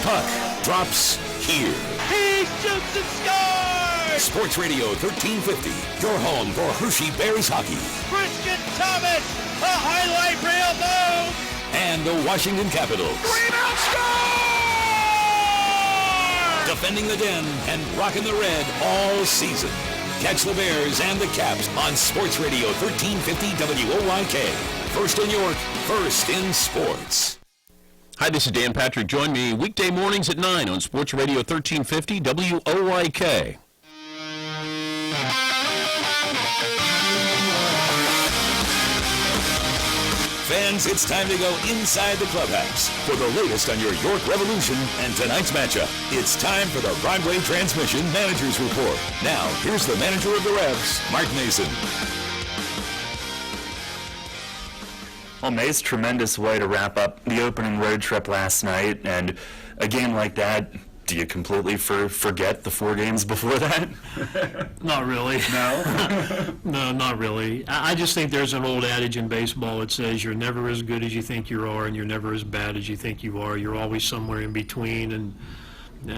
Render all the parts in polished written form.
puck drops here. He shoots and scores! Sports Radio 1350, your home for Hershey Bears hockey. Christian Thomas, a highlight reel move! And the Washington Capitals. Rebound score! Defending the Den and rocking the red all season. Catch the Bears and the Caps on Sports Radio 1350 WOYK. First in York, first in sports. Hi, this is Dan Patrick. Join me weekday mornings at 9 on Sports Radio 1350 WOYK. Fans, it's time to go inside the clubhouse for the latest on your York Revolution and tonight's matchup. It's time for the Broadway Transmission Manager's Report. Now, here's the manager of the Revs, Mark Mason. Well, Mace, tremendous way to wrap up the opening road trip last night, and a game like that, do you completely forget the 4 games before that? Not really. No? No, not really. I just think there's an old adage in baseball that says you're never as good as you think you are, and you're never as bad as you think you are. You're always somewhere in between, and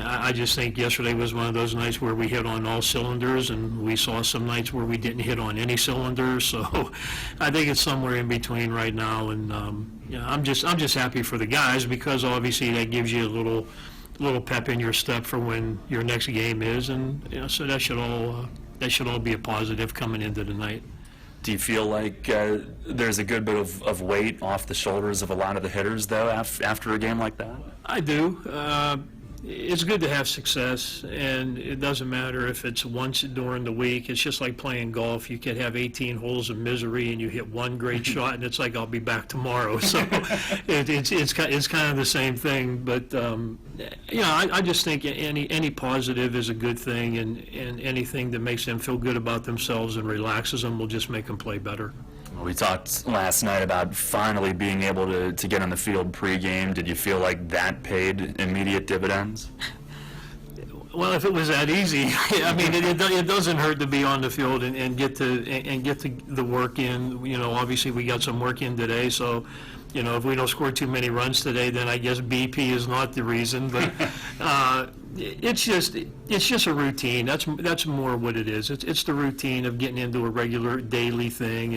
I just think yesterday was one of those nights where we hit on all cylinders, and we saw some nights where we didn't hit on any cylinders. So I think it's somewhere in between right now, and I'm just happy for the guys, because obviously that gives you a little pep in your step for when your next game is, and so that should all be a positive coming into the night. Do you feel like there's a good bit of weight off the shoulders of a lot of the hitters, though, after a game like that? I do. It's good to have success, and it doesn't matter if it's once during the week. It's just like playing golf. You could have 18 holes of misery, and you hit one great shot, and it's like, I'll be back tomorrow. So it's kind of the same thing. But I just think any positive is a good thing, and anything that makes them feel good about themselves and relaxes them will just make them play better. We talked last night about finally being able to get on the field pregame. Did you feel like that paid immediate dividends? Well, if it was that easy, I mean, it doesn't hurt to be on the field and get the work in. Obviously we got some work in today, so if we don't score too many runs today, then I guess BP is not the reason. But it's just a routine. That's more what it is. It's the routine of getting into a regular daily thing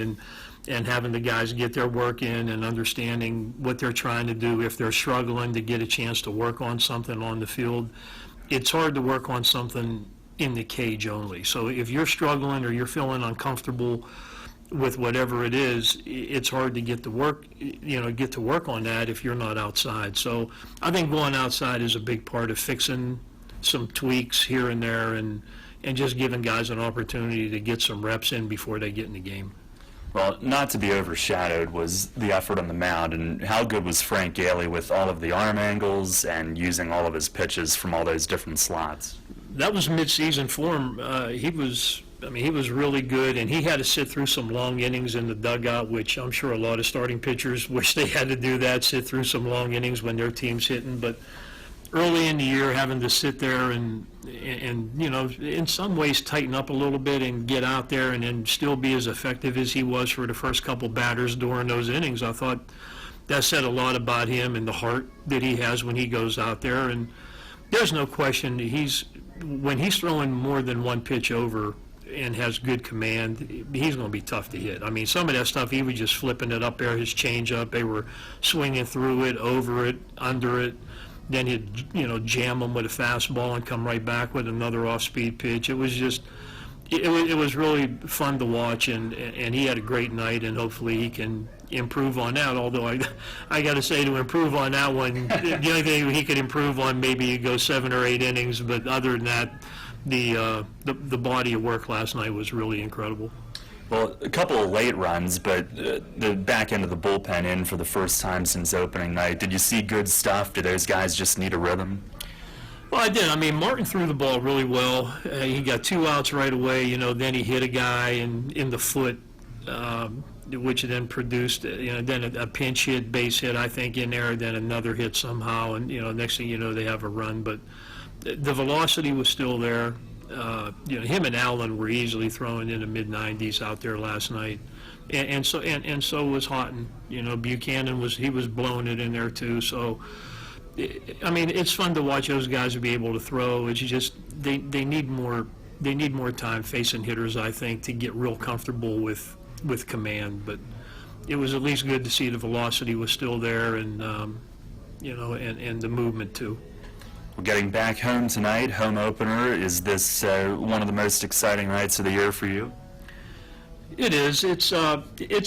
and having the guys get their work in and understanding what they're trying to do. If they're struggling to get a chance to work on something on the field, it's hard to work on something in the cage only. So if you're struggling or you're feeling uncomfortable with whatever it is, it's hard to get to work on that if you're not outside. So I think going outside is a big part of fixing some tweaks here and there and just giving guys an opportunity to get some reps in before they get in the game. Well, not to be overshadowed was the effort on the mound, and how good was Frank Gailey with all of the arm angles and using all of his pitches from all those different slots? That was mid-season form. He was really good, and he had to sit through some long innings in the dugout, which I'm sure a lot of starting pitchers wish they had to do that, sit through some long innings when their team's hitting. But early in the year, having to sit there and in some ways tighten up a little bit and get out there and then still be as effective as he was for the first couple batters during those innings, I thought that said a lot about him and the heart that he has when he goes out there. And there's no question when he's throwing more than one pitch over and has good command, he's going to be tough to hit. I mean, some of that stuff, he was just flipping it up there, his changeup. They were swinging through it, over it, under it. Then he'd, jam them with a fastball and come right back with another off-speed pitch. It was just, it was really fun to watch, and he had a great night, and hopefully he can improve on that. Although I got to say, to improve on that one, the only thing he could improve on, maybe he'd go 7 or 8 innings. But other than that, the body of work last night was really incredible. Well, a couple of late runs, but the back end of the bullpen in for the first time since opening night. Did you see good stuff? Do those guys just need a rhythm? Well, I did. I mean, Martin threw the ball really well. He got 2 outs right away. Then he hit a guy in the foot, which then produced, then a pinch hit, base hit, I think, in there, then another hit somehow, and, next thing you know, they have a run. But the velocity was still there. Him and Allen were easily throwing in the mid-90s out there last night, and so was Houghton. Buchanan was blowing it in there too. So I mean, it's fun to watch those guys be able to throw. It's just they need more time facing hitters, I think, to get real comfortable with command. But it was at least good to see the velocity was still there, and and the movement too. Well, getting back home tonight, home opener. Is this one of the most exciting nights of the year for you? It is. It's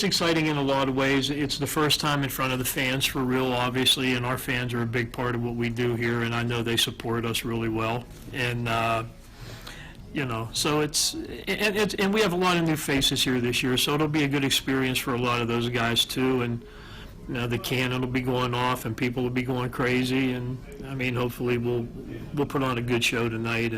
exciting in a lot of ways. It's the first time in front of the fans for real, obviously, and our fans are a big part of what we do here, and I know they support us really well. And so and we have a lot of new faces here this year, so it'll be a good experience for a lot of those guys too. And the cannon will be going off, and people will be going crazy, and I mean, hopefully we'll put on a good show tonight.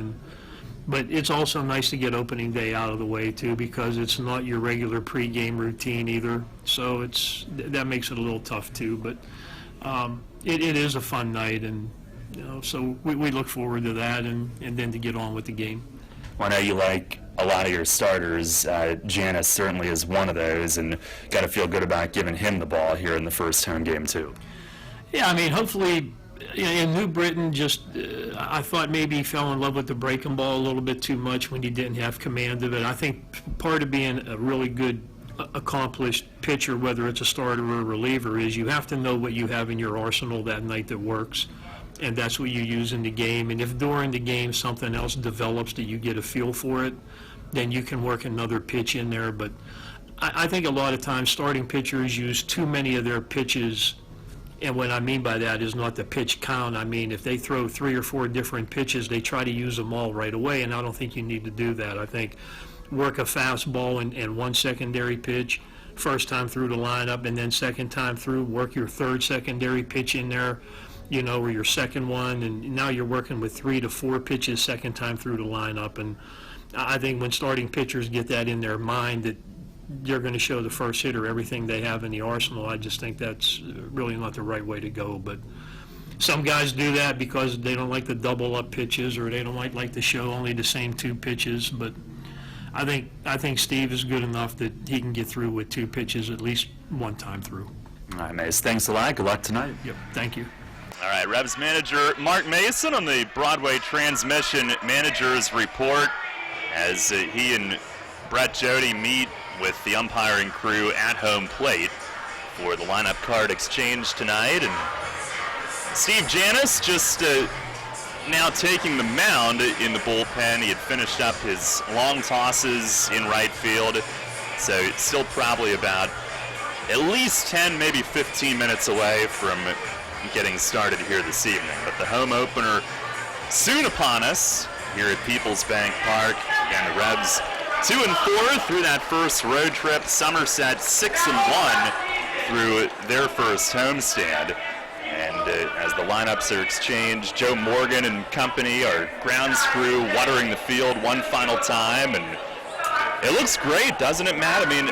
But it's also nice to get opening day out of the way too, because it's not your regular pregame routine either. So that makes it a little tough too. But it is a fun night, and so we look forward to that, and then to get on with the game. Well, I know you like a lot of your starters. Janis certainly is one of those, and got to feel good about giving him the ball here in the first home game too. Yeah, I mean, hopefully. In New Britain, I thought maybe he fell in love with the breaking ball a little bit too much when he didn't have command of it. I think part of being a really good, accomplished pitcher, whether it's a starter or a reliever, is you have to know what you have in your arsenal that night that works, and that's what you use in the game. And if during the game something else develops that you get a feel for it, then you can work another pitch in there. But I think a lot of times starting pitchers use too many of their pitches. And what I mean by that is not the pitch count. I mean, if they throw 3 or 4 different pitches, they try to use them all right away, and I don't think you need to do that. I think work a fastball and one secondary pitch, first time through the lineup, and then second time through, work your third secondary pitch in there, or your second one, and now you're working with 3 to 4 pitches second time through the lineup. And I think when starting pitchers get that in their mind that you're going to show the first hitter everything they have in the arsenal, I just think that's really not the right way to go. But some guys do that because they don't like the double up pitches, or they don't like to show only the same 2 pitches. But I think Steve is good enough that he can get through with 2 pitches at least one time through. All right, Mace. Thanks a lot. Good luck tonight. Yep. Thank you. All right, Revs manager Mark Mason on the Broadway Transmission Managers Report as he and Brett Jody meet with the umpiring crew at home plate for the lineup card exchange tonight. And Steve Janis just now taking the mound in the bullpen. He had finished up his long tosses in right field, so it's still probably about at least 10, maybe 15 minutes away from getting started here this evening. But the home opener soon upon us here at Peoples Bank Park. Again, the Revs 2-4 through that first road trip. Sommerset 6-1 through their first homestand. And as the lineups are exchanged, Joe Morgan and company, our grounds crew, watering the field one final time. And it looks great, doesn't it, Matt? I mean,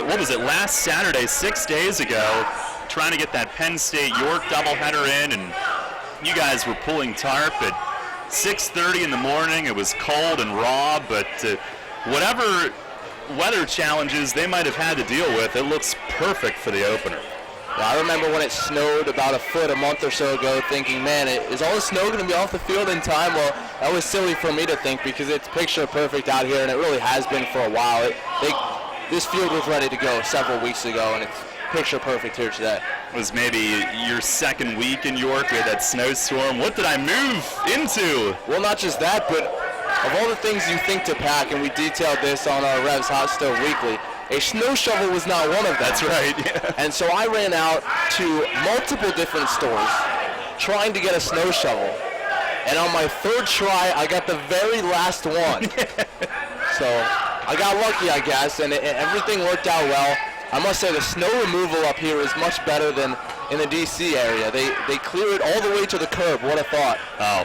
what was it, last Saturday, 6 days ago, trying to get that Penn State-York doubleheader in, and you guys were pulling tarp at 6:30 in the morning. It was cold and raw, but whatever weather challenges they might have had to deal with, it looks perfect for the opener. Yeah, I remember when it snowed about a foot a month or so ago, thinking, man, is all the snow going to be off the field in time? Well, that was silly for me to think, because it's picture perfect out here, and it really has been for a while. This field was ready to go several weeks ago, and it's picture perfect here today. It was maybe your second week in York. We had that snowstorm. What did I move into? Well, not just that, but of all the things you think to pack, and we detailed this on our Revs Hot Stove Weekly, a snow shovel was not one of them. That's right. Yeah. And so I ran out to multiple different stores trying to get a snow shovel. And on my third try, I got the very last one. So I got lucky, I guess, and everything worked out well. I must say the snow removal up here is much better than in the D.C. area. They clear it all the way to the curb. What a thought. Oh,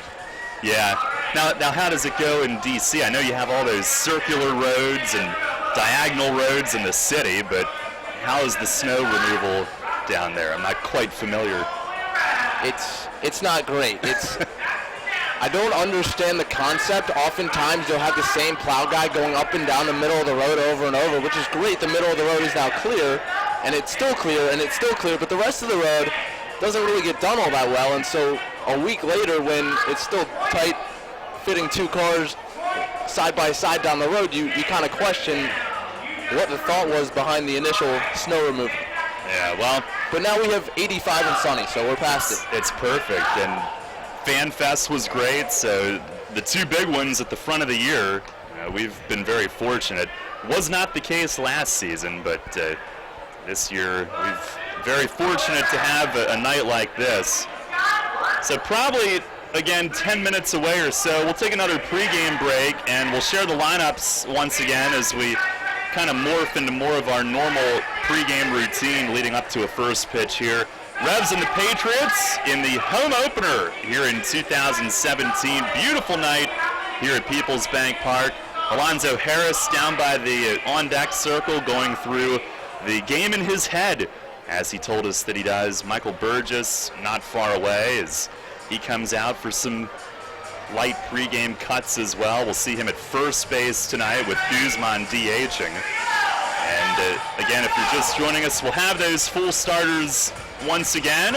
yeah. Now, how does it go in D.C.? I know you have all those circular roads and diagonal roads in the city, but how is the snow removal down there? I'm not quite familiar. It's not great. I don't understand the concept. Oftentimes you'll have the same plow guy going up and down the middle of the road over and over, which is great. The middle of the road is now clear, and it's still clear, but the rest of the road doesn't really get done all that well, and so a week later, when it's still tight, fitting two cars side by side down the road, you kind of question what the thought was behind the initial snow removal. Yeah, well. But now we have 85 and sunny, so we're past it. It's perfect, and Fan Fest was great, so the two big ones at the front of the year, we've been very fortunate. Was not the case last season, but this year we've very fortunate to have a night like this. So probably, again, 10 minutes away or so, we'll take another pregame break, and we'll share the lineups once again as we kind of morph into more of our normal pregame routine leading up to a first pitch here. Revs and the Patriots in the home opener here in 2017. Beautiful night here at Peoples Bank Park. Alonzo Harris down by the on-deck circle going through the game in his head, as he told us that he does. Michael Burgess not far away as he comes out for some light pregame cuts as well. We'll see him at first base tonight with Guzman DHing. And again, if you're just joining us, we'll have those full starters once again.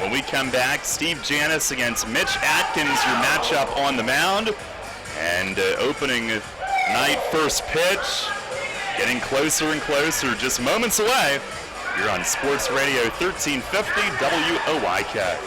When we come back, Steve Janis against Mitch Atkins, your matchup on the mound. And opening night first pitch, getting closer and closer, just moments away. You're on Sports Radio 1350 WOYK.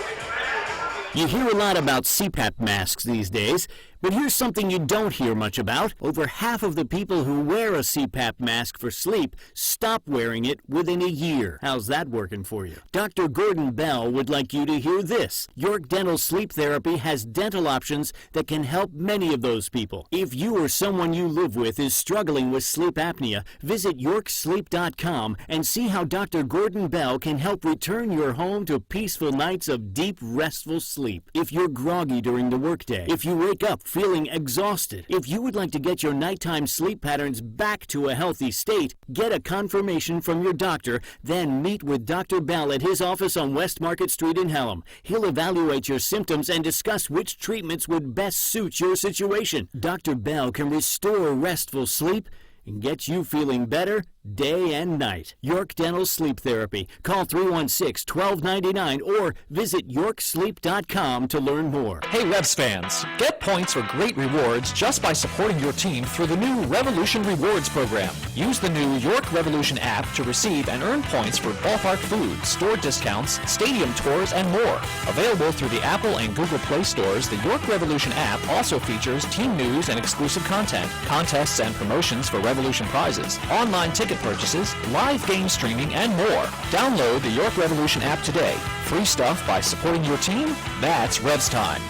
You hear a lot about CPAP masks these days, but here's something you don't hear much about. Over half of the people who wear a CPAP mask for sleep stop wearing it within a year. How's that working for you? Dr. Gordon Bell would like you to hear this. York Dental Sleep Therapy has dental options that can help many of those people. If you or someone you live with is struggling with sleep apnea, visit yorksleep.com and see how Dr. Gordon Bell can help return your home to peaceful nights of deep, restful sleep. If you're groggy during the workday, if you wake up feeling exhausted, if you would like to get your nighttime sleep patterns back to a healthy state, get a confirmation from your doctor, then meet with Dr. Bell at his office on West Market Street in Hallam. He'll evaluate your symptoms and discuss which treatments would best suit your situation. Dr. Bell can restore restful sleep and get you feeling better day and night. York Dental Sleep Therapy. Call 316-1299 or visit yorksleep.com to learn more. Hey Revs fans, get points for great rewards just by supporting your team through the new Revolution Rewards program. Use the new York Revolution app to receive and earn points for ballpark food, store discounts, stadium tours, and more. Available through the Apple and Google Play stores, the York Revolution app also features team news and exclusive content, contests and promotions for Revolution prizes, online ticket purchases, live game streaming, and more. Download the York Revolution app today. Free stuff by supporting your team? That's Revs time.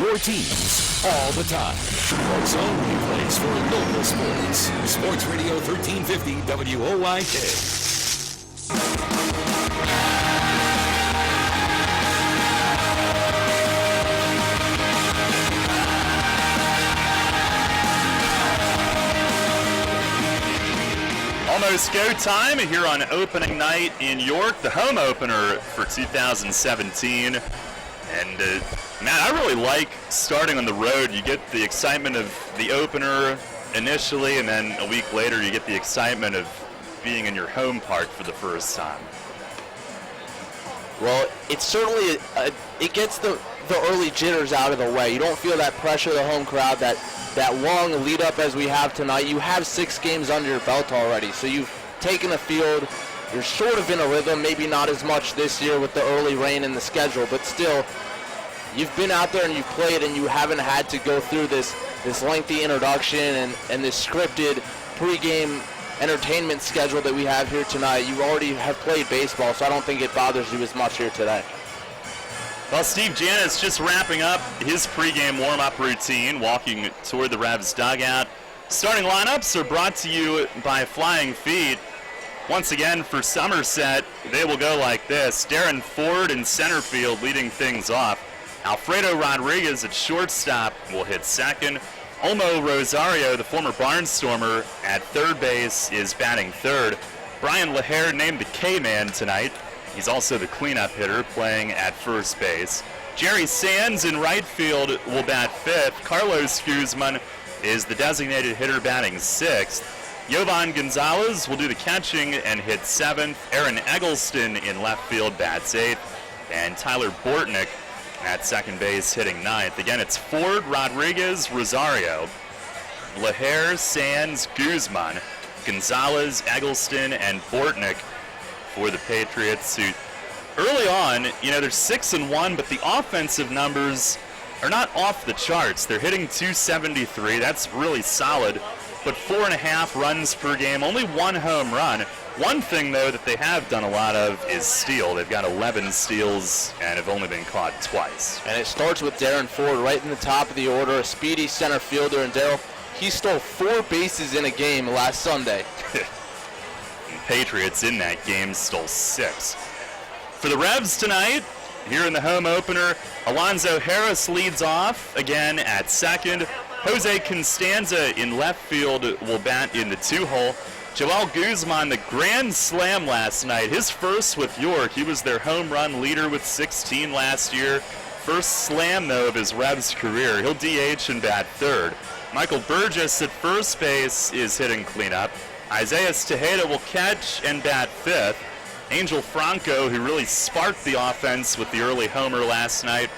Your teams all the time. It's only place for local sports. Sports Radio 1350 WOYK. Almost go time here on opening night in York, the home opener for 2017. And Matt, I really like starting on the road. You get the excitement of the opener initially, and then a week later you get the excitement of being in your home park for the first time. Well, it's certainly, it gets the early jitters out of the way. You don't feel that pressure of the home crowd, that long lead up as we have tonight. You have 6 games under your belt already, so you've taken the field. You're sort of in a rhythm, maybe not as much this year with the early rain in the schedule, but still, you've been out there and you've played, and you haven't had to go through this lengthy introduction and this scripted pregame entertainment schedule that we have here tonight. You already have played baseball, so I don't think it bothers you as much here today. Well, Steve Janis just wrapping up his pregame warm-up routine, walking toward the Revs dugout. Starting lineups are brought to you by Flying Feet. Once again, for Sommerset, they will go like this. Darren Ford in center field leading things off. Alfredo Rodriguez at shortstop will hit second. Olmo Rosario, the former Barnstormer, at third base is batting third. Brian LaHare named the K-Man tonight. He's also the cleanup hitter playing at first base. Jerry Sands in right field will bat fifth. Carlos Guzman is the designated hitter batting sixth. Jovan Gonzalez will do the catching and hit seventh. Aaron Eggleston in left field bats eighth. and Tyler Bortnick at second base hitting ninth. Again, it's Ford, Rodriguez, Rosario, Laher, Sands, Guzman, Gonzalez, Eggleston, and Bortnick for the Patriots, who early on, they're 6-1, but the offensive numbers are not off the charts. They're hitting .273. That's really solid, but 4.5 runs per game, only 1 home run. One thing, though, that they have done a lot of is steal. They've got 11 steals and have only been caught twice. And it starts with Darren Ford right in the top of the order, a speedy center fielder. And Darryl, he stole 4 bases in a game last Sunday. The Patriots in that game stole 6. For the Revs tonight, here in the home opener, Alonzo Harris leads off again at second. Jose Constanza in left field will bat in the 2-hole. Joel Guzman, the grand slam last night, his first with York. He was their home run leader with 16 last year. First slam, though, of his Revs career. He'll DH and bat third. Michael Burgess at first base is hitting cleanup. Isaiah Tejeda will catch and bat fifth. Angel Franco, who really sparked the offense with the early homer last night,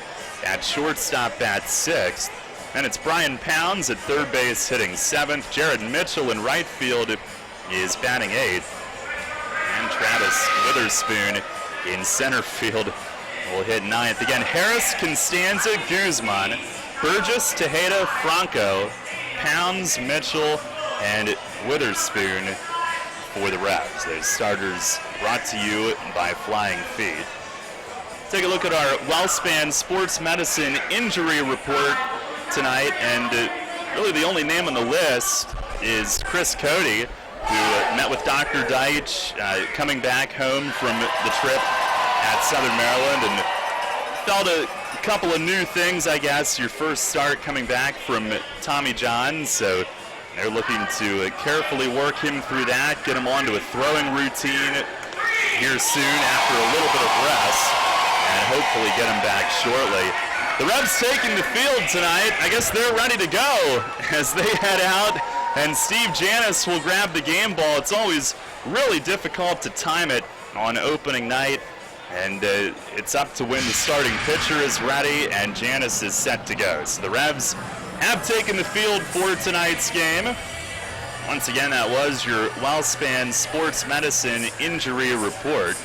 at shortstop bats sixth. And it's Brian Pounds at third base hitting seventh. Jared Mitchell in right field is batting eighth. And Travis Witherspoon in center field will hit ninth. Again, Harris, Constanza, Guzman, Burgess, Tejeda, Franco, Pounds, Mitchell, and Witherspoon for the Revs. Those starters brought to you by Flying Feet. Take a look at our WellSpan Sports Medicine injury report tonight, and really the only name on the list is Chris Cody, who met with Dr. Deitch coming back home from the trip at Southern Maryland, and felt a couple of new things, I guess. Your first start coming back from Tommy John, so they're looking to carefully work him through that, get him onto a throwing routine here soon after a little bit of rest, and hopefully get him back shortly. The Revs taking the field tonight. I guess they're ready to go as they head out, and Steve Janis will grab the game ball. It's always really difficult to time it on opening night, and it's up to when the starting pitcher is ready and Janis is set to go. So the Revs have taken the field for tonight's game. Once again, that was your WellSpan Sports Medicine injury report.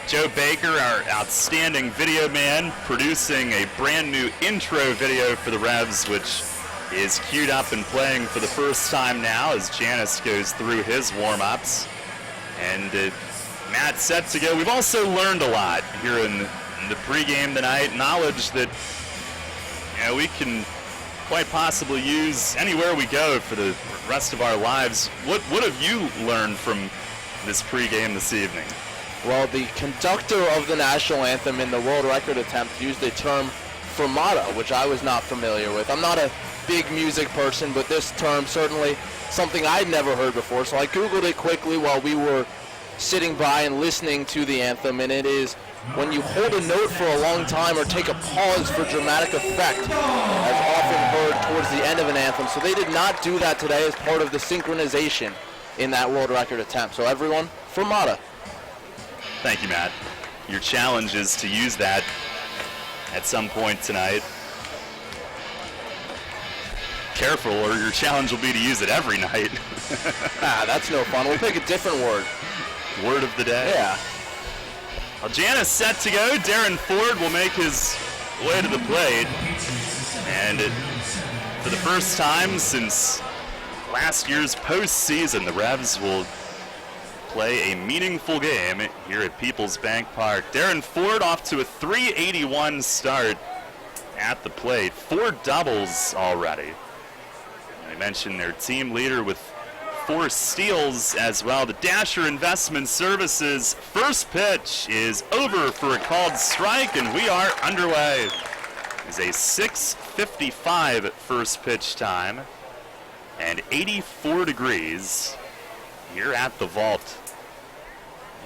Joe Baker, our outstanding video man, producing a brand new intro video for the Revs, which is queued up and playing for the first time now as Janis goes through his warm-ups. And Matt's set to go. We've also learned a lot here in the pregame tonight, knowledge that we can quite possibly use anywhere we go for the rest of our lives. What have you learned from this pregame this evening? Well, the conductor of the national anthem in the world record attempt used the term fermata, which I was not familiar with. I'm not a big music person, but this term certainly something I'd never heard before, so I Googled it quickly while we were sitting by and listening to the anthem, and it is when you hold a note for a long time or take a pause for dramatic effect, as often heard towards the end of an anthem. So they did not do that today as part of the synchronization in that world record attempt. So everyone, fermata. Thank you, Matt. Your challenge is to use that at some point tonight. Careful, or your challenge will be to use it every night. That's no fun. We'll pick a different word. Word of the day. Yeah. Well, Janis set to go. Darren Ford will make his way to the plate. And for the first time since last year's postseason, the Revs will play a meaningful game here at Peoples Bank Park. Darren Ford off to a .381 start at the plate. 4 doubles already. I mentioned their team leader with 4 steals as well. The Dasher Investment Services first pitch is over for a called strike, and we are underway. It's a 6:55 first pitch time and 84 degrees here at the vault.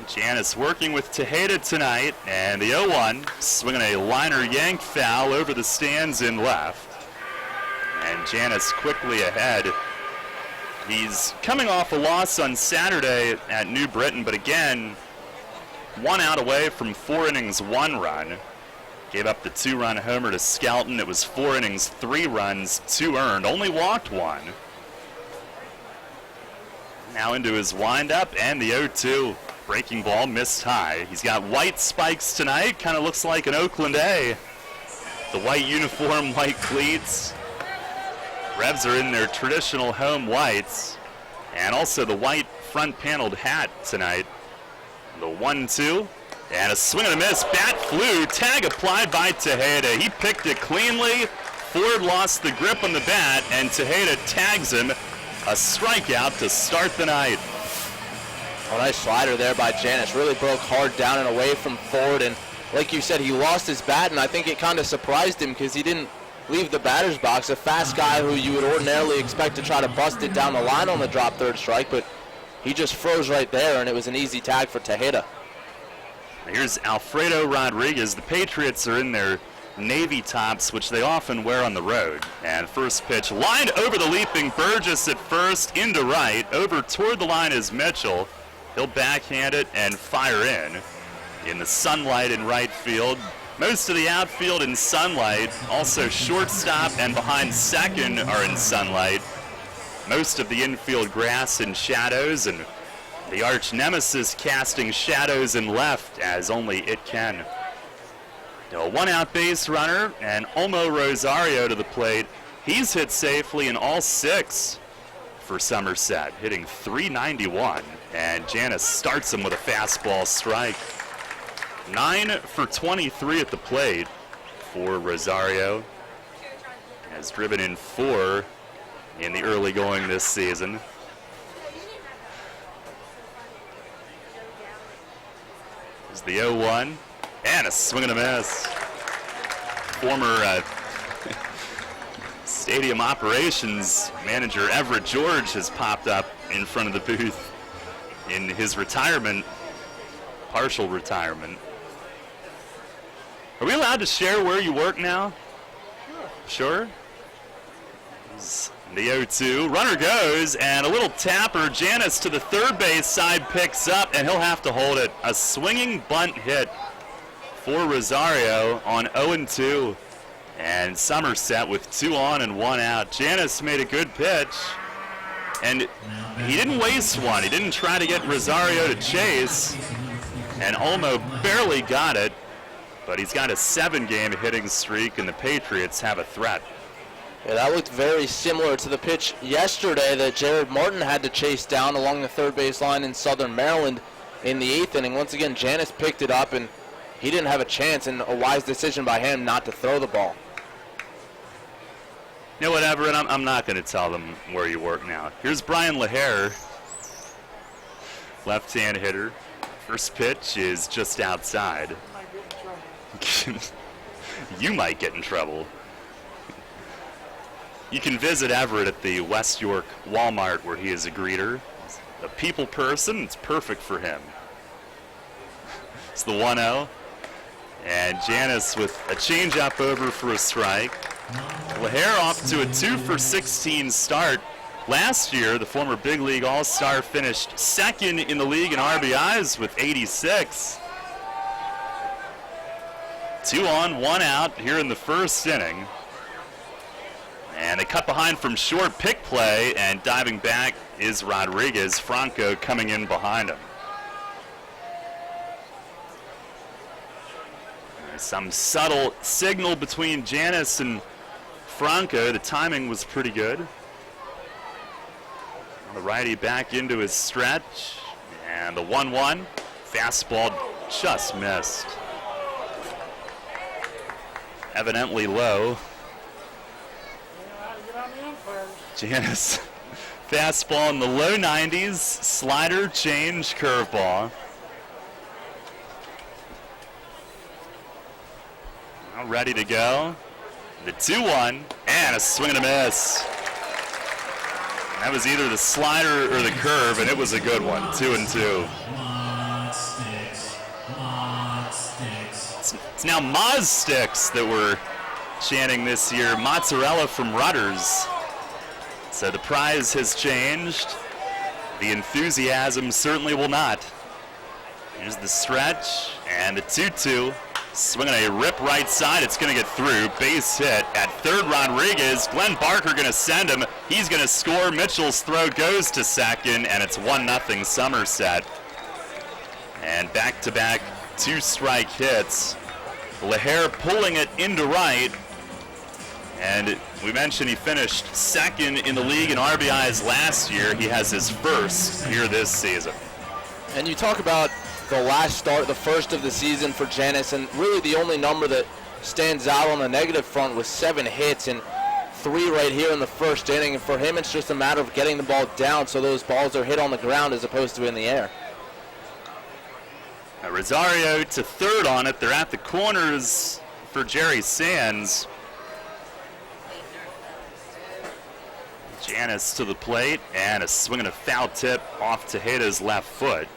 Janis working with Tejeda tonight, and the 0-1 swinging a liner yank foul over the stands in left. And Janis quickly ahead. He's coming off a loss on Saturday at New Britain, but again, 1 out away from 4 innings, 1 run. Gave up the 2-run homer to Skelton. It was 4 innings, 3 runs, 2 earned. Only walked 1. Now into his windup and the 0-2. Breaking ball missed high. He's got white spikes tonight. Kind of looks like an Oakland A. The white uniform, white cleats. Revs are in their traditional home whites. And also the white front paneled hat tonight. The 1-2. And a swing and a miss. Bat flew. Tag applied by Tejeda. He picked it cleanly. Ford lost the grip on the bat, and Tejeda tags him. A strikeout to start the night. A nice slider there by Janis. Really broke hard down and away from Ford. And like you said, he lost his bat, and I think it kind of surprised him because he didn't leave the batter's box. A fast guy who you would ordinarily expect to try to bust it down the line on the drop third strike, but he just froze right there, and it was an easy tag for Tejeda. Here's Alfredo Rodriguez. The Patriots are in their navy tops, which they often wear on the road. And first pitch lined over the leaping Burgess at first, into right. Over toward the line is Mitchell. He'll backhand it and fire in the sunlight in right field. Most of the outfield in sunlight. Also shortstop and behind second are in sunlight. Most of the infield grass in shadows, and the arch nemesis casting shadows in left as only it can. A 1-out base runner, and Olmo Rosario to the plate. He's hit safely in all 6 for Sommerset, hitting .391, and Janis starts him with a fastball strike. 9 for 23 at the plate for Rosario. Has driven in 4 in the early going this season. There's the 0-1. And a swing and a miss. Former stadium operations manager Everett George has popped up in front of the booth in his retirement, partial retirement. Are we allowed to share where you work now? Sure. The 0-2. Runner goes, and a little tapper. Janis to the third base side picks up, and he'll have to hold it. A swinging bunt hit for Rosario on 0-2, and Sommerset with 2 on and 1 out. Janis made a good pitch, and he didn't waste one. He didn't try to get Rosario to chase, and Olmo barely got it, but he's got a 7-game hitting streak, and the Patriots have a threat. Yeah, that looked very similar to the pitch yesterday that Jared Martin had to chase down along the third base line in Southern Maryland in the 8th inning. Once again, Janis picked it up, and he didn't have a chance, and a wise decision by him not to throw the ball. You know what, Everett, I'm not going to tell them where you work now. Here's Brian LaHare, left-hand hitter. First pitch is just outside. You might get in trouble. You can visit Everett at the West York Walmart, where he is a greeter. He's a people person. It's perfect for him. It's the 1-0. And Janis with a changeup over for a strike. LaHare off to a 2 for 16 start. Last year, the former Big League All-Star finished second in the league in RBIs with 86. 2 on, 1 out here in the first inning. And they cut behind from short, pick play, and diving back is Rodriguez. Franco coming in behind him. Some subtle signal between Janis and Franco. The timing was pretty good. The righty back into his stretch. And the 1-1. Fastball just missed. Evidently low. Janis. Fastball in the low 90s. Slider, change, curveball. Now ready to go. The 2-1, and a swing and a miss. That was either the slider or the curve, and it was a good one. 2-2. It's now Moz Sticks that we're chanting this year. Mozzarella from Rudders. So the prize has changed. The enthusiasm certainly will not. Here's the stretch, and the 2-2. Swinging a rip right side. It's going to get through. Base hit at third. Rodriguez. Glenn Barker going to send him. He's going to score. Mitchell's throw goes to second, and it's 1-0 Sommerset. And back-to-back two-strike hits. LaHare pulling it into right. And we mentioned he finished second in the league in RBIs last year. He has his first here this season. And you talk about the last start, the first of the season for Janis, and really the only number that stands out on the negative front was 7 hits and 3 right here in the first inning. And for him, it's just a matter of getting the ball down so those balls are hit on the ground as opposed to in the air. Now Rosario to third on it. They're at the corners for Jerry Sands. Janis to the plate, and a swing and a foul tip off Tejeda's left foot.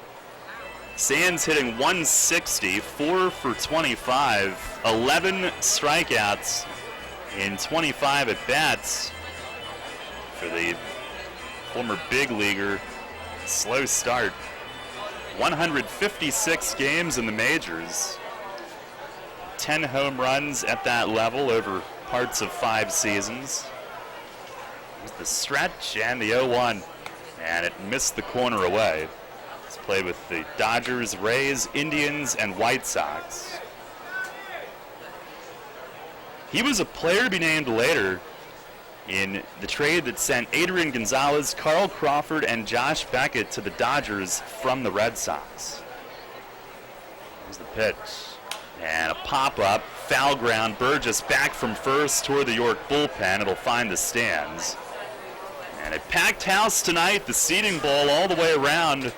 Sands hitting 160, 4 for 25, 11 strikeouts in 25 at-bats for the former big leaguer. Slow start. 156 games in the majors. 10 home runs at that level over parts of 5 seasons. Here's the stretch and the 0-1, and it missed the corner away. It's played with the Dodgers, Rays, Indians, and White Sox. He was a player to be named later in the trade that sent Adrian Gonzalez, Carl Crawford, and Josh Beckett to the Dodgers from the Red Sox. Here's the pitch. And a pop-up, foul ground. Burgess back from first toward the York bullpen. It'll find the stands. And a packed house tonight. The seating bowl all the way around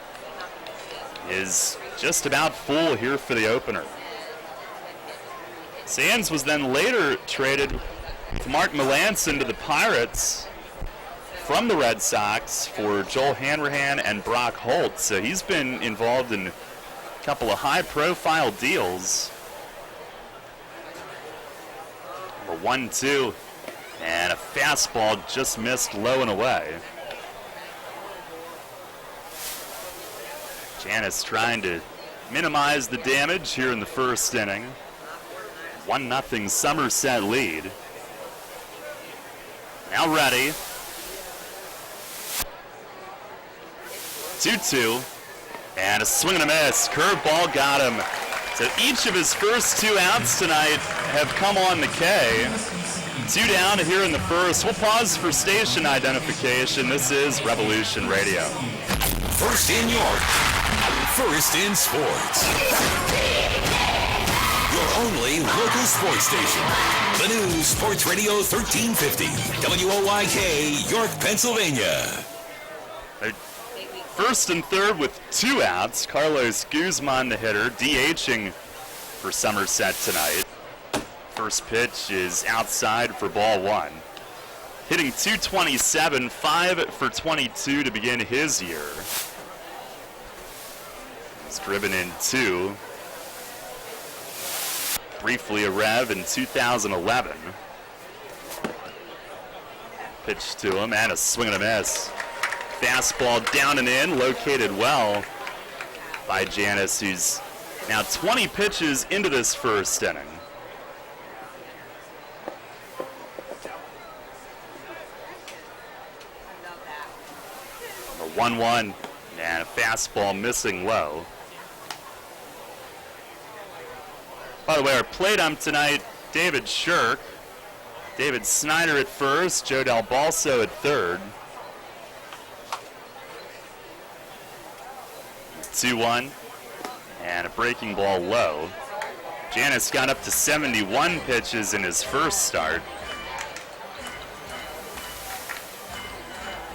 is just about full here for the opener. Sands was then later traded with Mark Melancon to the Pirates from the Red Sox for Joel Hanrahan and Brock Holt. So he's been involved in a couple of high-profile deals. Number 1-2, and a fastball just missed low and away. Janis trying to minimize the damage here in the first inning. 1-0 Sommerset lead. Now ready. 2-2. And a swing and a miss. Curveball got him. So each of his first 2 outs tonight have come on the K. 2 down here in the first. We'll pause for station identification. This is Revolution Radio. First in York. First in sports. Your only local sports station. The new Sports Radio 1350. WOYK, York, Pennsylvania. First and third with 2 outs. Carlos Guzman, the hitter, DHing for Sommerset tonight. First pitch is outside for ball 1. Hitting .227, 5 for 22 to begin his year. He's driven in 2. Briefly a Rev in 2011. Pitch to him and a swing and a miss. Fastball down and in, located well by Janis, who's now 20 pitches into this first inning. A 1-1 and a fastball missing low. By the way, our plate ump tonight, David Shirk. David Snyder at first, Joe Del Balso at third. 2-1, and a breaking ball low. Janis got up to 71 pitches in his first start.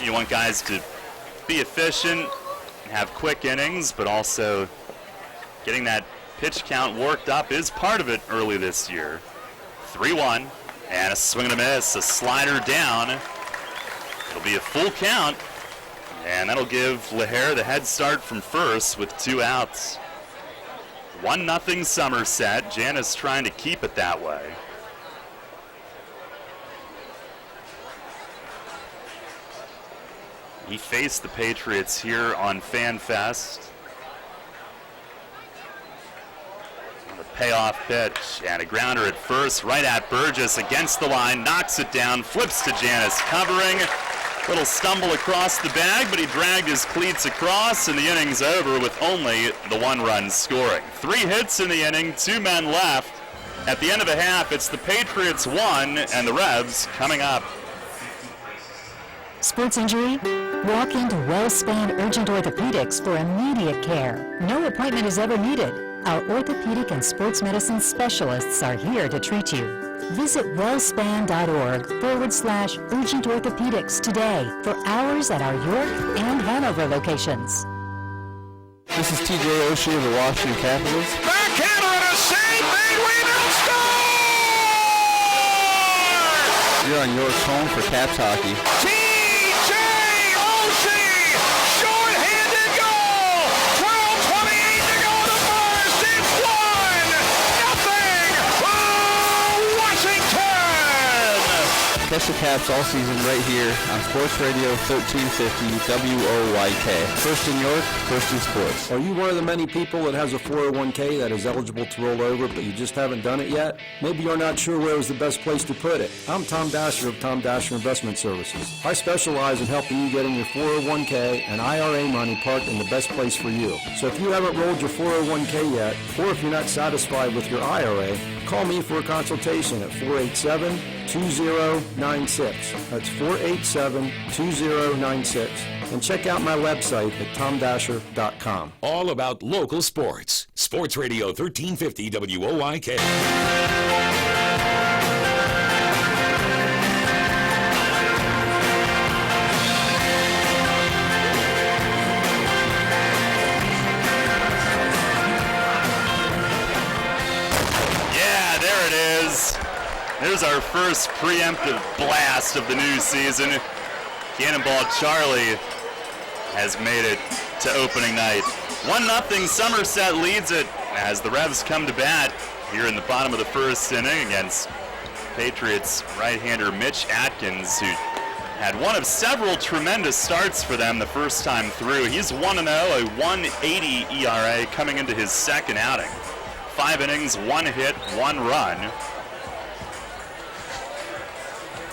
You want guys to be efficient and have quick innings, but also getting that pitch count worked up is part of it early this year. 3-1, and a swing and a miss, a slider down. It'll be a full count. And that'll give LaHare the head start from first with 2 outs. 1-0 Sommerset. Janis trying to keep it that way. He faced the Patriots here on FanFest. payoff pitch, and a grounder at first, right at Burgess, against the line, knocks it down, flips to Janis, covering. Little stumble across the bag, but he dragged his cleats across, and the inning's over with only the 1 run scoring. 3 hits in the inning, 2 men left. At the end of the half, it's the Patriots 1 and the Revs coming up. Sports injury? Walk into WellSpan Urgent Orthopedics for immediate care. No appointment is ever needed. Our orthopedic and sports medicine specialists are here to treat you. Visit wellspan.org/urgent orthopedics today for hours at our York and Hanover locations. This is TJ Oshie of the Washington Capitals. Backhander and a save made, Weedle score! You're on York's home for Caps hockey. TJ Oshie! Short-handed goal! 12:28 to go in the first! It's 1-0! Washington! Catch the Caps all season right here on Sports Radio 1350 WOYK. First in York, first in sports. Are you one of the many people that has a 401k that is eligible to roll over, but you just haven't done it yet? Maybe you're not sure where is the best place to put it. I'm Tom Dasher of Tom Dasher Investment Services. I specialize in helping you getting your 401k and IRA money parked in the best place for you. So if you haven't rolled your 401k yet, or if you're not satisfied with your IRA, call me for a consultation at 487-2096. That's 487-2096. And check out my website at tomdasher.com. All about local sports. Sports Radio 1350 WOYK. Yeah, there it is. There's our first preemptive blast of the new season. Cannonball Charlie has made it to opening night. 1-0 Sommerset leads it as the Revs come to bat here in the bottom of the first inning against Patriots right-hander Mitch Atkins, who had one of several tremendous starts for them the first time through. He's 1-0, a 1.80 ERA coming into his second outing. 5 innings, 1 hit, 1 run.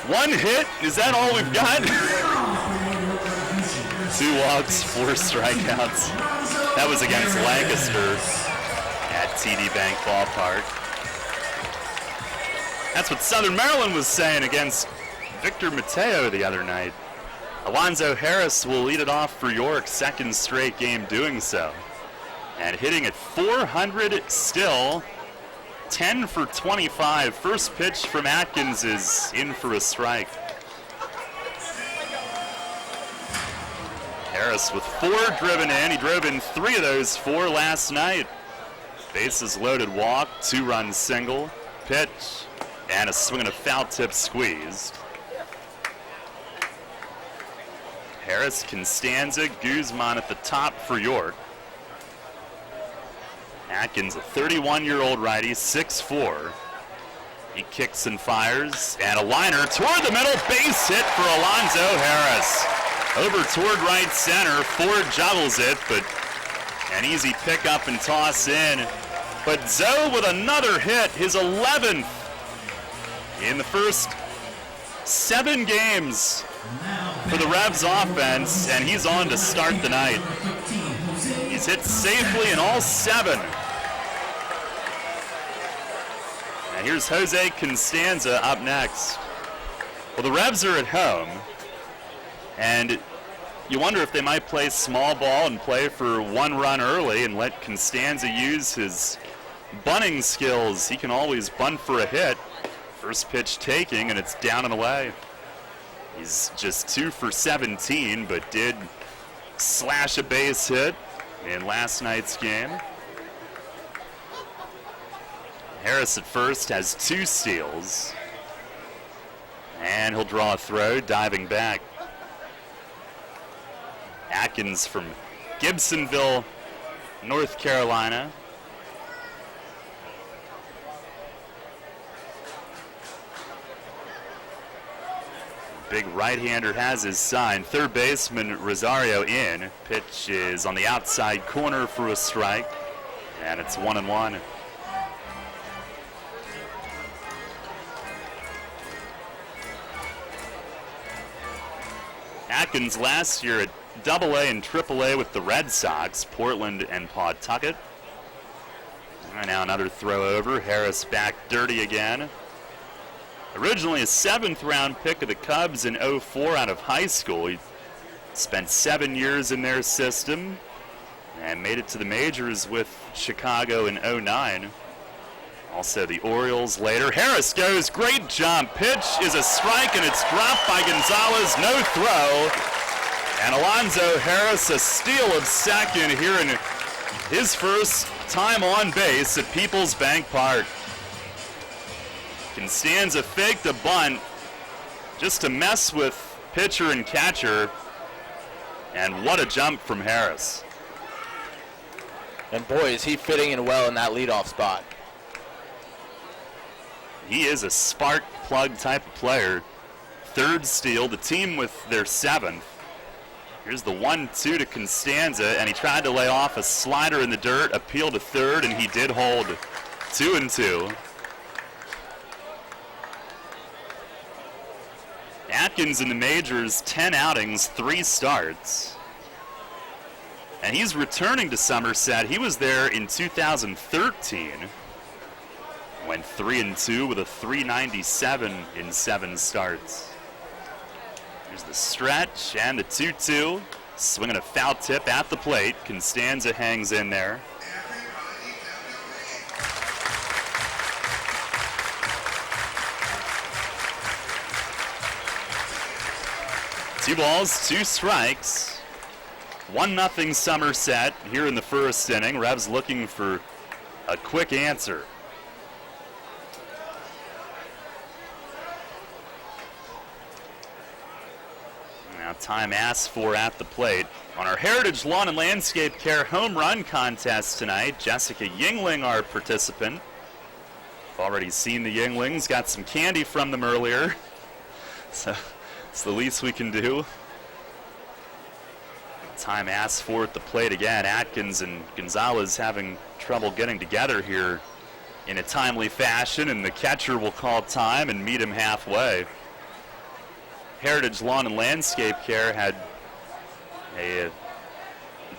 1 hit? Is that all we've got? 2 walks, 4 strikeouts. That was against Lancaster at TD Bank Ballpark. That's what Southern Maryland was saying against Victor Mateo the other night. Alonzo Harris will lead it off for York, second straight game doing so. And hitting at .400 still, 10 for 25. First pitch from Atkins is in for a strike. Harris with 4 driven in. He drove in 3 of those 4 last night. Bases loaded walk, 2-run single, pitch, and a swing and a foul tip squeezed. Harris, Constanza, Guzman at the top for York. Atkins, a 31-year-old righty, 6'4". He kicks and fires, and a liner toward the middle, base hit for Alonzo Harris. Over toward right center, Ford juggles it, but an easy pick up and toss in. But Zoe with another hit, his 11th in the first 7 games for the Revs offense, and he's on to start the night. He's hit safely in all 7. And here's Jose Constanza up next. Well, the Revs are at home, and you wonder if they might play small ball and play for 1 run early and let Constanza use his bunting skills. He can always bunt for a hit. First pitch taking, and it's down and away. He's just 2 for 17, but did slash a base hit in last night's game. Harris at first has 2 steals. And he'll draw a throw, diving back. Atkins from Gibsonville, North Carolina. Big right-hander has his sign. Third baseman Rosario in. Pitch is on the outside corner for a strike, and it's 1-1. Atkins last year at AA and AAA with the Red Sox, Portland and Pawtucket. And now another throw over. Harris back dirty again. Originally a 7th-round pick of the Cubs in 04 out of high school. He spent 7 years in their system and made it to the majors with Chicago in 09. Also the Orioles later. Harris goes, great jump. Pitch is a strike and it's dropped by Gonzalez. No throw. And Alonzo Harris, a steal of second here in his first time on base at Peoples Bank Park. Constanza faked a bunt just to mess with pitcher and catcher. And what a jump from Harris. And boy, is he fitting in well in that leadoff spot. He is a spark plug type of player. 3rd steal, the team with their 7th. Here's the 1-2 to Constanza, and he tried to lay off a slider in the dirt, appeal to 3rd, and he did hold 2-2. Atkins in the majors, 10 outings, 3 starts. And he's returning to Sommerset. He was there in 2013. Went 3-2 with a 397 in 7 starts. Here's the stretch and the 2-2. Swinging a foul tip at the plate. Constanza hangs in there. Two balls, 2 strikes. 1-0 Sommerset here in the first inning. Revs looking for a quick answer. Now time asked for at the plate. On our Heritage Lawn and Landscape Care home run contest tonight, Jessica Yingling, our participant. Already seen the Yinglings, got some candy from them earlier. So it's the least we can do. Time asked for at the plate again. Atkins and Gonzalez having trouble getting together here in a timely fashion, and the catcher will call time and meet him halfway. Heritage Lawn and Landscape Care had a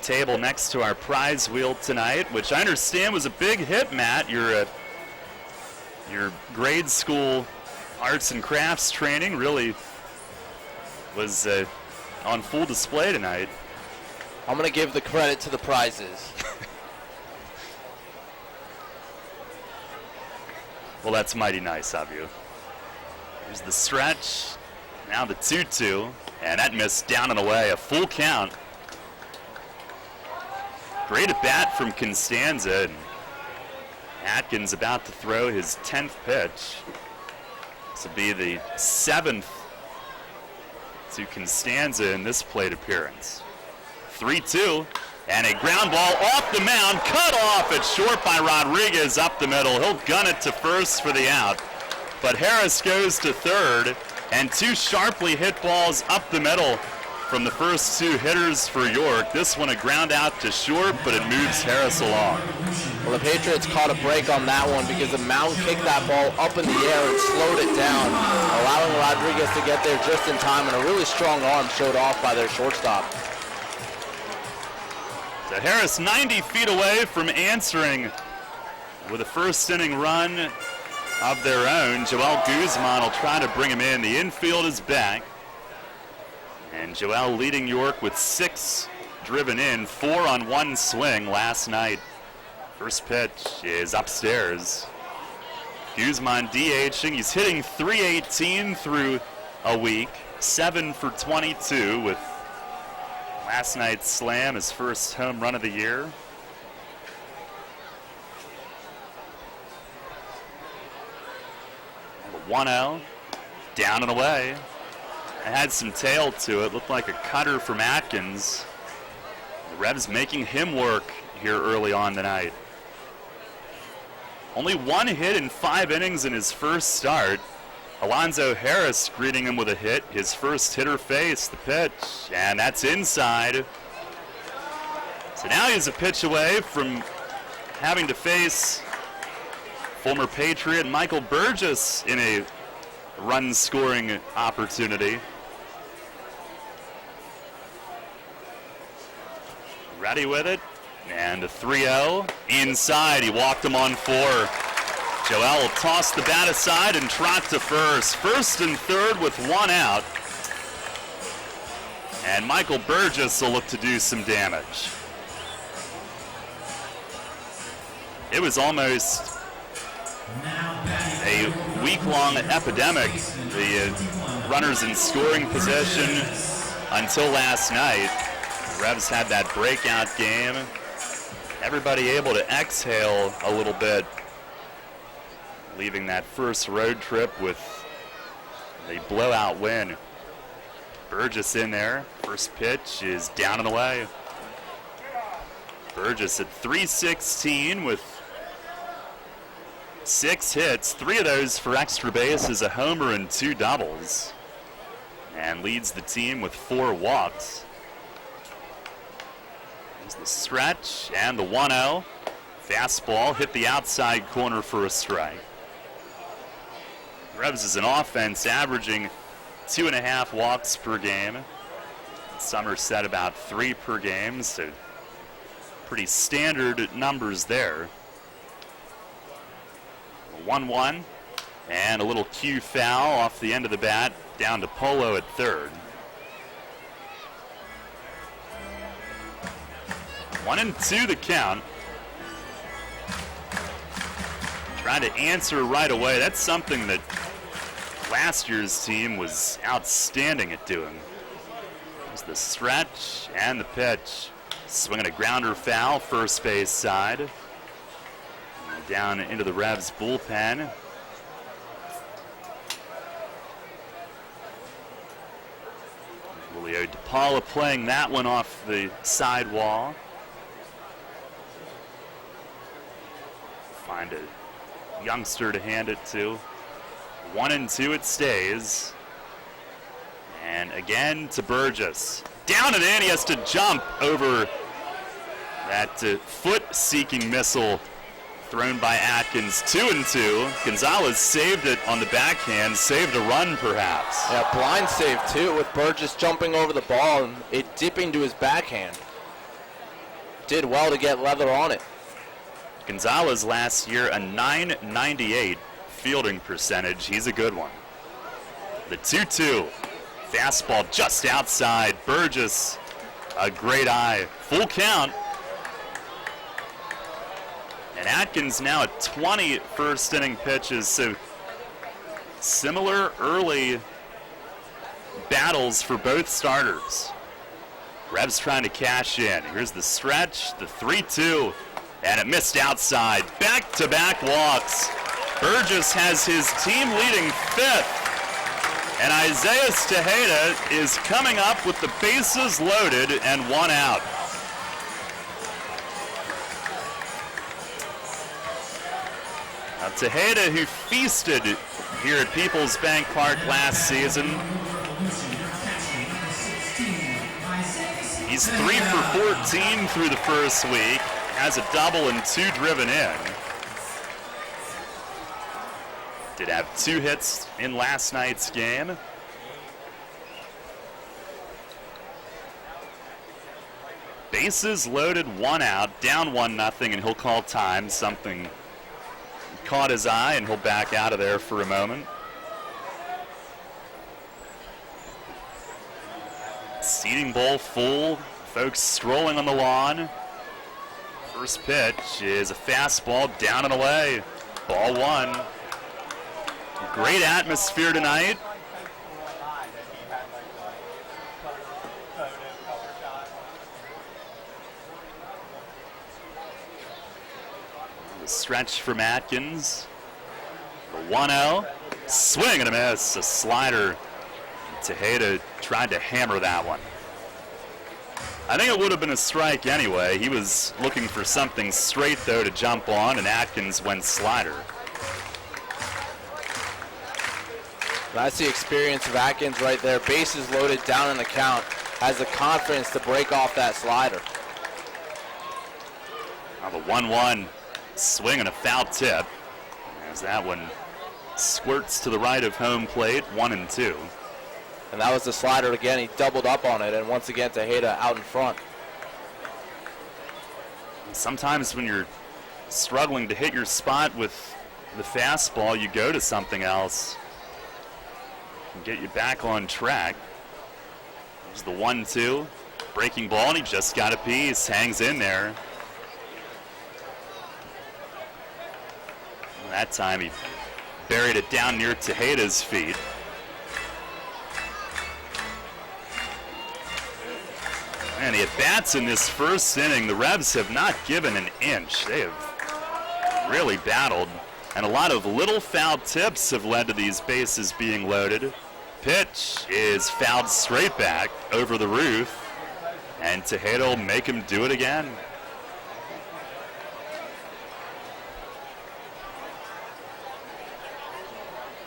table next to our prize wheel tonight, which I understand was a big hit, Matt. Your grade school arts and crafts training really was on full display tonight. I'm going to give the credit to the prizes. Well, that's mighty nice of you. Here's the stretch. Now the 2-2. And that missed down and away. A full count. Great at bat from Constanza. And Atkins about to throw his 10th pitch. This will be the 7th to Constanza in this plate appearance. 3-2, and a ground ball off the mound, cut off at short by Rodriguez up the middle. He'll gun it to first for the out, but Harris goes to 3rd, and 2 sharply hit balls up the middle from the first 2 hitters for York. This one a ground out to short, but it moves Harris along. Well, the Patriots caught a break on that one because the mound kicked that ball up in the air and slowed it down, allowing Rodriguez to get there just in time, and a really strong arm showed off by their shortstop. So Harris 90 feet away from answering with a first inning run of their own. Joel Guzman will try to bring him in. The infield is back. And Joel leading York with 6 driven in, 4 on 1 swing last night. First pitch is upstairs. Guzman DHing. He's hitting .318 through a week. 7 for 22 with last night's slam, his first home run of the year. The 1-0, down and away. It had some tail to it, looked like a cutter from Atkins. The Revs making him work here early on tonight. Only 1 hit in 5 innings in his first start. Alonzo Harris greeting him with a hit. His first hitter face, the pitch, and that's inside. So now he's a pitch away from having to face former Patriot Michael Burgess in a run-scoring opportunity. Ready with it. And a 3-0. Inside, he walked him on 4. Joel will toss the bat aside and trot to first. First and third with 1 out. And Michael Burgess will look to do some damage. It was almost a week-long epidemic. The runners in scoring position until last night. The Revs had that breakout game. Everybody able to exhale a little bit, leaving that first road trip with a blowout win. Burgess in there. First pitch is down and away. Burgess at .316 with 6 hits, 3 of those for extra bases, a homer and 2 doubles, and leads the team with 4 walks. There's the stretch and the 1-0. Fastball hit the outside corner for a strike. Revs is an offense averaging 2.5 walks per game. Sommerset about 3 per game, so pretty standard numbers there. 1-1, and a little cue foul off the end of the bat, down to Polo at third. 1-2 the count. Trying to answer right away. That's something that last year's team was outstanding at doing. There's the stretch and the pitch. Swinging a grounder foul, first base side. Down into the Revs bullpen. Julio DePaula playing that one off the sidewall. Find a youngster to hand it to. 1-2 it stays. And again to Burgess. Down and in, he has to jump over that foot-seeking missile thrown by Atkins. 2-2. Gonzalez saved it on the backhand, saved a run perhaps. Yeah, blind save too, with Burgess jumping over the ball and it dipping to his backhand. Did well to get leather on it. Gonzalez last year a .998 fielding percentage. He's a good one. The 2-2. Fastball just outside. Burgess, a great eye. Full count. And Atkins now at 20 first inning pitches, so similar early battles for both starters. Revs trying to cash in. Here's the stretch, the 3-2, and it missed outside. Back-to-back walks. Burgess has his team leading 5th. And Isaiah Tejeda is coming up with the bases loaded and 1 out. Now, Tejeda, who feasted here at Peoples Bank Park last season, he's 3 for 14 through the first week, has a double and 2 driven in. Did have 2 hits in last night's game. Bases loaded, 1 out, down 1-0, and he'll call time. Something caught his eye, and he'll back out of there for a moment. Seating bowl full, folks strolling on the lawn. First pitch is a fastball down and away. Ball 1. Great atmosphere tonight. The stretch from Atkins. The 1-0. Swing and a miss. A slider. Tejeda tried to hammer that one. I think it would have been a strike anyway. He was looking for something straight, though, to jump on, and Atkins went slider. That's the experience of Atkins right there. Bases loaded, down in the count. Has the confidence to break off that slider. Now the 1-1 swing and a foul tip. As that one squirts to the right of home plate, 1-2. And that was the slider again. He doubled up on it, and once again Tejeda out in front. Sometimes when you're struggling to hit your spot with the fastball, you go to something else and get you back on track. There's the 1-2. Breaking ball, and he just got a piece. Hangs in there. That time he buried it down near Tejeda's feet. And the at-bats in this first inning, the Revs have not given an inch. They have really battled. And a lot of little foul tips have led to these bases being loaded. Pitch is fouled straight back over the roof. And Tejeda will make him do it again.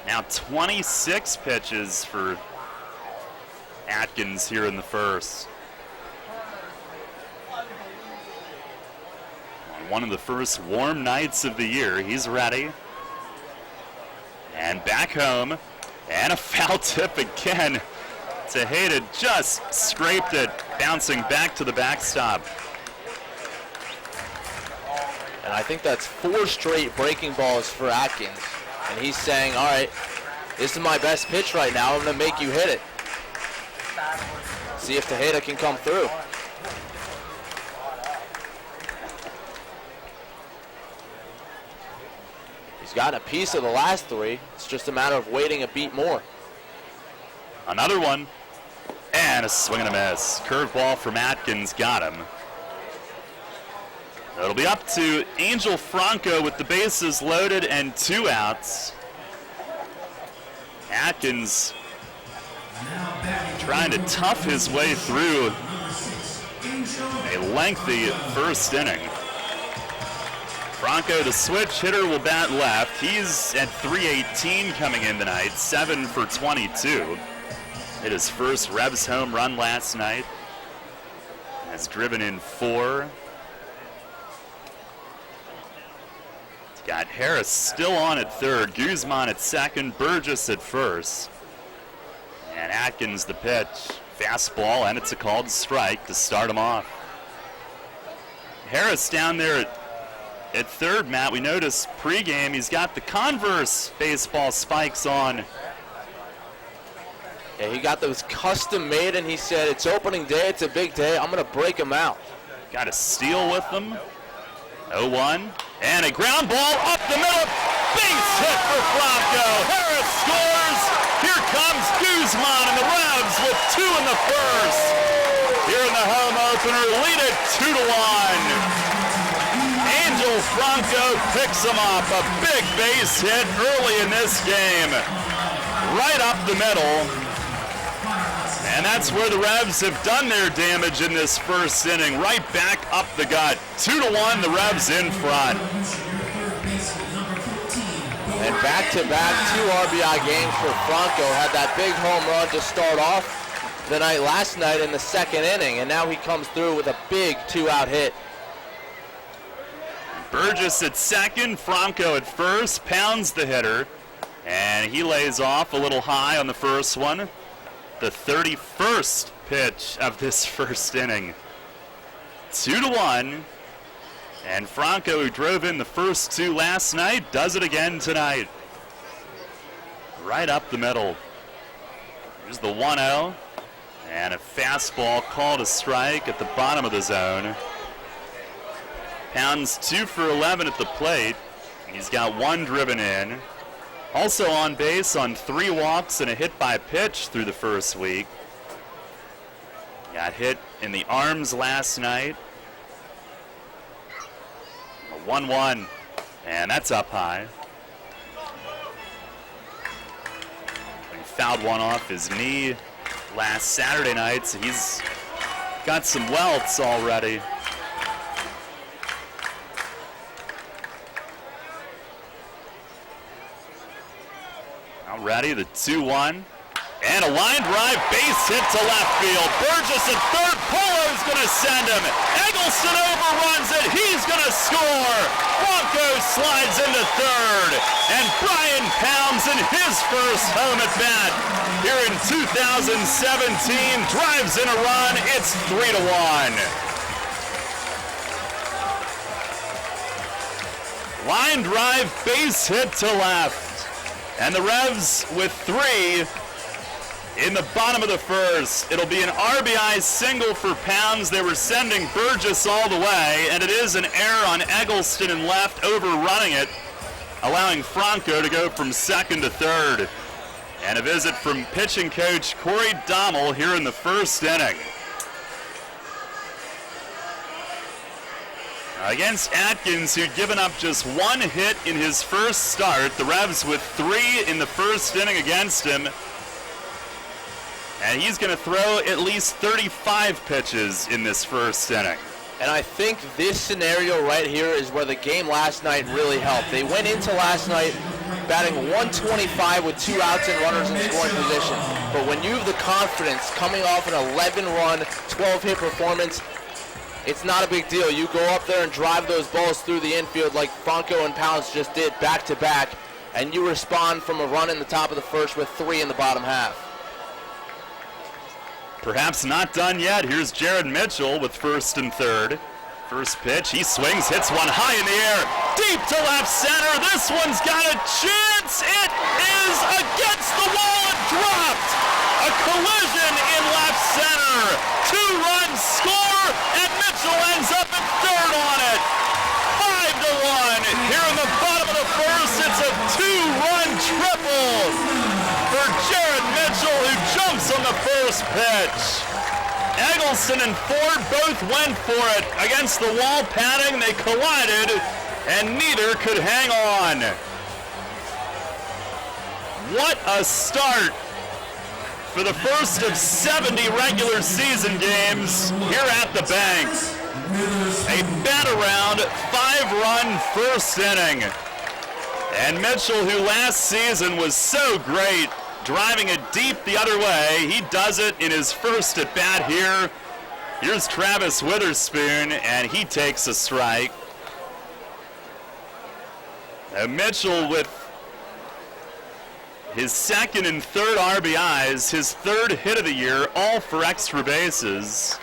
Now 26 pitches for Atkins here in the first. On one of the first warm nights of the year, he's ready. And back home, and a foul tip again. Tejeda just scraped it, bouncing back to the backstop. And I think that's 4 straight breaking balls for Atkins. And he's saying, all right, this is my best pitch right now. I'm going to make you hit it. See if Tejeda can come through. He's gotten a piece of the last 3. It's just a matter of waiting a beat more. Another one. And a swing and a miss. Curveball from Atkins got him. It'll be up to Angel Franco with the bases loaded and 2 outs. Atkins trying to tough his way through a lengthy first inning. Franco, the switch hitter, will bat left. He's at .318 coming in tonight, 7 for 22. Hit his first Revs home run last night. Has driven in 4. Got Harris still on at third, Guzman at second, Burgess at first. And Atkins the pitch. Fastball, and it's a called strike to start him off. Harris down there at third, Matt. We noticed pregame he's got the Converse baseball spikes on. Yeah, he got those custom made, and he said, it's opening day, it's a big day, I'm going to break them out. Got a steal with them. 0-1. And a ground ball up the middle. Base hit for Franco. Harris scores. Here comes Guzman and the Revs with 2 in the first. Here in the home opener, lead it 2-1. Angel Franco picks him up. A big base hit early in this game. Right up the middle. And that's where the Revs have done their damage in this first inning. Right back up the gut. 2-1, the Revs in front. And back-to-back 2 RBI games for Franco. Had that big home run to start off the night last night in the second inning. And now he comes through with a big 2-out hit. Burgess at second, Franco at first, pounds the hitter. And he lays off a little high on the first one. The 31st pitch of this first inning. 2-1. And Franco, who drove in the first 2 last night, does it again tonight. Right up the middle. Here's the 1-0. And a fastball called a strike at the bottom of the zone. Pounds 2 for 11 at the plate. He's got 1 driven in. Also on base on 3 walks and a hit by pitch through the first week. Got hit in the arms last night. A 1-1, and that's up high. He fouled one off his knee last Saturday night, so he's got some welts already. Ready, the 2-1, and a line drive, base hit to left field. Burgess at third, Polo's going to send him. Eggleston overruns it, he's going to score. Franco slides into third, and Brian Pounds in his first home at bat here in 2017 drives in a run. It's 3-1. Line drive, base hit to left. And the Revs with 3 in the bottom of the first. It'll be an RBI single for Pounds. They were sending Burgess all the way, and it is an error on Eggleston and left, overrunning it, allowing Franco to go from second to third. And a visit from pitching coach Corey Dommel here in the first inning. Against Atkins, who'd given up just 1 hit in his first start. The Revs with 3 in the first inning against him. And he's going to throw at least 35 pitches in this first inning. And I think this scenario right here is where the game last night really helped. They went into last night batting 125 with 2 outs and runners in scoring position. But when you have the confidence coming off an 11-run, 12-hit performance, it's not a big deal. You go up there and drive those balls through the infield like Franco and Pounds just did back-to-back, and you respond from a run in the top of the first with 3 in the bottom half. Perhaps not done yet. Here's Jared Mitchell with first and third. First pitch, he swings, hits one high in the air, deep to left center. This one's got a chance. It is against the wall and dropped. A collision in left center. 2-run score, and Mitchell ends up at third on it. 5-1. Here in the bottom of the first, it's a 2-run triple for Jared Mitchell, who jumps on the first pitch. Eggleston and Ford both went for it against the wall padding. They collided, and neither could hang on. What a start for the first of 70 regular season games here at the bank. A bat-around, 5-run first inning. And Mitchell, who last season was so great, driving it deep the other way, he does it in his first at-bat here. Here's Travis Witherspoon, and he takes a strike. Mitchell with his second and third RBIs, his third hit of the year, all for extra bases.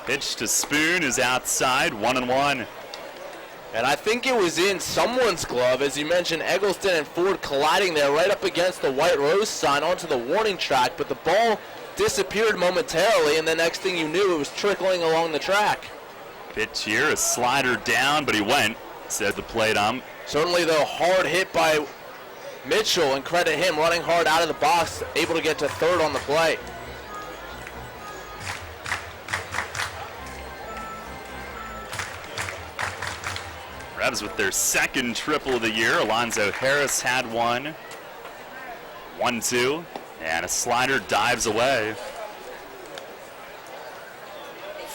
Pitch to Spoon is outside, 1-1. And I think it was in someone's glove, as you mentioned, Eggleston and Ford colliding there right up against the White Rose sign onto the warning track, but the ball disappeared momentarily, and the next thing you knew, it was trickling along the track. Pitch here, a slider down, but he went, said the plate ump. Certainly, though, hard hit by Mitchell, and credit him, running hard out of the box, able to get to third on the play. Revs with their second triple of the year. Alonzo Harris had one. 1-2, and a slider dives away.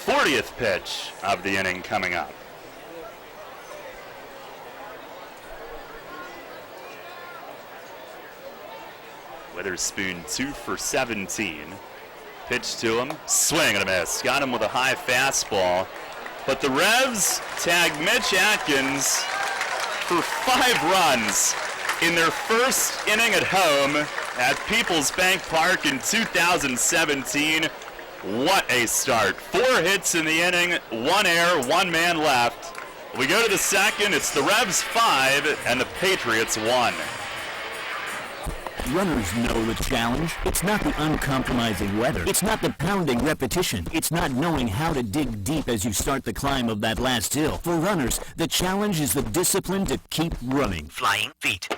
40th pitch of the inning coming up. Witherspoon 2 for 17. Pitch to him, swing and a miss. Got him with a high fastball. But the Revs tag Mitch Atkins for 5 runs in their first inning at home at Peoples Bank Park in 2017. What a start. 4 hits in the inning, 1 error, 1 man left. We go to the second. It's the Revs 5 and the Patriots 1. Runners know the challenge. It's not the uncompromising weather. It's not the pounding repetition. It's not knowing how to dig deep as you start the climb of that last hill. For runners, the challenge is the discipline to keep running. Flying feet.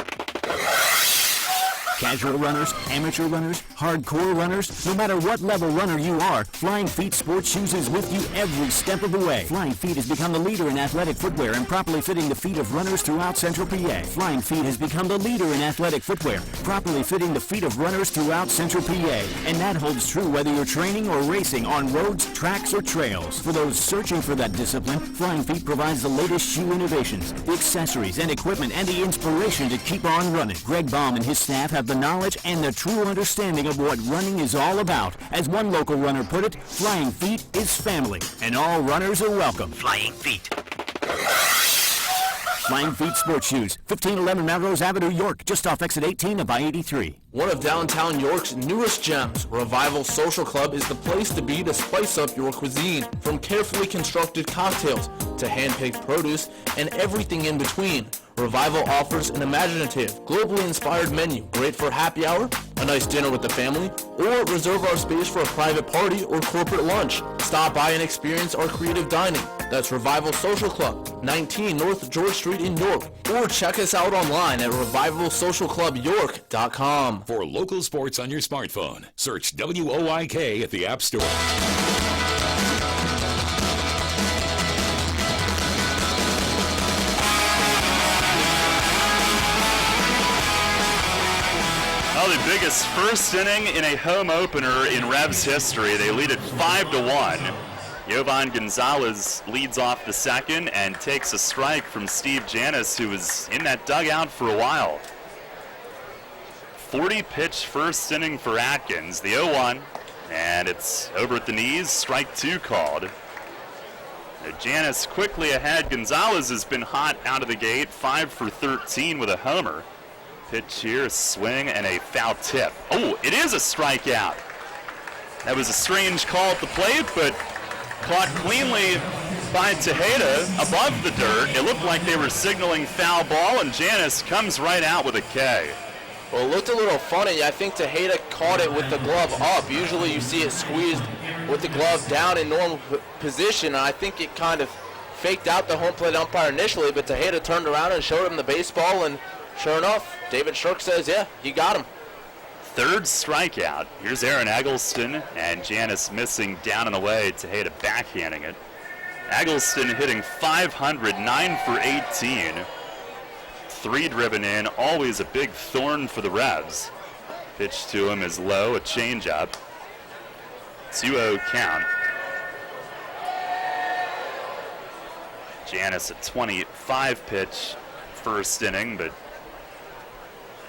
Casual runners, amateur runners, hardcore runners, no matter what level runner you are, Flying Feet Sports Shoes is with you every step of the way. Flying Feet has become the leader in athletic footwear and properly fitting the feet of runners throughout Central PA. Flying Feet has become the leader in athletic footwear, properly fitting the feet of runners throughout Central PA. And that holds true whether you're training or racing on roads, tracks, or trails. For those searching for that discipline, Flying Feet provides the latest shoe innovations, the accessories and equipment, and the inspiration to keep on running. Greg Baum and his staff have the knowledge and the true understanding of what running is all about. As one local runner put it, Flying Feet is family, and all runners are welcome. Flying Feet. Flying Feet Sports Shoes, 1511 Melrose Avenue, York, just off exit 18 of I-83. One of downtown York's newest gems, Revival Social Club, is the place to be to spice up your cuisine. From carefully constructed cocktails to hand-picked produce and everything in between, Revival offers an imaginative, globally inspired menu, great for happy hour, a nice dinner with the family, or reserve our space for a private party or corporate lunch. Stop by and experience our creative dining. That's Revival Social Club, 19 North George Street in York. Or check us out online at revivalsocialclubyork.com. For local sports on your smartphone, search WOIK at the App Store. Well, the biggest first inning in a home opener in Revs history. They lead it 5-1. Jovan Gonzalez leads off the second and takes a strike from Steve Janis, who was in that dugout for a while. 40-pitch first inning for Atkins, the 0-1, and it's over at the knees, strike 2 called. Janis quickly ahead. Gonzalez has been hot out of the gate, 5 for 13 with a homer. Pitch here, a swing, and a foul tip. Oh, it is a strikeout. That was a strange call at the plate, but caught cleanly by Tejeda above the dirt. It looked like they were signaling foul ball, and Janis comes right out with a K. Well, it looked a little funny. I think Tejeda caught it with the glove up. Usually you see it squeezed with the glove down in normal position, and I think it kind of faked out the home plate umpire initially, but Tejeda turned around and showed him the baseball, and sure enough, David Shirk says, yeah, you got him. Third strikeout. Here's Aaron Eggleston, and Janis missing down and away. Tejeda backhanding it. Eggleston hitting 500, 9 for 18. 3 driven in, always a big thorn for the Revs. Pitch to him is low, a changeup. 2-0 count. Janis a 25 pitch first inning, but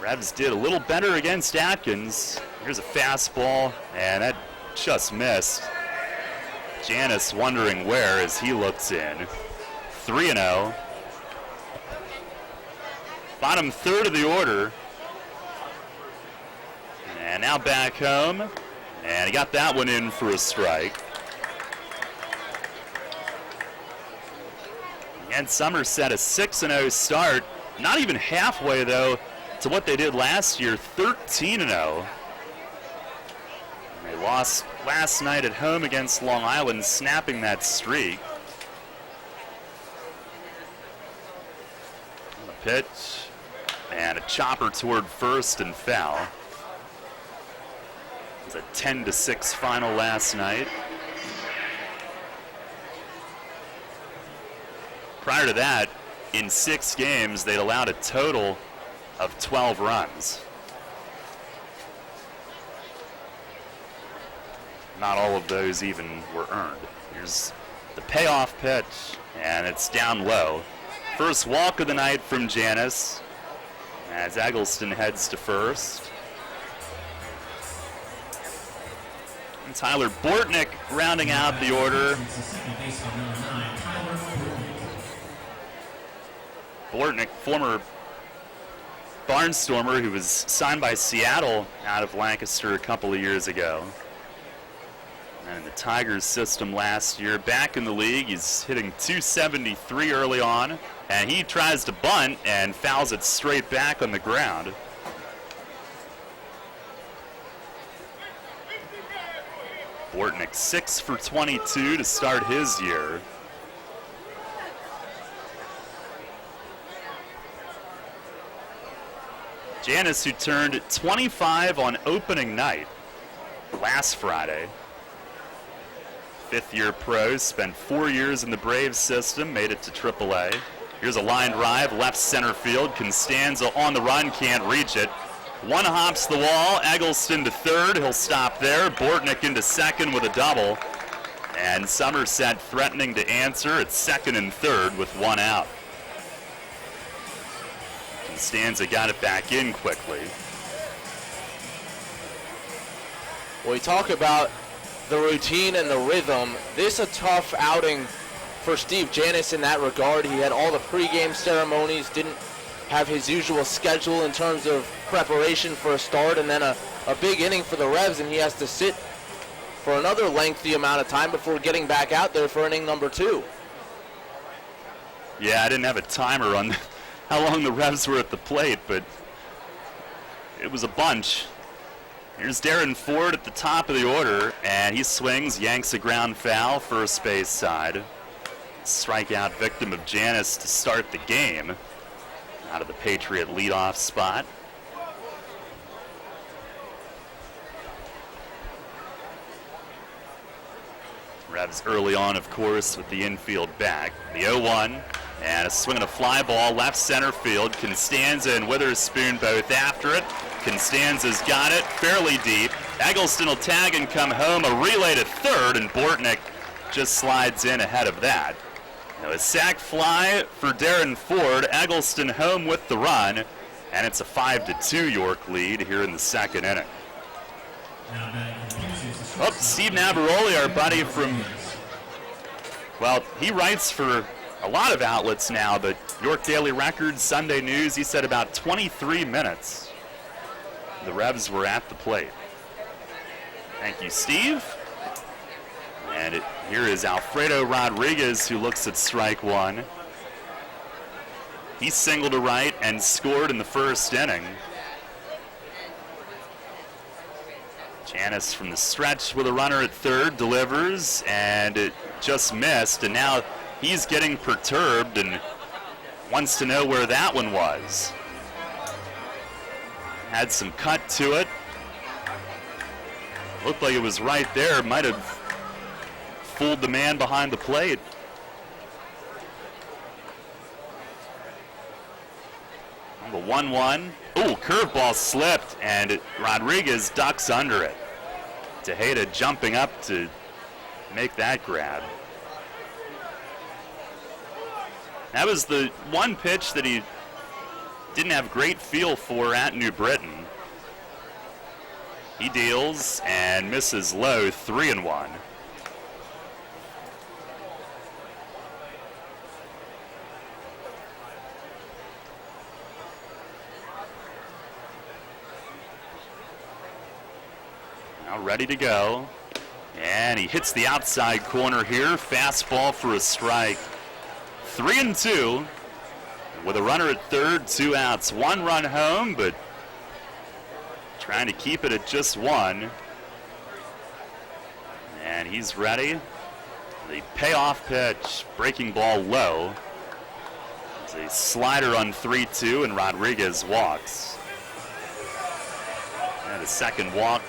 Revs did a little better against Atkins. Here's a fastball, and that just missed. Janis wondering where as he looks in. 3-0. Bottom third of the order. And now back home. And he got that one in for a strike. And Sommerset a 6-0 start. Not even halfway, though, to what they did last year, 13-0. They lost last night at home against Long Island, snapping that streak. A pitch, and a chopper toward first and foul. It was a 10-6 final last night. Prior to that, in 6 games, they'd allowed a total of 12 runs. Not all of those even were earned. Here's the payoff pitch, and it's down low. First walk of the night from Janis as Eggleston heads to first. And Tyler Bortnick rounding out the order. Bortnick, former Barnstormer, who was signed by Seattle out of Lancaster a couple of years ago. And in the Tigers system last year, back in the league, he's hitting .273 early on, and he tries to bunt and fouls it straight back on the ground. Bortnick 6 for 22 to start his year. Janis, who turned 25 on opening night last Friday. 5th-year pro, spent 4 years in the Braves system, made it to AAA. Here's a line drive, left center field. Constanza on the run, can't reach it. One hops the wall, Eggleston to third, he'll stop there. Bortnick into second with a double. And Sommerset threatening to answer at second and third with one out. Constanza got it back in quickly. We talk about the routine and the rhythm. This a tough outing for Steve Janis in that regard. He had all the pregame ceremonies, didn't have his usual schedule in terms of preparation for a start, and then a big inning for the Revs, and he has to sit for another lengthy amount of time before getting back out there for inning number 2. Yeah, I didn't have a timer on how long the Revs were at the plate, but it was a bunch. Here's Darren Ford at the top of the order, and he swings, yanks a ground foul, first base side. Strikeout victim of Janis to start the game out of the Patriot leadoff spot. Revs early on, of course, with the infield back. The 0-1, and a swing and a fly ball, left center field. Constanza and Witherspoon both after it. Constanza's got it, fairly deep. Eggleston will tag and come home. A relay to third, and Bortnick just slides in ahead of that. Now a sac fly for Darren Ford. Eggleston home with the run, and it's a 5-2 York lead here in the second inning. Oh, Steve Navaroli, our buddy from, well, he writes for a lot of outlets now, but York Daily Record, Sunday News, he said about 23 minutes the Revs were at the plate. Thank you, Steve. And here is Alfredo Rodriguez, who looks at strike one. He singled to right and scored in the first inning. Janis from the stretch with a runner at third, delivers, and it just missed, and now he's getting perturbed and wants to know where that one was. Had some cut to it. Looked like it was right there. Might have fooled the man behind the plate. The 1-1. Ooh, curveball slipped, and Rodriguez ducks under it. Tejeda jumping up to make that grab. That was the one pitch that he didn't have great feel for at New Britain. He deals and misses low, 3-1. Now ready to go. And he hits the outside corner here. Fastball for a strike. 3-2. With a runner at third, 2 outs. 1 run home, but trying to keep it at just 1. And he's ready. The payoff pitch, breaking ball low. It's a slider on 3-2, and Rodriguez walks. And the second walk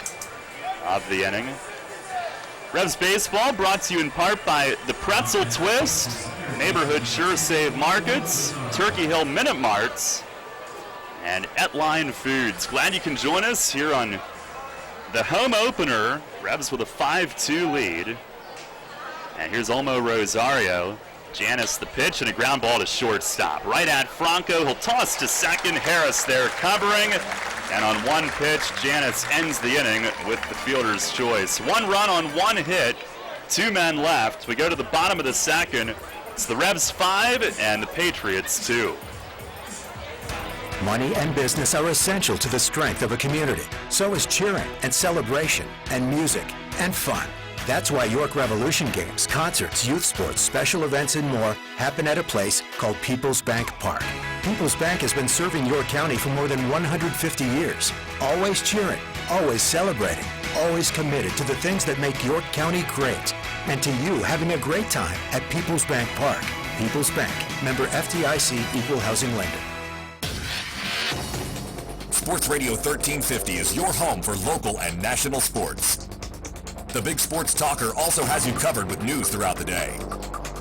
of the inning. Revs Baseball brought to you in part by the Pretzel Twist, Neighborhood Sure Save Markets, Turkey Hill Minute Marts, and Etline Foods. Glad you can join us here on the home opener. Revs with a 5-2 lead. And here's Olmo Rosario. Janis the pitch and a ground ball to shortstop. Right at Franco. He'll toss to second. Harris there covering. And on one pitch, Janis ends the inning with the fielder's choice. 1 run on 1 hit. 2 men left. We go to the bottom of the second. It's the Revs 5 and the Patriots 2. Money and business are essential to the strength of a community. So is cheering and celebration and music and fun. That's why York Revolution games, concerts, youth sports, special events, and more happen at a place called People's Bank Park. People's Bank has been serving York County for more than 150 years. Always cheering, always celebrating, always committed to the things that make York County great. And to you having a great time at People's Bank Park. People's Bank, member FDIC, equal housing lender. Sports Radio 1350 is your home for local and national sports. The Big Sports Talker also has you covered with news throughout the day.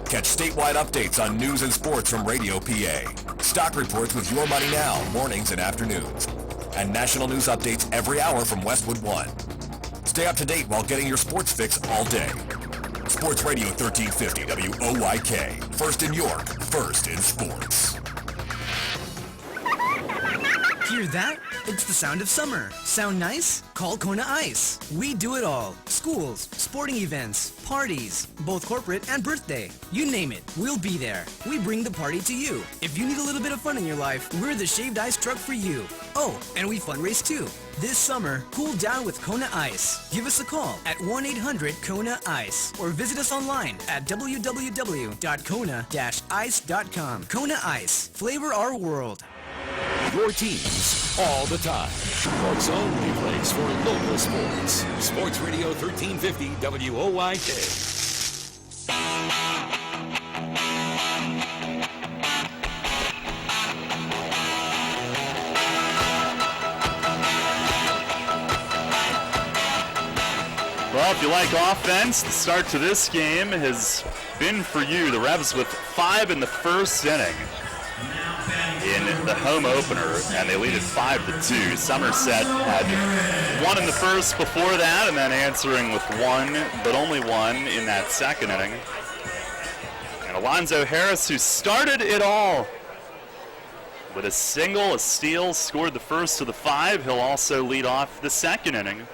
Catch statewide updates on news and sports from Radio PA. Stock reports with Your Money Now, mornings and afternoons. And national news updates every hour from Westwood One. Stay up to date while getting your sports fix all day. Sports Radio 1350 WOYK. First in York, first in sports. Hear that? It's the sound of summer. Sound nice? Call Kona Ice. We do it all. Schools, sporting events, parties, both corporate and birthday. You name it, we'll be there. We bring the party to you. If you need a little bit of fun in your life, we're the shaved ice truck for you. Oh, and we fundraise too. This summer, cool down with Kona Ice. Give us a call at 1-800-KONA-ICE or visit us online at www.kona-ice.com. Kona Ice. Flavor our world. Your teams all the time. York's only place for local sports. Sports Radio 1350 WOYK. Well, if you like offense, the start to this game has been for you. The Revs with 5 in the first inning in the home opener, and they lead it 5-2. Sommerset had 1 in the first before that, and then answering with 1, but only 1 in that second inning. And Alonzo Harris, who started it all with a single, a steal, scored the first of the 5. He'll also lead off the second inning.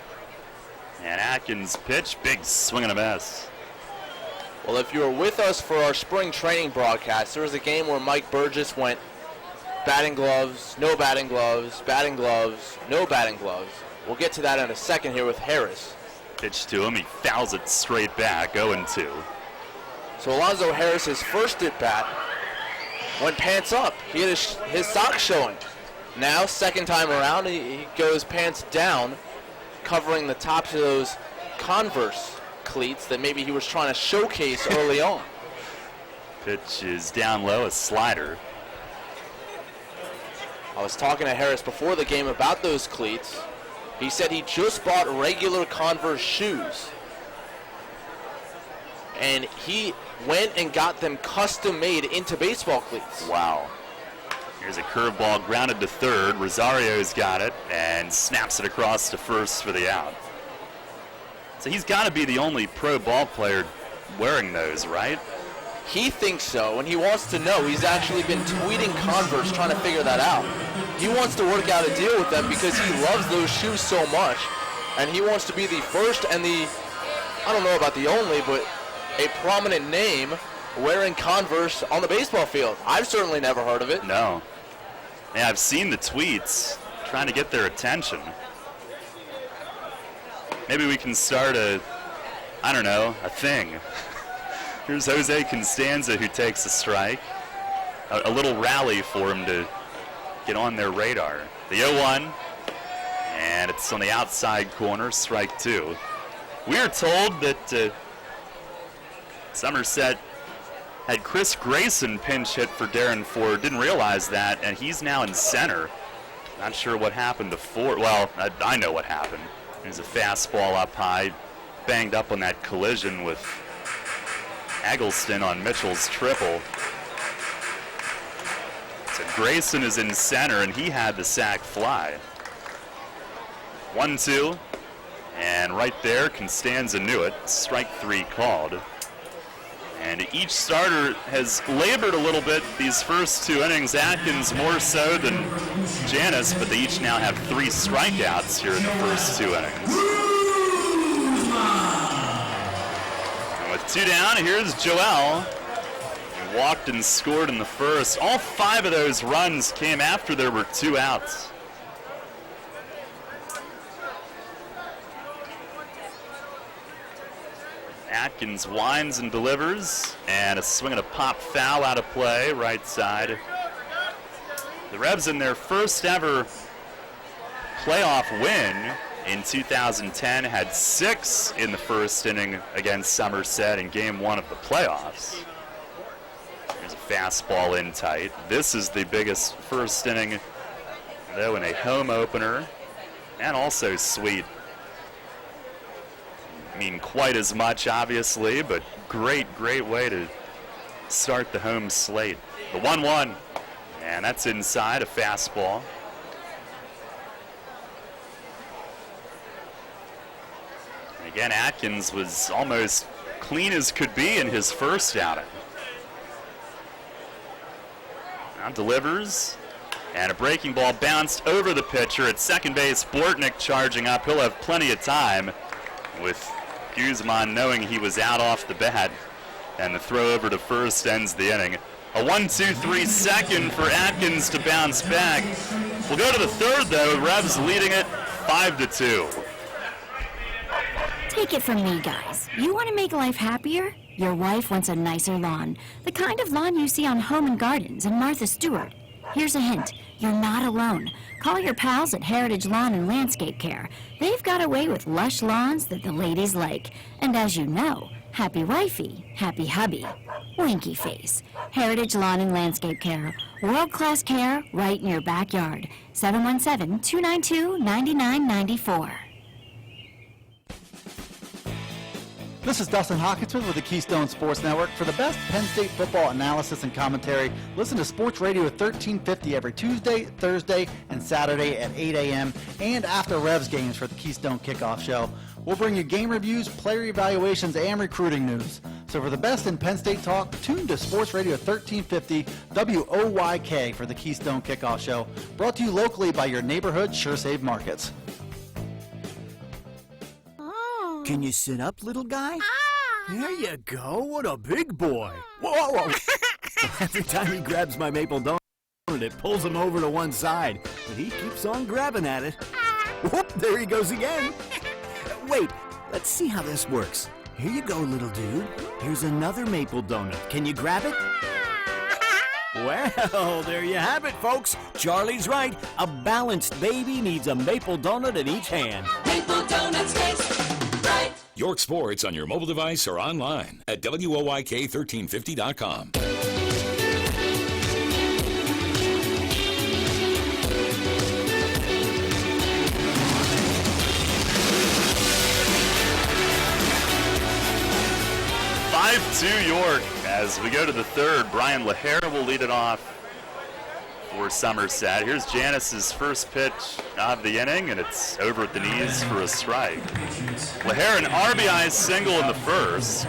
And Atkins pitch, big swing and a miss. Well, if you were with us for our spring training broadcast, there was a game where Mike Burgess went batting gloves, no batting gloves, no batting gloves. We'll get to that in a second here with Harris. Pitch to him, he fouls it straight back, 0-2. So Alonzo Harris's first at bat went pants up. He had his socks showing. Now, second time around, he goes pants down, covering the tops of those Converse cleats that maybe he was trying to showcase early on. Pitch is down low, a slider. I was talking to Harris before the game about those cleats. He said he just bought regular Converse shoes. And he went and got them custom made into baseball cleats. Wow. Here's a curveball grounded to third. Rosario's got it and snaps it across to first for the out. So he's got to be the only pro ball player wearing those, right? He thinks so, and he wants to know. He's actually been tweeting Converse trying to figure that out. He wants to work out a deal with them because he loves those shoes so much, and he wants to be the first and I don't know about the only, but a prominent name wearing Converse on the baseball field. I've certainly never heard of it. No. Yeah, I've seen the tweets trying to get their attention. Maybe we can start a thing. Here's Jose Constanza, who takes a strike. A little rally for him to get on their radar. The 0-1, and it's on the outside corner, strike 2. We are told that Sommerset had Chris Grayson pinch hit for Darren Ford. Didn't realize that, and he's now in center. Not sure what happened to Ford. Well, I know what happened. There's a fastball up high, banged up on that collision with Eggleston on Mitchell's triple. So Grayson is in center, and he had the sac fly. 1-2, and right there, Constanza knew it. Strike 3 called. And each starter has labored a little bit these first 2 innings. Atkins more so than Janis, but they each now have 3 strikeouts here in the first 2 innings. And with 2 down, here's Joel. He walked and scored in the first. All 5 of those runs came after there were 2 outs. Atkins winds and delivers, and a swing and a pop foul out of play, right side. The Revs, in their first ever playoff win in 2010, had 6 in the first inning against Sommerset in game 1 of the playoffs. There's a fastball in tight. This is the biggest first inning, though, in a home opener, and also sweet. I mean, quite as much, obviously, but great way to start the home slate. The 1-1, and that's inside, a fastball. And again, Atkins was almost clean as could be in his first outing. Now delivers, And a breaking ball bounced over the pitcher at second base. Bortnick charging up. He'll have plenty of time with Guzman knowing he was out off the bat. And the throw over to first ends the inning. A 1-2-3 second for Atkins to bounce back. We'll go to the third, though. Revs leading it 5-2. Take it from me, guys. You want to make life happier? Your wife wants a nicer lawn. The kind of lawn you see on Home and Gardens and Martha Stewart. Here's a hint. You're not alone. Call your pals at Heritage Lawn and Landscape Care. They've got a way with lush lawns that the ladies like. And as you know, happy wifey, happy hubby. Winky face. Heritage Lawn and Landscape Care. World-class care right in your backyard. 717-292-9994. This is Dustin Hawkinsmith with the Keystone Sports Network. For the best Penn State football analysis and commentary, listen to Sports Radio 1350 every Tuesday, Thursday, and Saturday at 8 a.m. and after Revs games for the Keystone Kickoff Show. We'll bring you game reviews, player evaluations, and recruiting news. So for the best in Penn State talk, tune to Sports Radio 1350 WOYK for the Keystone Kickoff Show. Brought to you locally by your neighborhood SureSave Markets. Can you sit up, little guy? There you go. What a big boy. Whoa! Every time he grabs my maple donut, it pulls him over to one side. But he keeps on grabbing at it. Whoop! There he goes again. Wait, let's see how this works. Here you go, little dude. Here's another maple donut. Can you grab it? Well, there you have it, folks. Charlie's right. A balanced baby needs a maple donut in each hand. Maple donuts taste right. York Sports on your mobile device or online at WOYK1350.com. To York as we go to the third. Brian LaHare will lead it off for Sommerset. Here's Janice's first pitch of the inning, and it's over at the knees for a strike. LaHare an RBI single in the first.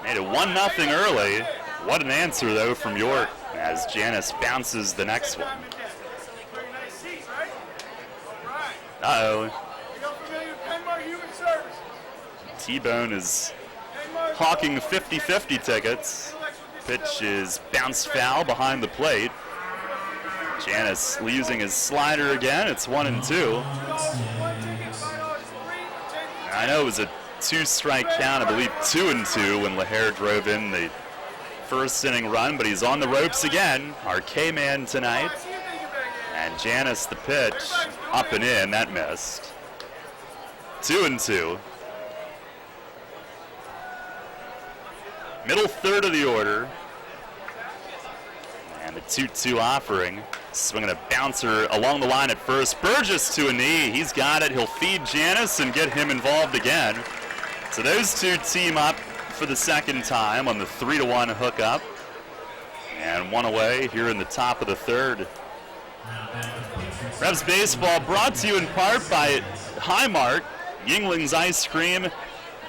Made it 1-0 early. What an answer, though, from York as Janice bounces the next one. Uh-oh. T-Bone is hawking 50-50 tickets. Pitch is bounced foul behind the plate. Janice using his slider again. It's 1-2. I know it was a 2-strike count, I believe 2-2 when LaHare drove in the first inning run, but he's on the ropes again. Our K-man tonight. And Janice the pitch up and in, that missed. 2-2. Middle third of the order. And the 2-2 offering. Swinging a bouncer along the line at first. Burgess to a knee. He's got it. He'll feed Janice and get him involved again. So those two team up for the second time on the 3-1 hookup. And one away here in the top of the third. Revs Baseball brought to you in part by Highmark, Yingling's Ice Cream,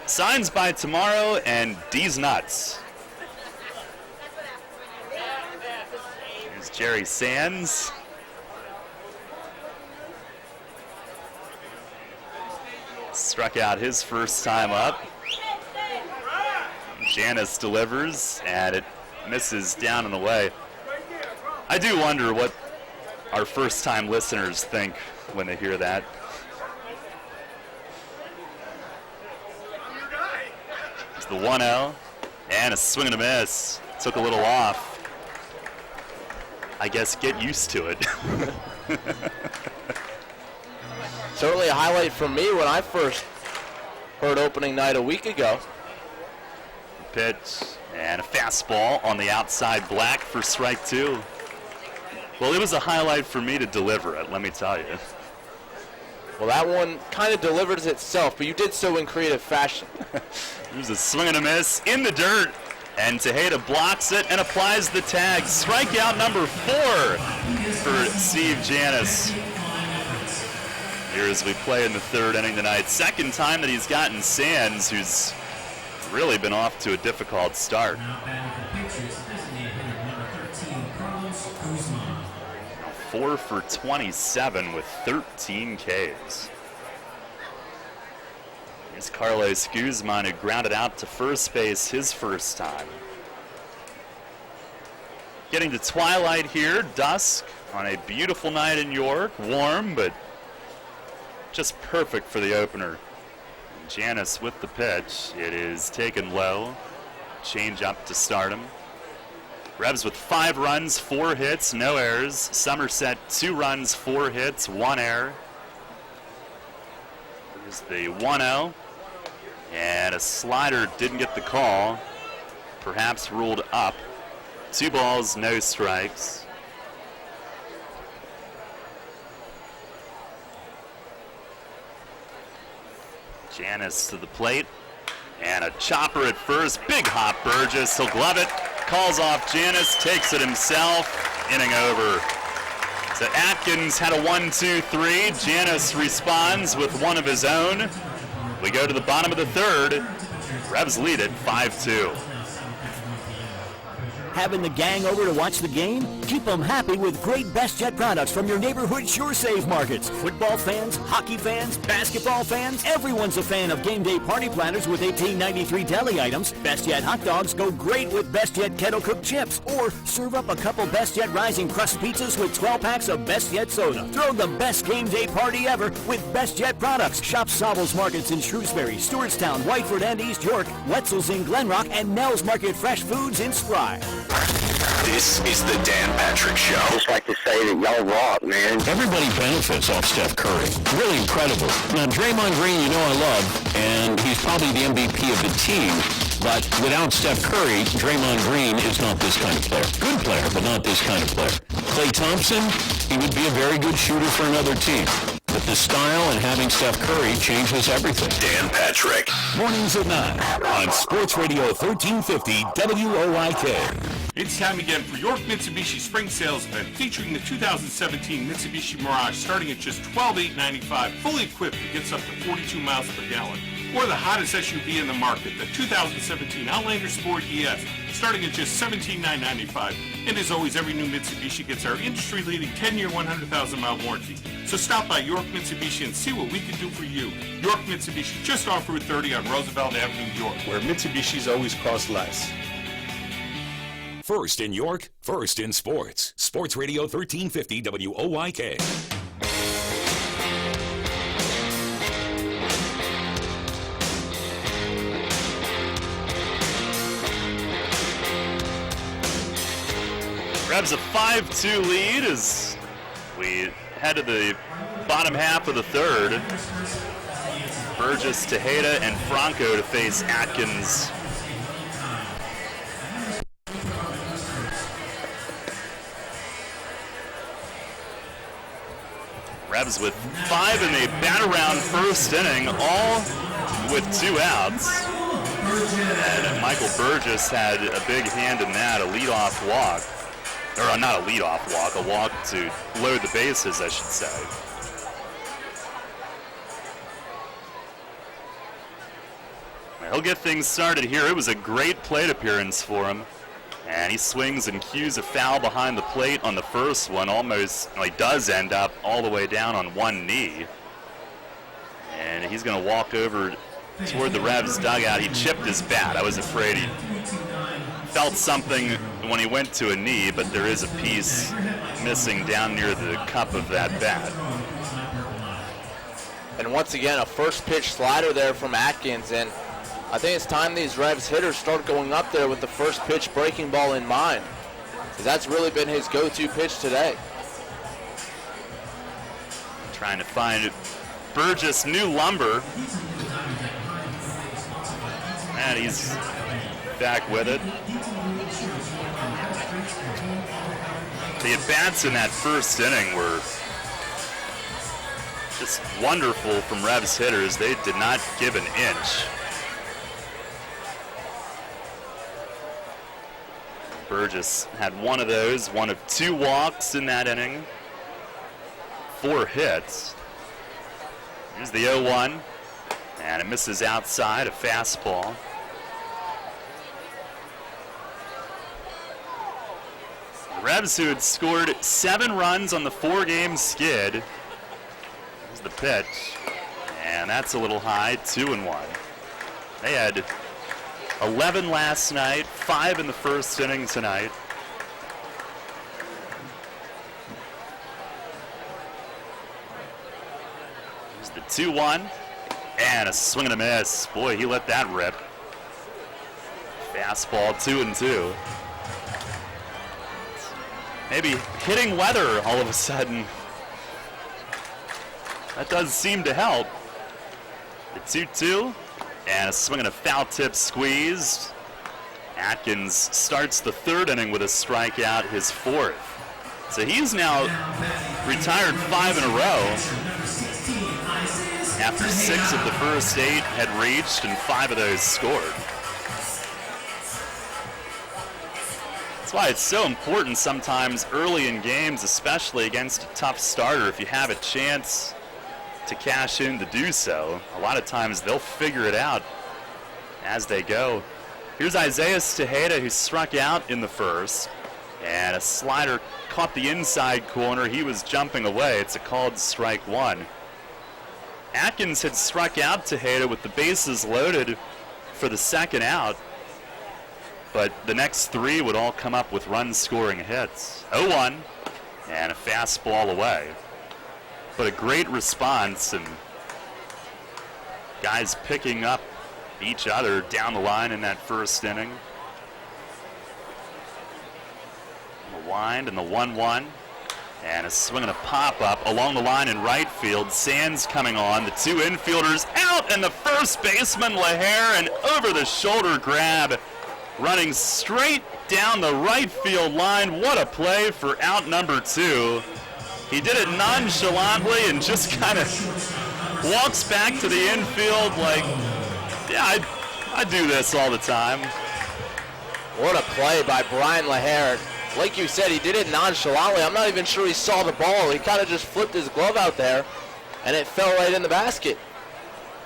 Signs by Tomorrow, and D's Nuts. Here's Jerry Sands. Struck out his first time up. Janice delivers, and it misses down and away. I do wonder what our first-time listeners think when they hear that. It's the 1-0, and a swing and a miss. Took a little off. I guess get used to it. Certainly a highlight for me when I first heard opening night a week ago. Pitch and a fastball on the outside black for strike two. Well, it was a highlight for me to deliver it, let me tell you. Well, that one kind of delivers itself, but you did so in creative fashion. There's a swing and a miss in the dirt, and Tejeda blocks it and applies the tag. Strikeout number 4 for Steve Janice. Here as we play in the third inning tonight. Second time that he's gotten Sands, who's really been off to a difficult start. 4 for 27 with 13 Ks. Here's Carlos Guzman, who grounded out to first base his first time. Getting to twilight here, dusk on a beautiful night in York. Warm, but just perfect for the opener. Janis with the pitch. It is taken low. Change up to start him. Rebs with 5 runs, 4 hits, no errors. Sommerset 2 runs, 4 hits, 1 error. Here's the 1-0. And a slider didn't get the call. Perhaps ruled up. 2 balls, no strikes. Janis to the plate. And a chopper at first. Big hop Burgess. He'll glove it. Calls off Janis. Takes it himself. Inning over. So Atkins had a 1-2-3. Janis responds with one of his own. We go to the bottom of the third. Rebs lead it 5-2. Having the gang over to watch the game? Keep them happy with great BestJet products from your neighborhood SureSave markets. Football fans, hockey fans, basketball fans, everyone's a fan of game day party planners with $18.93 deli items. BestJet hot dogs go great with BestJet kettle cooked chips. Or serve up a couple BestJet Rising Crust pizzas with 12 packs of BestJet soda. Throw the best game day party ever with BestJet products. Shop Savills Markets in Shrewsbury, Stewartstown, Whiteford and East York, Wetzel's in Glenrock, and Nell's Market Fresh Foods in Spry. This is the Dan Patrick Show. I just like to say that y'all rock, man. Everybody benefits off Steph Curry. Really incredible. Now, Draymond Green, you know I love, and he's probably the MVP of the team. But without Steph Curry, Draymond Green is not this kind of player. Good player, but not this kind of player. Klay Thompson, he would be a very good shooter for another team. But the style and having Steph Curry changes everything. Dan Patrick. Mornings at 9 on Sports Radio 1350 WOIK. It's time again for York Mitsubishi Spring Sales Event featuring the 2017 Mitsubishi Mirage starting at just $12,895, fully equipped that gets up to 42 miles per gallon. Or the hottest SUV in the market, the 2017 Outlander Sport ES, starting at just $17,995. And as always, every new Mitsubishi gets our industry-leading 10-year, 100,000-mile warranty. So stop by York Mitsubishi and see what we can do for you. York Mitsubishi, just off Route 30 on Roosevelt Avenue, York, where Mitsubishis always cost less. First in York, first in sports. Sports Radio 1350 WOIK. Rebs a 5-2 lead as we head to the bottom half of the third. Burgess, Tejeda, and Franco to face Atkins. Rebs with 5 in the bat around first inning, all with 2 outs. And Michael Burgess had a big hand in that, a leadoff walk. Or not a leadoff walk, a walk to load the bases, I should say. He'll get things started here. It was a great plate appearance for him. And he swings and cues a foul behind the plate on the first one. Almost, well, he does end up all the way down on one knee. And he's going to walk over toward the Revs dugout. He chipped his bat. I was afraid he felt something when he went to a knee, but there is a piece missing down near the cup of that bat. And once again, a first pitch slider there from Atkins, and I think it's time these Revs hitters start going up there with the first pitch breaking ball in mind, because that's really been his go-to pitch today. Trying to find Burgess new lumber. And he's back with it. The at-bats in that first inning were just wonderful from Revs hitters. They did not give an inch. Burgess had one of those, one of 2 walks in that inning, 4 hits. Here's the 0-1, and it misses outside, a fastball. The Revs, who had scored 7 runs on the 4-game skid. Here's the pitch. And that's a little high, 2-1. They had 11 last night, 5 in the first inning tonight. Here's the 2-1. And a swing and a miss. Boy, he let that rip. Fastball, 2-2. Maybe hitting weather all of a sudden. That does seem to help. The 2-2, and a swing and a foul tip squeezed. Atkins starts the 3rd inning with a strikeout, his 4th. So he's now retired 5 in a row. After 6 of the first 8 had reached, and 5 of those scored. That's why it's so important sometimes early in games, especially against a tough starter, if you have a chance to cash in to do so. A lot of times they'll figure it out as they go. Here's Isaiah Tejeda, who struck out in the first, and a slider caught the inside corner. He was jumping away. It's a called strike 1. Atkins had struck out Tejeda with the bases loaded for the 2nd out, but the next 3 would all come up with run-scoring hits. 0-1, and a fastball away. But a great response, and guys picking up each other down the line in that first inning. The wind and the 1-1, and a swing and a pop-up along the line in right field. Sands coming on, the 2 infielders out, and the first baseman, LaHare, an over-the-shoulder grab, running straight down the right field line. What a play for out number 2. He did it nonchalantly and just kind of walks back to the infield like, yeah, I do this all the time. What a play by Brian LaHare. Like you said, he did it nonchalantly. I'm not even sure he saw the ball. He kind of just flipped his glove out there, and it fell right in the basket.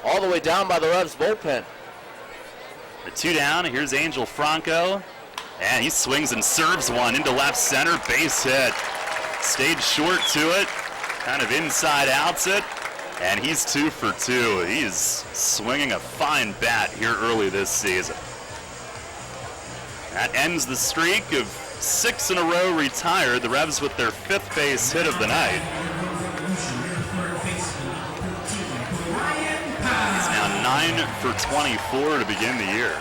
All the way down by the Revs bullpen. The 2 down, here's Angel Franco, and he swings and serves one into left center, base hit. Stayed short to it, kind of inside outs it, and he's 2 for 2. He's swinging a fine bat here early this season. That ends the streak of 6 in a row retired. The Revs with their 5th base hit of the night. He's now 9 for 24 to begin the year.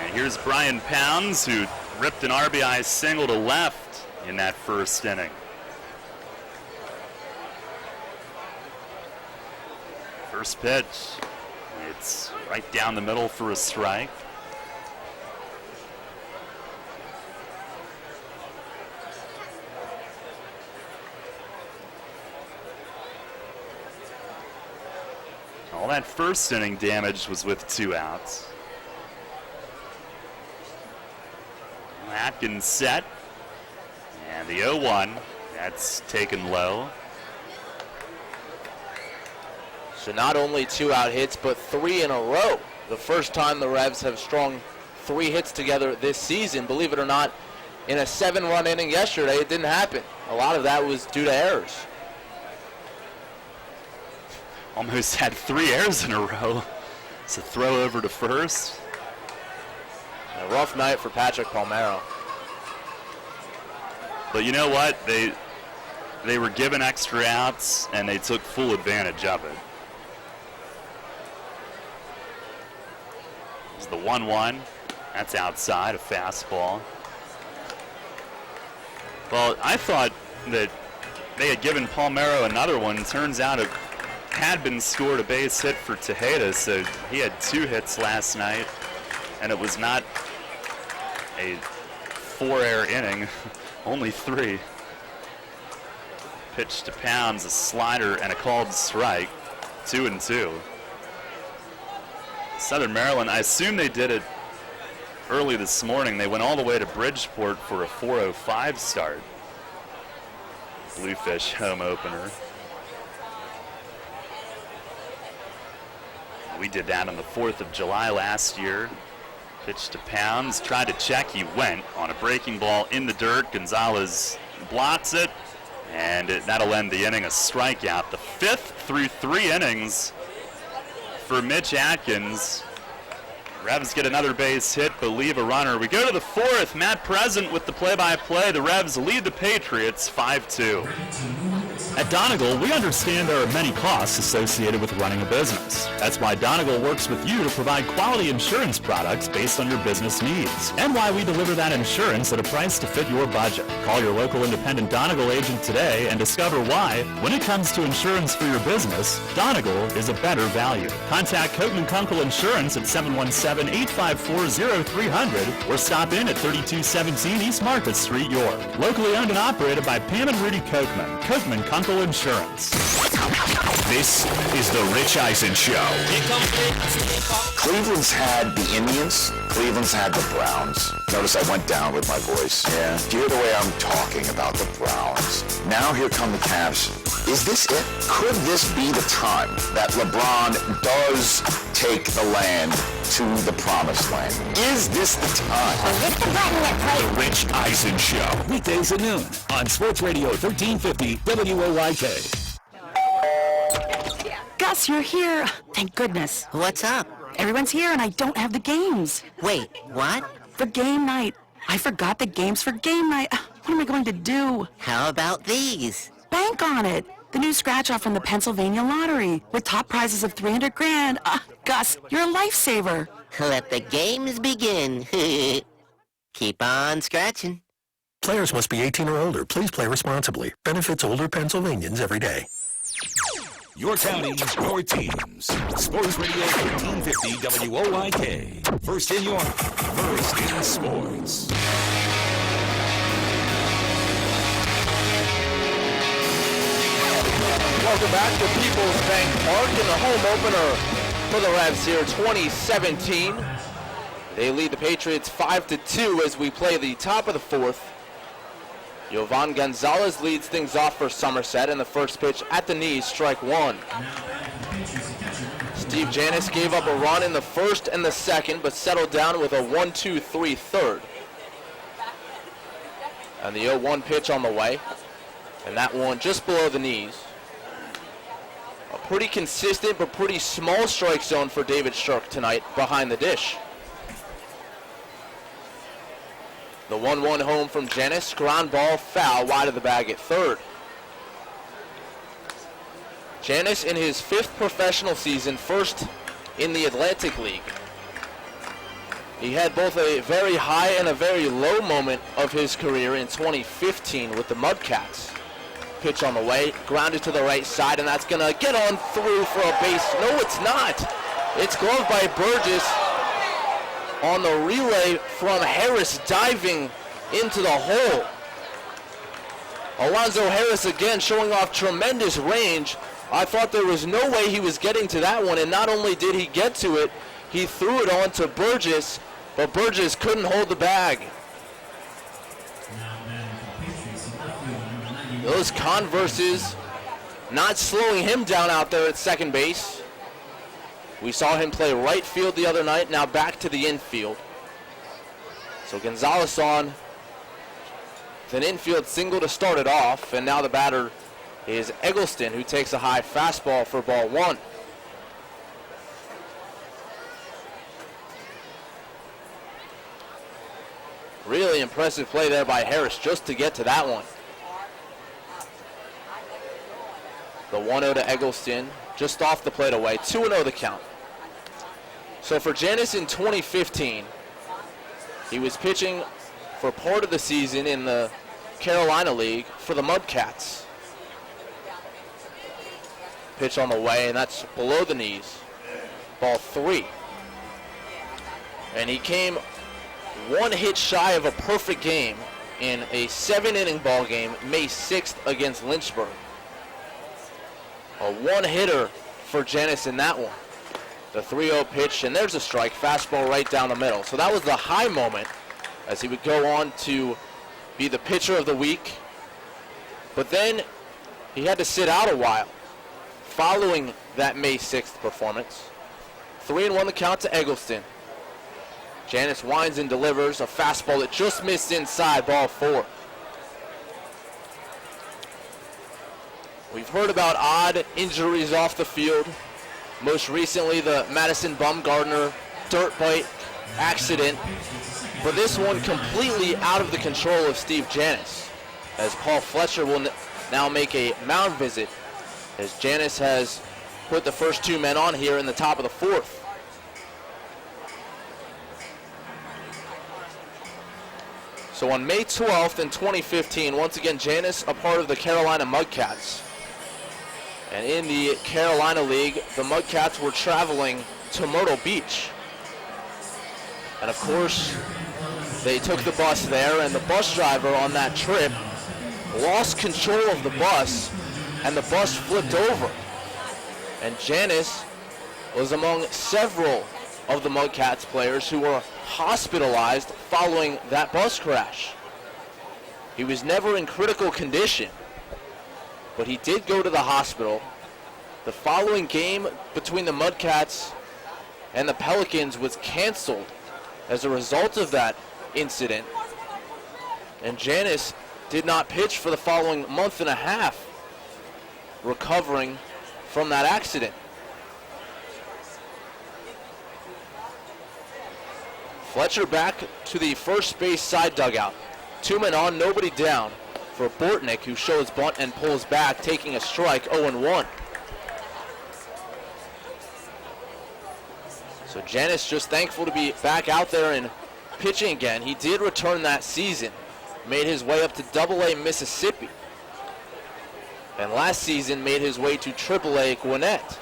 And here's Brian Pounds, who ripped an RBI single to left in that first inning. First pitch, it's right down the middle for a strike. All that first inning damage was with 2 outs. Atkins set. And the 0-1, that's taken low. So not only 2 out hits, but 3 in a row. The first time the Revs have strung 3 hits together this season. Believe it or not, in a 7-run inning yesterday, it didn't happen. A lot of that was due to errors. Almost had 3 errors in a row. It's a throw over to first. A rough night for Patrick Palmeiro. But you know what? They were given extra outs, and they took full advantage of it. It's the 1-1. That's outside, a fastball. Well, I thought that they had given Palmeiro another one. Turns out it had been scored a base hit for Tejeda, so he had 2 hits last night, and it was not a 4-error inning. Only 3. Pitch to Pounds, a slider, and a called strike. 2-2. Southern Maryland, I assume they did it early this morning. They went all the way to Bridgeport for a 4:05 start. Bluefish home opener. We did that on the 4th of July last year. Pitch to Pounds, tried to check, he went on a breaking ball in the dirt. Gonzalez blocks it, and that'll end the inning, a strikeout. The 5th through 3 innings for Mitch Atkins. Revs get another base hit, but leave a runner. We go to the 4th. Matt Present with the play-by-play. The Revs lead the Patriots 5-2. At Donegal, we understand there are many costs associated with running a business. That's why Donegal works with you to provide quality insurance products based on your business needs, and why we deliver that insurance at a price to fit your budget. Call your local independent Donegal agent today and discover why, when it comes to insurance for your business, Donegal is a better value. Contact Coatman Kunkel Insurance at 717-854-0300 or stop in at 3217 East Market Street, York. Locally owned and operated by Pam and Rudy Coatman. Coatman Kunkel Insurance. This is the Rich Eisen Show. Cleveland's had the Indians. Cleveland's had the Browns. Notice I went down with my voice. Yeah. Do you hear the way I'm talking about the Browns? Now here come the Cavs. Is this it? Could this be the time that LeBron does take the land to the promised land? Is this the time? Hit the button that plays. The Rich Eisen Show. Weekdays at noon on Sports Radio 1350 WOYK. Gus, you're here. Thank goodness. What's up? Everyone's here and I don't have the games. Wait, what? For game night. I forgot the games for game night. What am I going to do? How about these? Bank on it. The new scratch-off from the Pennsylvania Lottery with top prizes of $300,000. Gus, you're a lifesaver. Let the games begin. Keep on scratching. Players must be 18 or older. Please play responsibly. Benefits older Pennsylvanians every day. Your county, your teams. Sports Radio 1350 WOYK. First in York, first in sports. Welcome back to People's Bank Park in the home opener for the Revs here, 2017. They lead the Patriots 5-2 as we play the top of the 4th. Yovan Gonzalez leads things off for Sommerset in the first pitch at the knees, strike 1. Steve Janis gave up a run in the first and the second, but settled down with a 1-2-3 third. And the 0-1 pitch on the way, and that one just below the knees. A pretty consistent but pretty small strike zone for David Shirk tonight behind the dish. The 1-1 home from Janis, ground ball foul wide of the bag at third. Janis in his 5th professional season, first in the Atlantic League. He had both a very high and a very low moment of his career in 2015 with the Mudcats. Pitch on the way, grounded to the right side, and that's gonna get on through for a base. No, it's not. It's gloved by Burgess on the relay from Harris, diving into the hole. Alonzo Harris again showing off tremendous range. I thought there was no way he was getting to that one, and not only did he get to it, he threw it on to Burgess, but Burgess couldn't hold the bag. Those Converses not slowing him down out there at second base. We saw him play right field the other night, now back to the infield. So Gonzalez on with an infield single to start it off, and now the batter is Eggleston, who takes a high fastball for ball 1. Really impressive play there by Harris just to get to that one. The 1-0 to Eggleston, just off the plate away, 2-0 the count. So for Janis in 2015, he was pitching for part of the season in the Carolina League for the Mudcats. Pitch on the way, and that's below the knees. Ball 3. And he came 1 hit shy of a perfect game in a 7-inning ball game, May 6th against Lynchburg. A 1-hitter for Janis in that one. The 3-0 pitch, and there's a strike, fastball right down the middle. So that was the high moment as he would go on to be the pitcher of the week. But then he had to sit out a while following that May 6th performance. 3-1 the count to Eggleston. Janis winds and delivers a fastball that just missed inside, ball 4. We've heard about odd injuries off the field. Most recently, the Madison Bumgardner dirt bite accident. But this one completely out of the control of Steve Janis, as Paul Fletcher will now make a mound visit, as Janis has put the first 2 men on here in the top of the 4th. So on May 12th in 2015, once again, Janis a part of the Carolina Mudcats. And in the Carolina League, the Mudcats were traveling to Myrtle Beach. And of course, they took the bus there, and the bus driver on that trip lost control of the bus, and the bus flipped over. And Janis was among several of the Mudcats players who were hospitalized following that bus crash. He was never in critical condition, but he did go to the hospital. The following game between the Mudcats and the Pelicans was canceled as a result of that incident, and Janis did not pitch for the following month and a half, recovering from that accident. Fletcher back to the first base side dugout. 2 men on, nobody down for Bortnick, who shows bunt and pulls back, taking a strike, 0-1. So Janis just thankful to be back out there and pitching again. He did return that season, made his way up to Double-A Mississippi, and last season made his way to Triple-A Gwinnett.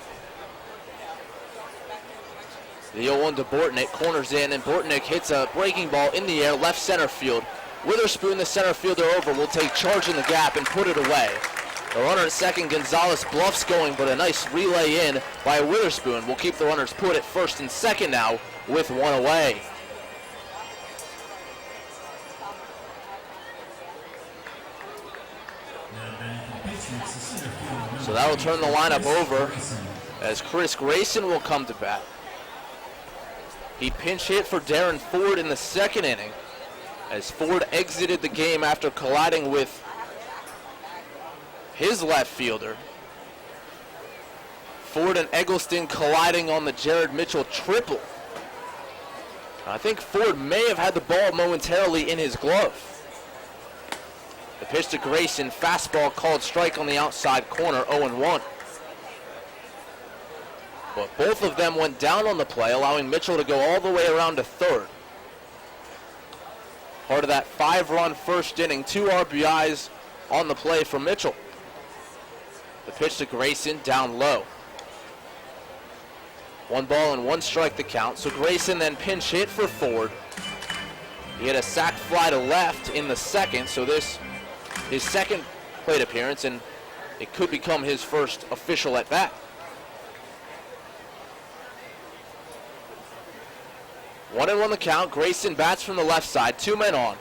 The 0-1 to Bortnick, corners in, and Bortnick hits a breaking ball in the air, left center field. Witherspoon, the center fielder over, will take charge in the gap and put it away. The runner at second, Gonzalez, bluffs going, but a nice relay in by Witherspoon will keep the runners put at first and second now with 1 away. So that will turn the lineup over as Chris Grayson will come to bat. He pinch hit for Darren Ford in the second inning, as Ford exited the game after colliding with his left fielder. Ford and Eggleston colliding on the Jared Mitchell triple. I think Ford may have had the ball momentarily in his glove. The pitch to Grayson, fastball called strike on the outside corner, 0-1. But both of them went down on the play, allowing Mitchell to go all the way around to third. Part of that 5-run first inning, 2 RBIs on the play for Mitchell. The pitch to Grayson, down low. 1 ball and 1 strike to count. So Grayson then pinch hit for Ford. He had a sac fly to left in the second, so this his second plate appearance, and it could become his first official at bat. 1-1 the count. Grayson bats from the left side, 2 men on.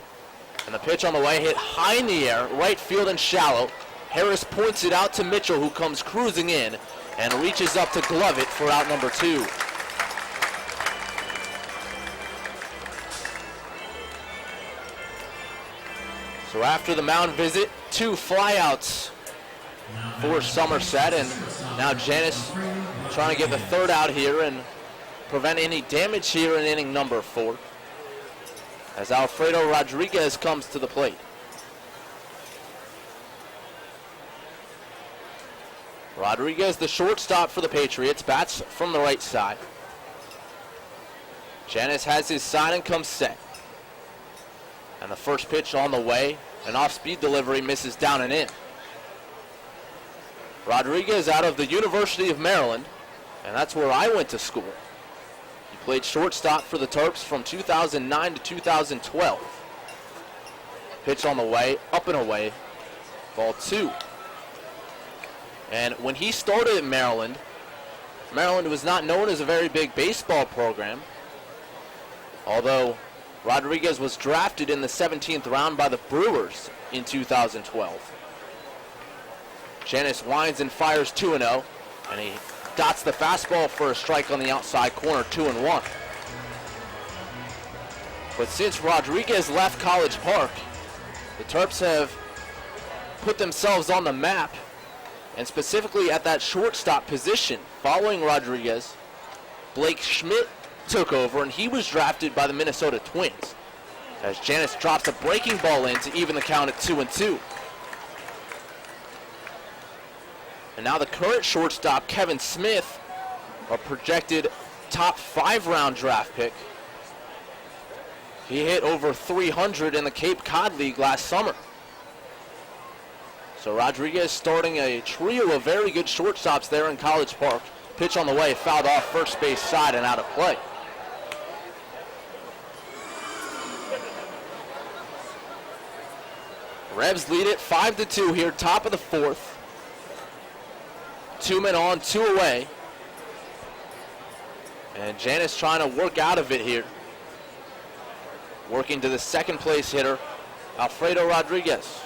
And the pitch on the way hit high in the air, right field and shallow. Harris points it out to Mitchell, who comes cruising in and reaches up to glove it for out number 2. So after the mound visit, 2 flyouts for Sommerset, and now Janis trying to get the third out here and prevent any damage here in inning number 4, as Alfredo Rodriguez comes to the plate. Rodriguez, the shortstop for the Patriots, bats from the right side. Janis has his sign and comes set. And the first pitch on the way, an off-speed delivery, misses down and in. Rodriguez out of the University of Maryland, and that's where I went to school. He played shortstop for the Terps from 2009 to 2012. Pitch on the way, up and away, ball 2. And when he started at Maryland, Maryland was not known as a very big baseball program, although Rodriguez was drafted in the 17th round by the Brewers in 2012. Janis winds and fires 2-0, and he dots the fastball for a strike on the outside corner, 2-1. But since Rodriguez left College Park, the Terps have put themselves on the map, and specifically at that shortstop position. Following Rodriguez, Blake Schmidt took over, and he was drafted by the Minnesota Twins, as Janis drops a breaking ball in to even the count at 2-2. And now the current shortstop, Kevin Smith, a projected top 5-round draft pick. He hit over 300 in the Cape Cod League last summer. So Rodriguez starting a trio of very good shortstops there in College Park. Pitch on the way, fouled off first base side and out of play. Revs lead it 5-2 here, top of the fourth. 2 men on, 2 away. And Janis trying to work out of it here. Working to the second place hitter, Alfredo Rodriguez.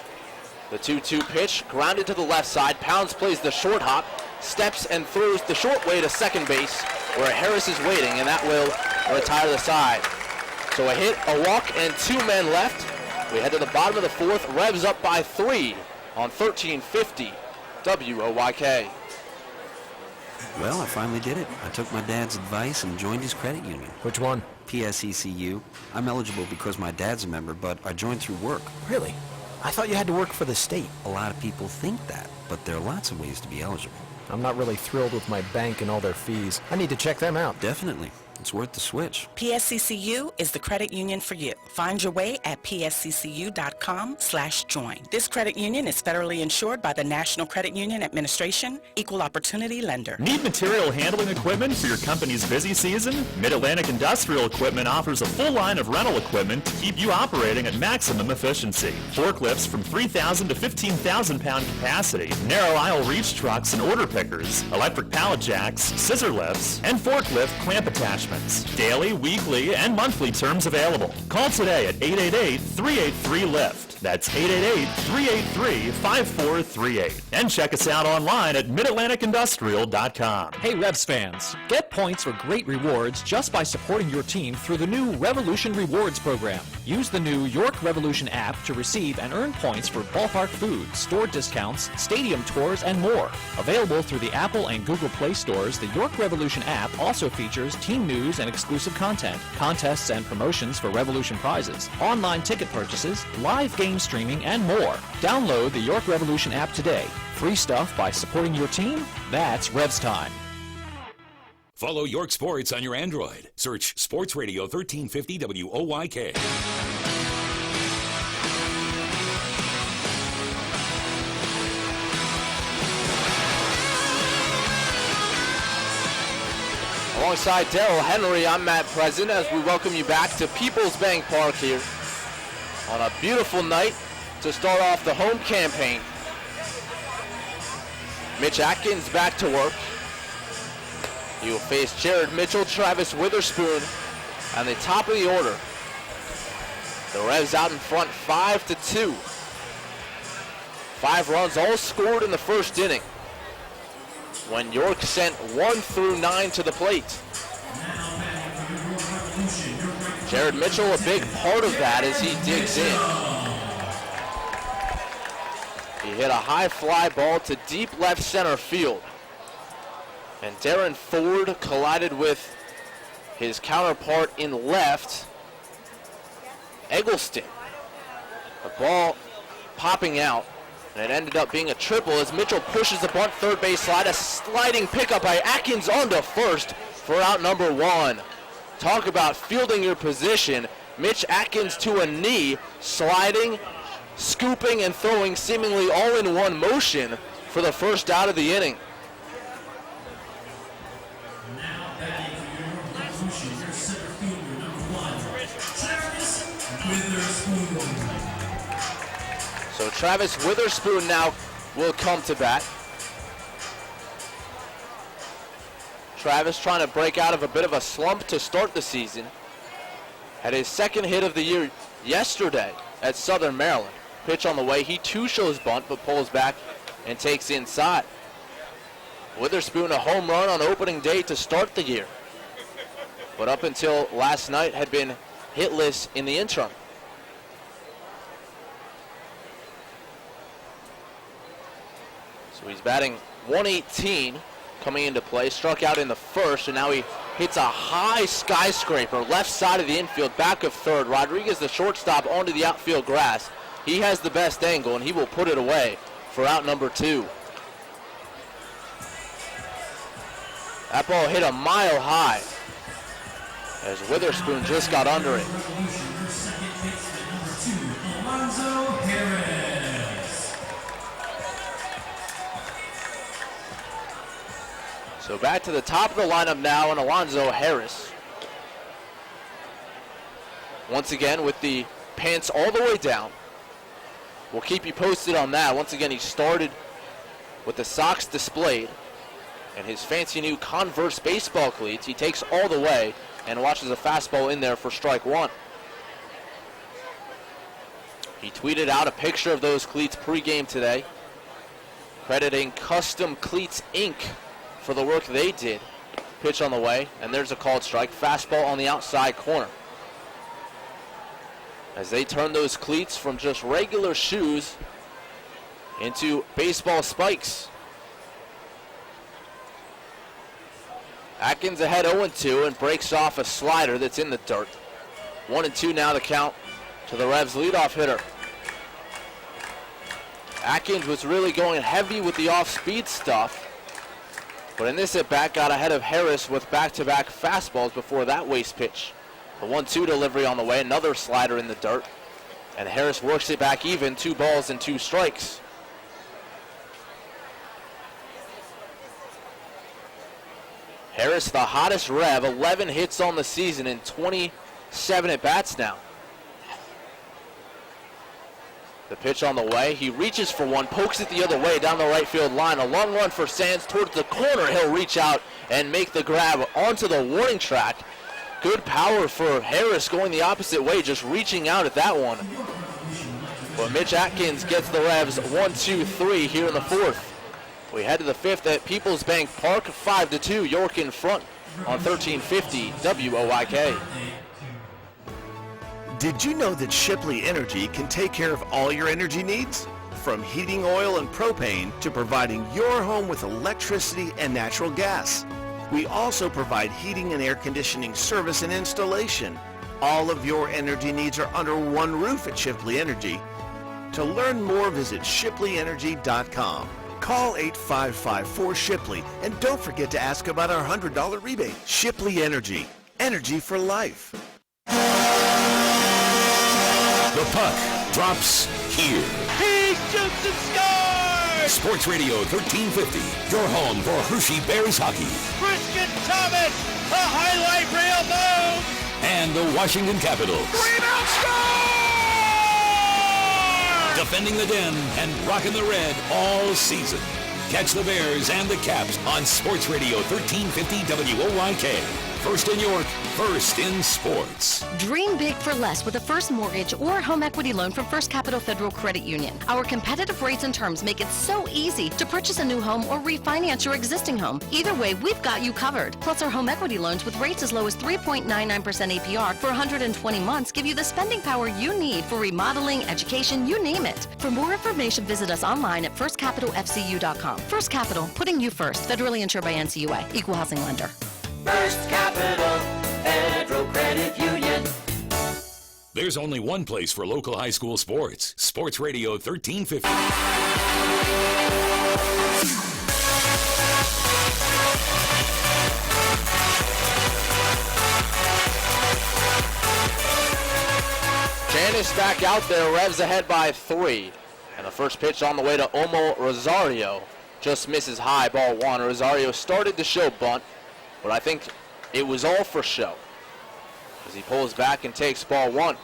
The 2-2 pitch, grounded to the left side. Pounds plays the short hop, steps and throws the short way to second base, where Harris is waiting, and that will retire the side. So a hit, a walk, and 2 men left. We head to the bottom of the fourth. Revs up by 3 on 1350 WOYK. Well, I finally did it. I took my dad's advice and joined his credit union. Which one? PSECU. I'm eligible because my dad's a member, but I joined through work. Really? I thought you had to work for the state. A lot of people think that, but there are lots of ways to be eligible. I'm not really thrilled with my bank and all their fees. I need to check them out. Definitely. It's worth the switch. PSCCU is the credit union for you. Find your way at psccu.com/join. This credit union is federally insured by the National Credit Union Administration, Equal Opportunity Lender. Need material handling equipment for your company's busy season? Mid-Atlantic Industrial Equipment offers a full line of rental equipment to keep you operating at maximum efficiency. Forklifts from 3,000 to 15,000 pound capacity, narrow aisle reach trucks and order pickers, electric pallet jacks, scissor lifts, and forklift clamp attachments. Daily, weekly, and monthly terms available. Call today at 888-383-LIFT. That's 888-383-5438. And check us out online at midatlanticindustrial.com. Hey Revs fans, get points for great rewards just by supporting your team through the new Revolution Rewards program. Use the new York Revolution app to receive and earn points for ballpark food, store discounts, stadium tours, and more. Available through the Apple and Google Play stores, the York Revolution app also features team news and exclusive content, contests and promotions for Revolution prizes, online ticket purchases, live game streaming, and more. Download the York Revolution app today. Free stuff by supporting your team? That's Revs time. Follow York Sports on your Android. Search Sports Radio 1350 WOYK. Alongside Daryl Henry, I'm Matt President as we welcome you back to Peoples Bank Park here on a beautiful night to start off the home campaign. Mitch Atkins back to work. He will face Jared Mitchell, Travis Witherspoon on the top of the order. The Revs out in front 5-2. 5 runs all scored in the first inning, when York sent 1 through 9 to the plate. Jared Mitchell, a big part of that as he digs in. He hit a high fly ball to deep left center field. And Darren Ford collided with his counterpart in left, Eggleston. The ball popping out. And it ended up being a triple as Mitchell pushes the bunt third base slide. A sliding pickup by Atkins onto first for out number 1. Talk about fielding your position. Mitch Atkins to a knee, sliding, scooping, and throwing seemingly all in one motion for the first out of the inning. So Travis Witherspoon now will come to bat. Travis trying to break out of a bit of a slump to start the season. Had his second hit of the year yesterday at Southern Maryland. Pitch on the way. He too shows bunt but pulls back and takes inside. Witherspoon a home run on opening day to start the year. But up until last night had been hitless in the interim. So he's batting 118 coming into play. Struck out in the first, and now he hits a high skyscraper left side of the infield, back of third. Rodriguez, the shortstop, onto the outfield grass. He has the best angle, and he will put it away for out number 2. That ball hit a mile high as Witherspoon just got under it. So back to the top of the lineup now, and Alonzo Harris. Once again with the pants all the way down. We'll keep you posted on that. Once again, he started with the socks displayed and his fancy new Converse baseball cleats. He takes all the way and watches a fastball in there for strike 1. He tweeted out a picture of those cleats pregame today, crediting Custom Cleats Inc. for the work they did. Pitch on the way, and there's a called strike. Fastball on the outside corner. As they turn those cleats from just regular shoes into baseball spikes. Atkins ahead 0-2 and breaks off a slider that's in the dirt. 1-2 now the count to the Revs leadoff hitter. Atkins was really going heavy with the off-speed stuff, but in this at-bat got ahead of Harris with back-to-back fastballs before that waste pitch. The 1-2 delivery on the way, another slider in the dirt, and Harris works it back even, 2 balls and 2 strikes. Harris, the hottest Rev, 11 hits on the season in 27 at-bats now. The pitch on the way, he reaches for one, pokes it the other way down the right field line. A long run for Sands towards the corner. He'll reach out and make the grab onto the warning track. Good power for Harris going the opposite way, just reaching out at that one. But Mitch Atkins gets the Revs 1-2-3 here in the 4th. We head to the 5th at Peoples Bank Park, 5-2, York in front on 1350 WOIK. Did you know that Shipley Energy can take care of all your energy needs? From heating oil and propane to providing your home with electricity and natural gas. We also provide heating and air conditioning service and installation. All of your energy needs are under one roof at Shipley Energy. To learn more, visit shipleyenergy.com. Call 855-4-SHIPLEY and don't forget to ask about our $100 rebate. Shipley Energy. Energy for life. The puck drops here. He shoots and scores! Sports Radio 1350, your home for Hershey Bears hockey. Christian Thomas, a highlight reel move! And the Washington Capitals. Rebound score! Defending the Den and rocking the red all season. Catch the Bears and the Caps on Sports Radio 1350 WOIK. First in York, first in sports. Dream big for less with a first mortgage or home equity loan from First Capital Federal Credit Union. Our competitive rates and terms make it so easy to purchase a new home or refinance your existing home. Either way, we've got you covered. Plus, our home equity loans with rates as low as 3.99% APR for 120 months give you the spending power you need for remodeling, education, you name it. For more information, visit us online at firstcapitalfcu.com. First Capital, putting you first. Federally insured by NCUA. Equal housing lender. First Capital Federal Credit Union. There's only one place for local high school sports. Sports Radio 1350. Janice back out there, Revs ahead by 3. And the first pitch on the way to Omo Rosario. Just misses high, ball 1. Rosario started the show bunt, but I think it was all for show as he pulls back and takes ball 1.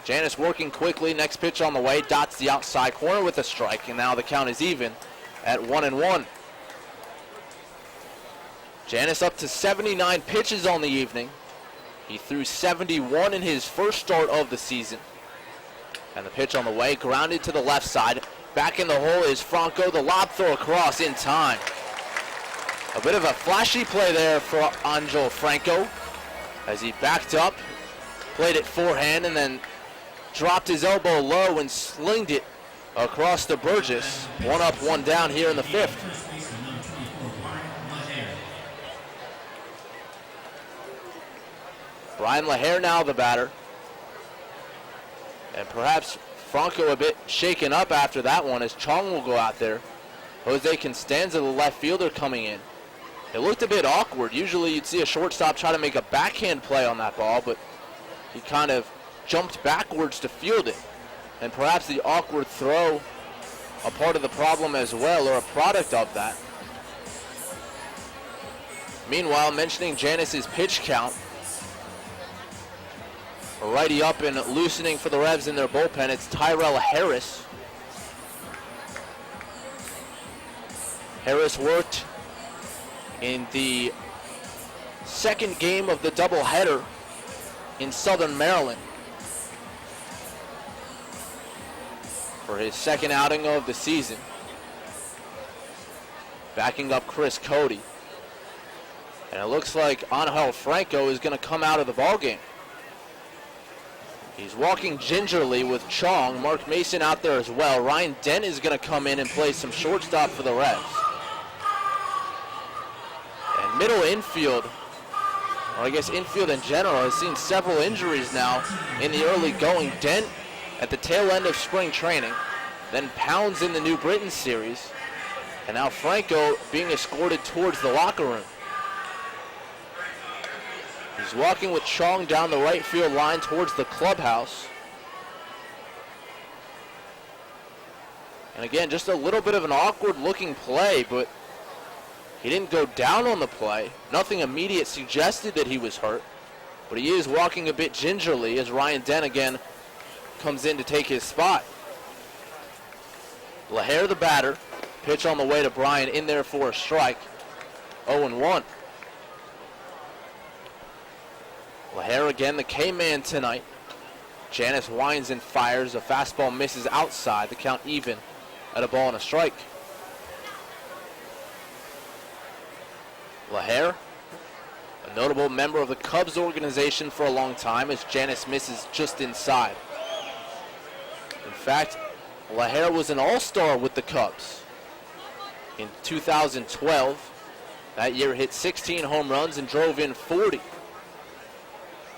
Janice working quickly. Next pitch on the way. Dots the outside corner with a strike, and now the count is even at 1-1. Janice up to 79 pitches on the evening. He threw 71 in his first start of the season. And the pitch on the way, grounded to the left side. Back in the hole is Franco. The lob throw across in time. A bit of a flashy play there for Angel Franco as he backed up played it forehand and then dropped his elbow low and slinged it across to Burgess. 1 up, 1 down here in the 5th. Brian LaHare now the batter. And perhaps Franco a bit shaken up after that one as Chong will go out there. Jose Constanza, the left fielder, coming in. It looked a bit awkward. Usually you'd see a shortstop try to make a backhand play on that ball, but he kind of jumped backwards to field it. And perhaps the awkward throw a part of the problem as well, or a product of that. Meanwhile, mentioning Janice's pitch count, a righty up and loosening for the Revs in their bullpen, it's Tyrell Harris. Harris worked in the second game of the doubleheader in Southern Maryland for his second outing of the season, backing up Chris Cody. And it looks like Angel Franco is going to come out of the ballgame. He's walking gingerly with Chong. Mark Mason out there as well. Ryan Dent is going to come in and play some shortstop for the Revs. And middle infield, or I guess infield in general, has seen several injuries now in the early going. Dent at the tail end of spring training, then Pounds in the New Britain series, and now Franco being escorted towards the locker room. He's walking with Chong down the right field line towards the clubhouse. And again, just a little bit of an awkward looking play, but he didn't go down on the play. Nothing immediate suggested that he was hurt, but he is walking a bit gingerly as Ryan Dent again comes in to take his spot. LaHare the batter. Pitch on the way to Brian, in there for a strike. 0-1. LaHare again, the K-man tonight. Janice winds and fires. A fastball misses outside. The count even at a ball and a strike. LaHare, a notable member of the Cubs organization for a long time, as Janice misses just inside. In fact, LaHare was an all-star with the Cubs in 2012. That year hit 16 home runs and drove in 40.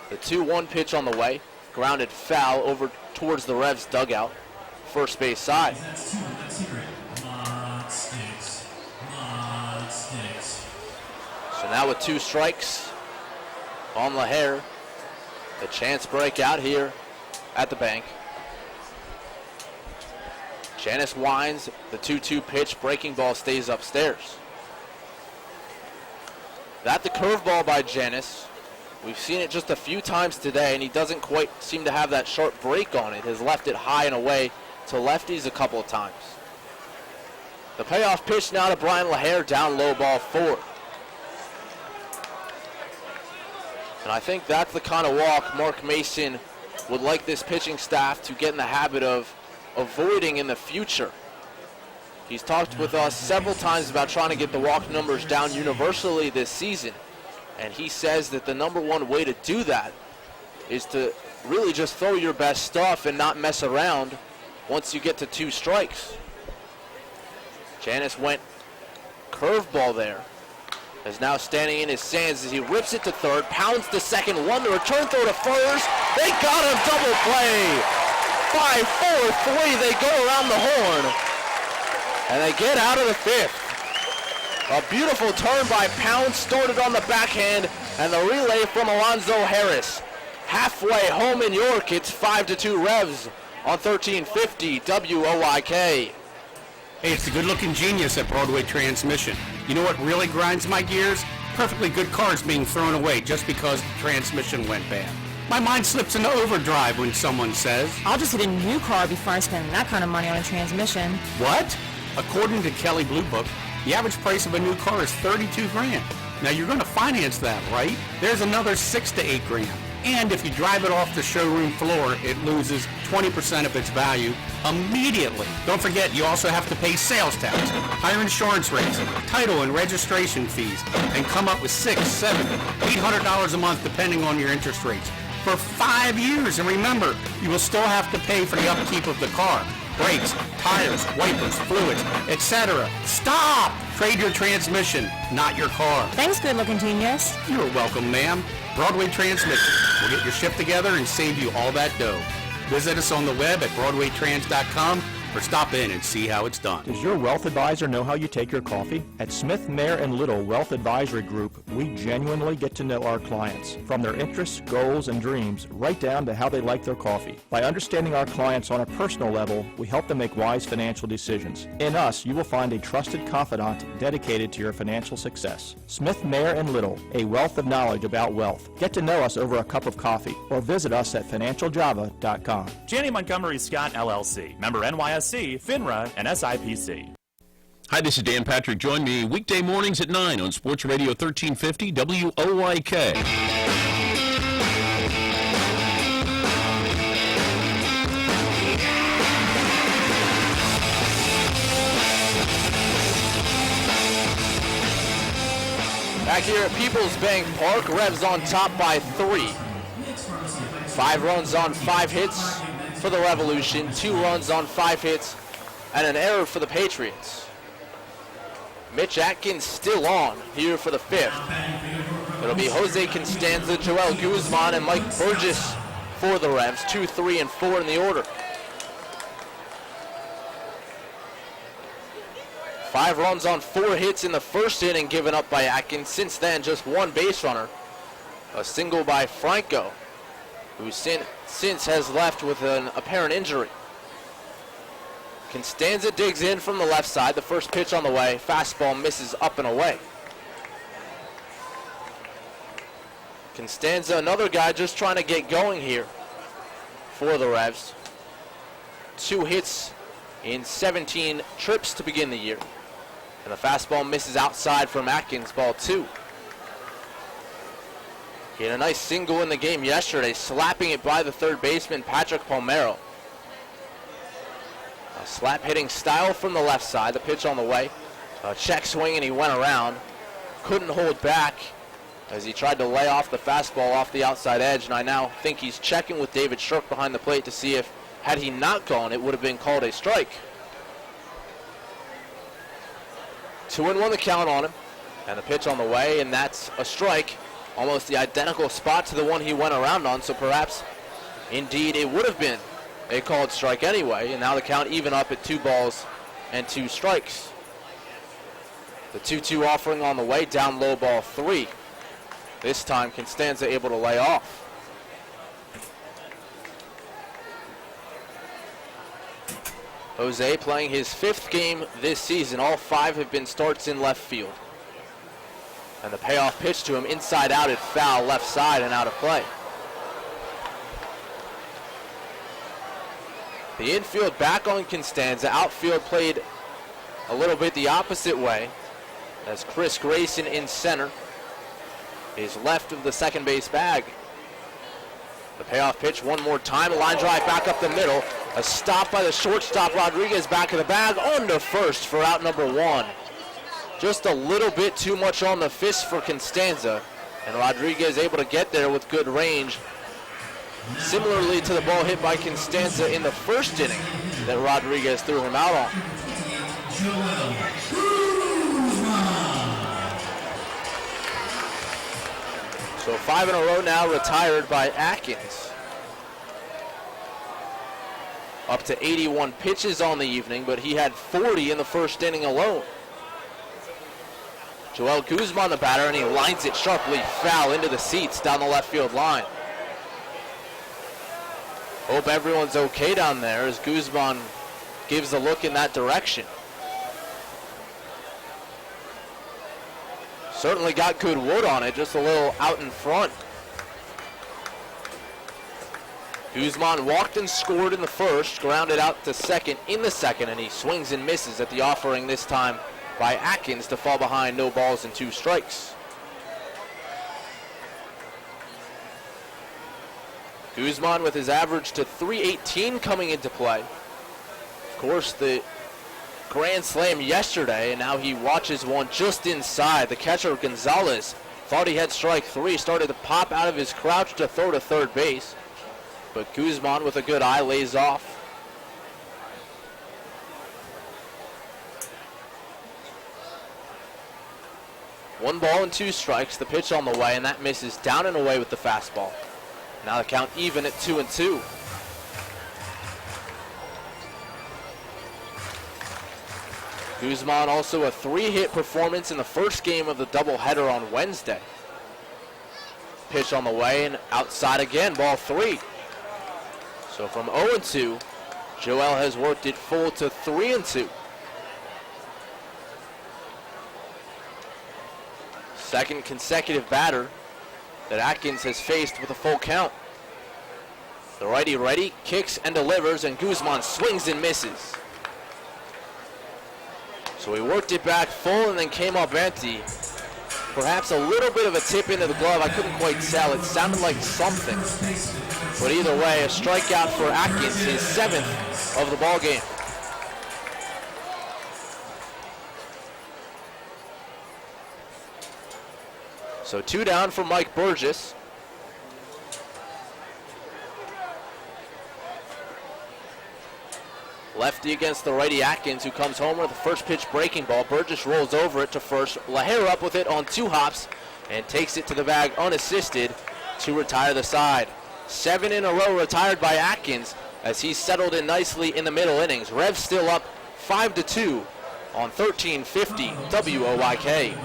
The 2-1 pitch on the way, grounded foul over towards the Revs dugout, first base side. So now with 2 strikes on LaHare, the chance breakout here at the bank. Janice winds, the 2-2 pitch, breaking ball stays upstairs. That the curveball by Janice. We've seen it just a few times today, and he doesn't quite seem to have that sharp break on it. Has left it high and away to lefties a couple of times. The payoff pitch now to Brian LaHare, down low, ball 4. And I think that's the kind of walk Mark Mason would like this pitching staff to get in the habit of avoiding in the future. He's talked with us several times about trying to get the walk numbers down universally this season. And he says that the number one way to do that is to really just throw your best stuff and not mess around once you get to 2 strikes. Janice went curveball there. Is now standing in his stands as he rips it to third, pounds to second, 1 to return throw to first. They got a double play. 5-4-3, they go around the horn. And they get out of the 5th. A beautiful turn by Pounds, stored it on the backhand, and the relay from Alonzo Harris. Halfway home in York, it's 5-2 Revs on 1350 WOYK. Hey, it's the good-looking genius at Broadway Transmission. You know what really grinds my gears? Perfectly good cars being thrown away just because the transmission went bad. My mind slips into overdrive when someone says, I'll just get a new car before I spend that kind of money on a transmission. What? According to Kelley Blue Book, the average price of a new car is $32,000. Now you're going to finance that, right? There's another $6,000 to $8,000. And if you drive it off the showroom floor, it loses 20% of its value immediately. Don't forget, you also have to pay sales tax, higher insurance rates, title and registration fees, and come up with $600, $700, $800 a month depending on your interest rates. for 5 years. And remember, you will still have to pay for the upkeep of the car. Brakes, tires, wipers, fluids, etc. Stop! Trade your transmission, not your car. Thanks, good-looking genius. You're welcome, ma'am. Broadway Transmission. We'll get your shift together and save you all that dough. Visit us on the web at BroadwayTrans.com or stop in and see how it's done. Does your wealth advisor know how you take your coffee? At Smith, Mayer & Little Wealth Advisory Group, we genuinely get to know our clients, from their interests, goals, and dreams, right down to how they like their coffee. By understanding our clients on a personal level, we help them make wise financial decisions. In us, you will find a trusted confidant dedicated to your financial success. Smith, Mayer & Little, a wealth of knowledge about wealth. Get to know us over a cup of coffee or visit us at financialjava.com. Janney Montgomery Scott LLC, member NYSE, FINRA, and SIPC. Hi, this is Dan Patrick. Join me weekday mornings at 9 on Sports Radio 1350 WOYK. Back here at Peoples Bank Park, Revs on top by 3. 5 runs on 5 hits for the Revolution, 2 runs on 5 hits, and an error for the Patriots. Mitch Atkins still on here for the 5th. It'll be Jose Constanza, Joel Guzman, and Mike Burgess for the Revs, 2, 3, and 4 in the order. 5 runs on 4 hits in the first inning given up by Atkins. Since then, just 1 base runner. A single by Franco, who since has left with an apparent injury. Constanza digs in from the left side. The first pitch on the way. Fastball misses up and away. Constanza, another guy just trying to get going here for the Revs. 2 hits in 17 trips to begin the year. And the fastball misses outside from Atkins, ball 2. He had a nice single in the game yesterday, slapping it by the third baseman, Patrick Palmero. A slap hitting style from the left side, the pitch on the way. A check swing and he went around. Couldn't hold back as he tried to lay off the fastball off the outside edge, and I now think he's checking with David Shirk behind the plate to see if, had he not gone, it would have been called a strike. 2-1 the count on him, and the pitch on the way, and that's a strike. Almost the identical spot to the one he went around on, so perhaps indeed it would have been a called strike anyway, and now the count even up at 2 balls and 2 strikes. The 2-2 offering on the way, down low, ball 3. This time Constanza able to lay off. Jose playing his 5th game this season. All 5 have been starts in left field. And the payoff pitch to him inside out at foul, left side and out of play. The infield back on Constanza. Outfield played a little bit the opposite way as Chris Grayson in center is left of the second base bag. The payoff pitch one more time. A line drive back up the middle. A stop by the shortstop, Rodriguez, back of the bag, on to first for out number 1. Just a little bit too much on the fist for Constanza, and Rodriguez able to get there with good range. Similarly to the ball hit by Constanza in the first inning that Rodriguez threw him out on. So 5 in a row now retired by Atkins. Up to 81 pitches on the evening, but he had 40 in the first inning alone. Joel Guzman the batter, and he lines it sharply foul into the seats down the left field line. Hope everyone's okay down there as Guzman gives a look in that direction. Certainly got good wood on it, just a little out in front. Guzman walked and scored in the first, grounded out to second in the second, and he swings and misses at the offering this time by Atkins to fall behind, no balls and 2 strikes. Guzman with his average to .318 coming into play. Of course, the grand slam yesterday, and now he watches one just inside. The catcher, Gonzalez, Thought he had strike three, started to pop out of his crouch to throw to third base. But Guzman with a good eye lays off. One ball and two strikes, the pitch on the way, and that misses down and away with the fastball. Now the count even at 2-2. Guzman also a 3-hit performance in the first game of the doubleheader on Wednesday. Pitch on the way and outside again, ball 3. So from 0-2, Joel has worked it full to 3-2. Second consecutive batter that Atkins has faced with a full count. The righty ready, kicks and delivers, and Guzman swings and misses. So he worked it back full and then came up empty. Perhaps a little bit of a tip into the glove. I couldn't quite tell. It sounded like something. But either way, a strikeout for Atkins, his 7th of the ball game. So 2 down for Mike Burgess. Lefty against the righty Atkins, who comes home with the first pitch breaking ball. Burgess rolls over it to first. Laher up with it on 2 hops and takes it to the bag unassisted to retire the side. 7 in a row retired by Atkins as he settled in nicely in the middle innings. Revs still up 5-2 on 1350 WOYK.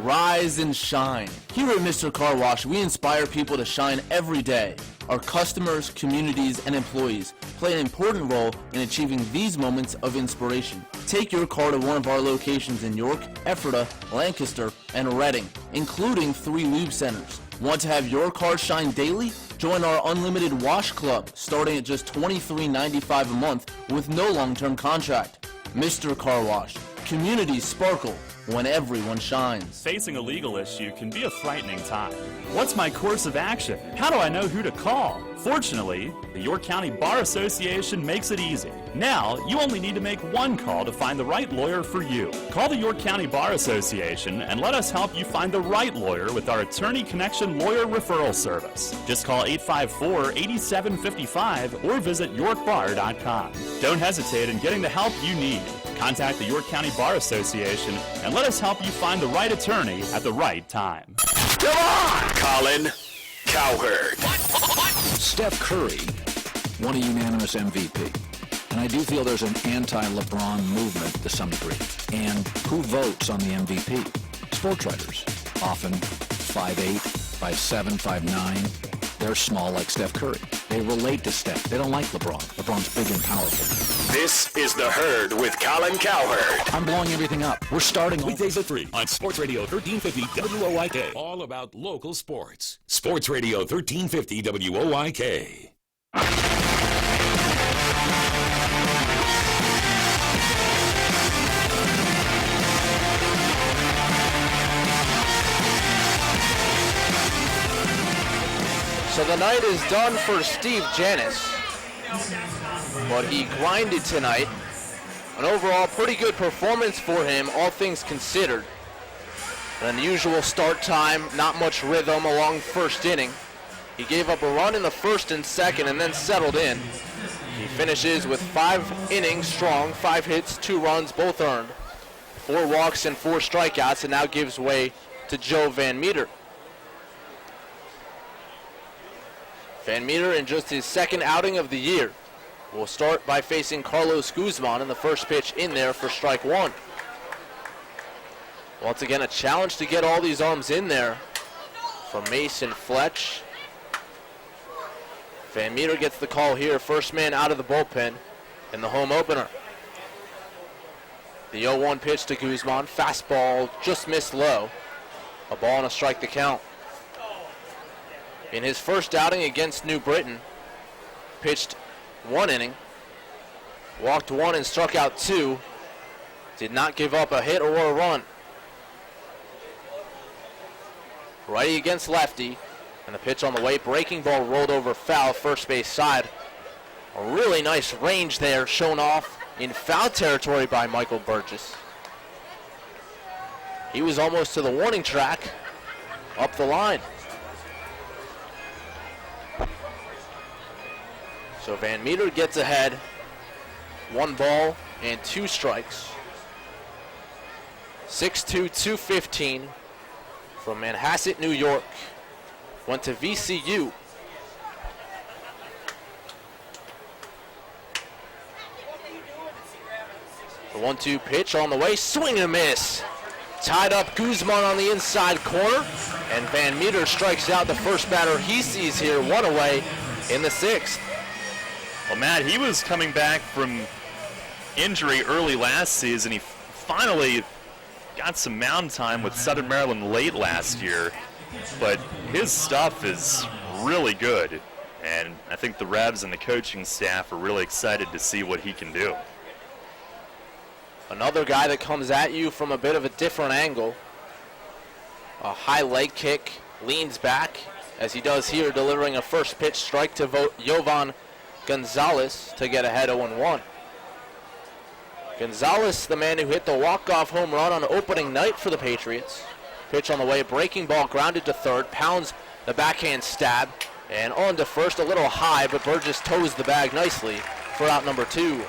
Rise and shine. Here at Mr. Car Wash, we inspire people to shine every day. Our customers, communities, and employees play an important role in achieving these moments of inspiration. Take your car to one of our locations in York, Ephrata, Lancaster, and Reading, including 3 lube centers. Want to have your car shine daily? Join our Unlimited Wash Club, starting at just $23.95 a month with no long-term contract. Mr. Car Wash. Communities sparkle when everyone shines. Facing a legal issue can be a frightening time. What's my course of action? How do I know who to call? Fortunately, the York County Bar Association makes it easy. Now, you only need to make one call to find the right lawyer for you. Call the York County Bar Association and let us help you find the right lawyer with our Attorney Connection Lawyer Referral Service. Just call 854-8755 or visit yorkbar.com. Don't hesitate in getting the help you need. Contact the York County Bar Association and let us help you find the right attorney at the right time. Come on, Colin Cowherd. Steph Curry won a unanimous MVP. And I do feel there's an anti-LeBron movement to some degree. And who votes on the MVP? Sports writers. Often 5'8", 5'7", 5'9". They're small like Steph Curry. They relate to Steph. They don't like LeBron. LeBron's big and powerful. This is The Herd with Colin Cowherd. I'm blowing everything up. We're starting weekdays at 3 on Sports Radio 1350 WOYK. All about local sports. Sports Radio 1350 WOYK. So the night is done for Steve Janis, but he grinded tonight. An overall pretty good performance for him, all things considered. An unusual start time, not much rhythm along first inning. He gave up a run in the first and second and then settled in. He finishes with 5 innings strong, 5 hits, 2 runs, both earned, 4 walks and 4 strikeouts, and now gives way to Joe Van Meter. Van Meter, in just his second outing of the year, will start by facing Carlos Guzman in the first pitch in there for strike 1. Once again, a challenge to get all these arms in there from Mason Fletch. Van Meter gets the call here, first man out of the bullpen in the home opener. The 0-1 pitch to Guzman, fastball just missed low. A ball and a strike to count. In his first outing against New Britain, pitched 1 inning, walked 1 and struck out 2, did not give up a hit or a run. Righty against lefty, and the pitch on the way, breaking ball rolled over foul, first base side. A really nice range there shown off in foul territory by Michael Burgess. He was almost to the warning track, up the line. So Van Meter gets ahead, 1 ball and 2 strikes. 6'2", 215 from Manhasset, New York. Went to VCU. The 1-2 pitch on the way, swing and a miss. Tied up Guzman on the inside corner, and Van Meter strikes out the first batter he sees here, 1 away in the 6th. Well, Matt, he was coming back from injury early last season. He finally got some mound time with Southern Maryland late last year, but his stuff is really good, and I think the Revs and the coaching staff are really excited to see what he can do. Another guy that comes at you from a bit of a different angle. A high leg kick, leans back, as he does here, delivering a first pitch strike to Jovan Gonzalez to get ahead 0-1. Gonzalez, the man who hit the walk-off home run on opening night for the Patriots. Pitch on the way, breaking ball, grounded to third, pounds the backhand stab, and on to first, a little high, but Burgess toes the bag nicely for out number 2.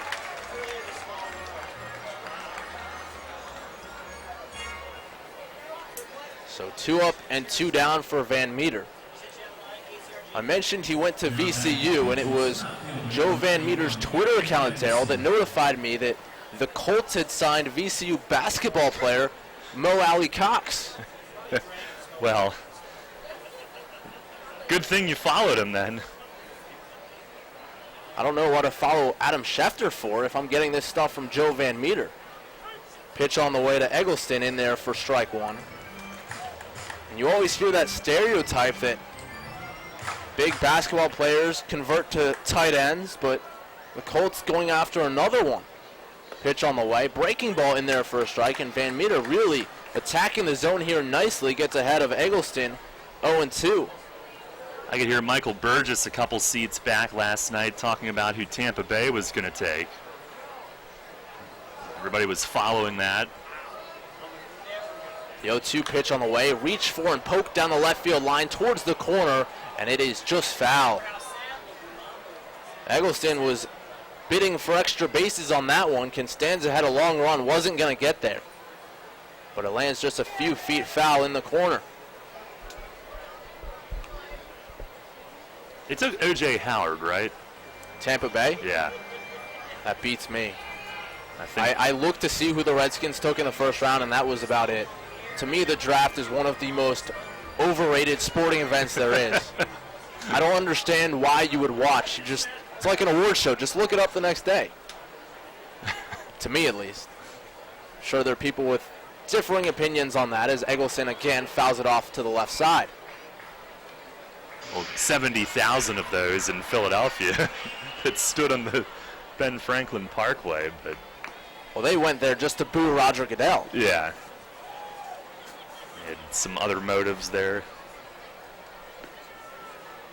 So 2 up and 2 down for Van Meter. I mentioned he went to VCU, and it was Joe Van Meter's Twitter account, Darryl, that notified me that the Colts had signed VCU basketball player Mo Alley Cox. Well, good thing you followed him then. I don't know what to follow Adam Schefter for if I'm getting this stuff from Joe Van Meter. Pitch on the way to Eggleston in there for strike 1. And you always hear that stereotype that big basketball players convert to tight ends, but the Colts going after another one. Pitch on the way, breaking ball in there for a strike, and Van Meter really attacking the zone here nicely, gets ahead of Eggleston, 0-2. I could hear Michael Burgess a couple seats back last night talking about who Tampa Bay was going to take. Everybody was following that. The 0-2 pitch on the way, reach for and poke down the left field line towards the corner, and it is just foul. Eggleston was bidding for extra bases on that one. Constanza had a long run, wasn't going to get there. But it lands just a few feet foul in the corner. It took O.J. Howard, right? Tampa Bay? Yeah. That beats me. I looked to see who the Redskins took in the first round, and that was about it. To me, the draft is one of the most overrated sporting events there is. I don't understand why you would watch. It's like an award show. Just look it up the next day. To me, at least. Sure, there are people with differing opinions on that, as Eggleston again fouls it off to the left side. Well, 70,000 of those in Philadelphia that stood on the Ben Franklin Parkway, but well, they went there just to boo Roger Goodell. Yeah. Had some other motives there.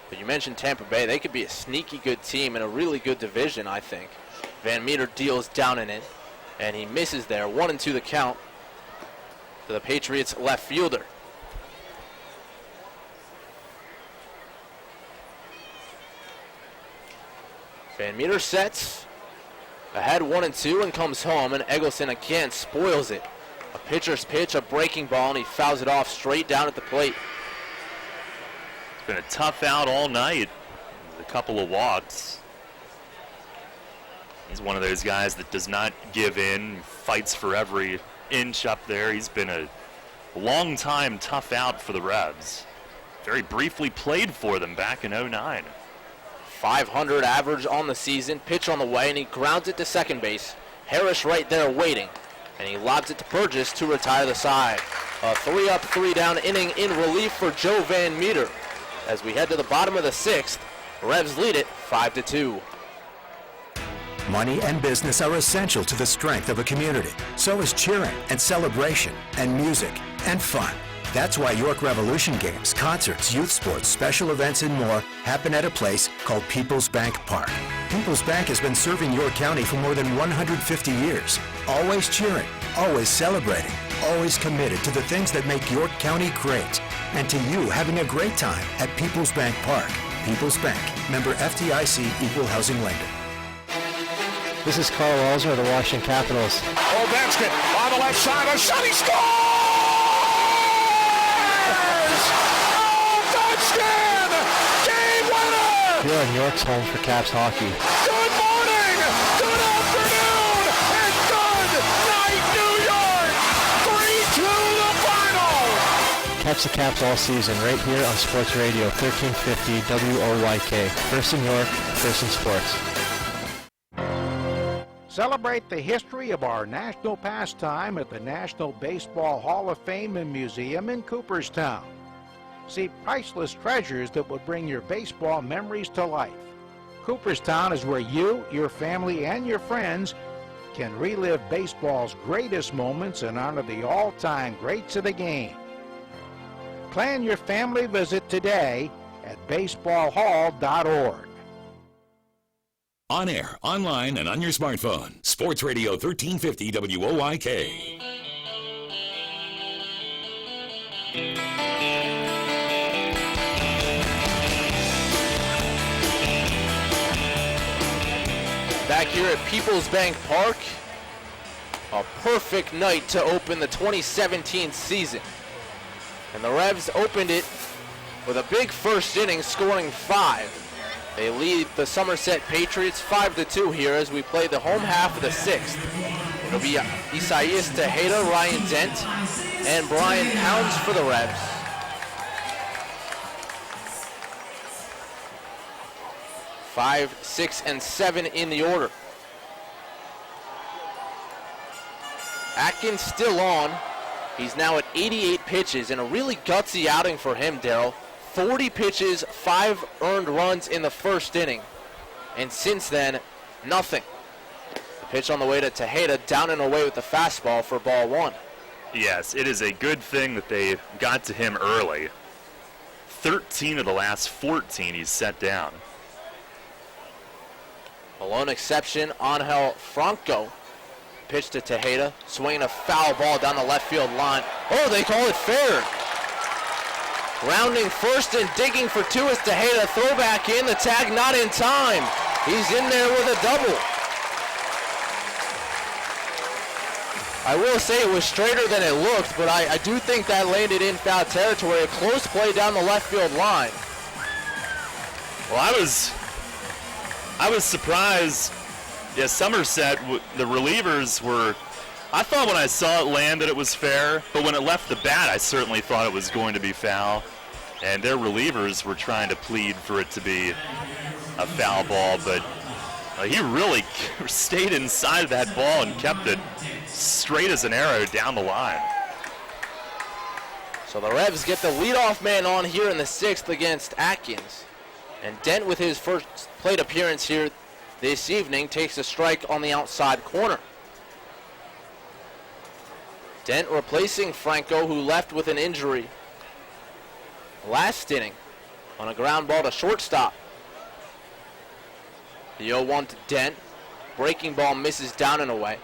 But you mentioned Tampa Bay. They could be a sneaky good team in a really good division, I think. Van Meter deals down in it, and he misses there. 1-2 the count to the Patriots left fielder. Van Meter sets ahead 1-2 and comes home, and Eggleston again spoils it. A pitcher's pitch, a breaking ball, and he fouls it off straight down at the plate. It's been a tough out all night. A couple of walks. He's one of those guys that does not give in, fights for every inch up there. He's been a long time tough out for the Revs. Very briefly played for them back in 2009. 500 average on the season. Pitch on the way, and he grounds it to second base. Harris right there waiting, and he lobs it to Burgess to retire the side. A 3-up, 3-down inning in relief for Joe Van Meter. As we head to the bottom of the 6th, Revs lead it 5-2. Money and business are essential to the strength of a community. So is cheering and celebration and music and fun. That's why York Revolution games, concerts, youth sports, special events, and more happen at a place called People's Bank Park. People's Bank has been serving your county for more than 150 years. Always cheering, always celebrating, always committed to the things that make York County great. And to you having a great time at People's Bank Park. People's Bank, member FDIC, equal housing lender. This is Carl Walzer of the Washington Capitals. Ovechkin on the left side, a shot, he scores! Ovechkin! Game winner! Here on York's home for Caps hockey. Good morning, good afternoon, and good night, New York! 3-2 the final! Catch the Caps all season right here on Sports Radio 1350 WOYK. First in York, first in sports. Celebrate the history of our national pastime at the National Baseball Hall of Fame and Museum in Cooperstown. See priceless treasures that will bring your baseball memories to life. Cooperstown is where you, your family, and your friends can relive baseball's greatest moments and honor the all-time greats of the game. Plan your family visit today at baseballhall.org. On air, online, and on your smartphone. Sports Radio 1350 WOYK. Back here at People's Bank Park, a perfect night to open the 2017 season. And the Revs opened it with a big first inning, scoring 5. They lead the Sommerset Patriots 5-2 here as we play the home half of the 6th. It'll be Isaias Tejeda, Ryan Dent, and Brian Pounds for the Revs. Five, 6, and 7 in the order. Atkins still on. He's now at 88 pitches in a really gutsy outing for him, Darryl. 40 pitches, 5 earned runs in the first inning. And since then, nothing. The pitch on the way to Tejeda, down and away with the fastball for ball 1. Yes, it is a good thing that they got to him early. 13 of the last 14 he's set down. A lone exception, Angel Franco. Pitch to Tejeda, swinging a foul ball down the left field line. Oh, they call it fair. Rounding first and digging for 2 is Tejeda. Throw back in, the tag not in time. He's in there with a double. I will say it was straighter than it looked, but I do think that landed in foul territory. A close play down the left field line. Well, I was surprised. Yeah, Sommerset, the relievers were, I thought when I saw it land that it was fair, but when it left the bat, I certainly thought it was going to be foul. And their relievers were trying to plead for it to be a foul ball, but he really stayed inside of that ball and kept it straight as an arrow down the line. So the Revs get the leadoff man on here in the 6th against Atkins. And Dent, with his first plate appearance here this evening, takes a strike on the outside corner. Dent replacing Franco, who left with an injury last inning on a ground ball to shortstop. The 0-1 to Dent. Breaking ball misses down and away.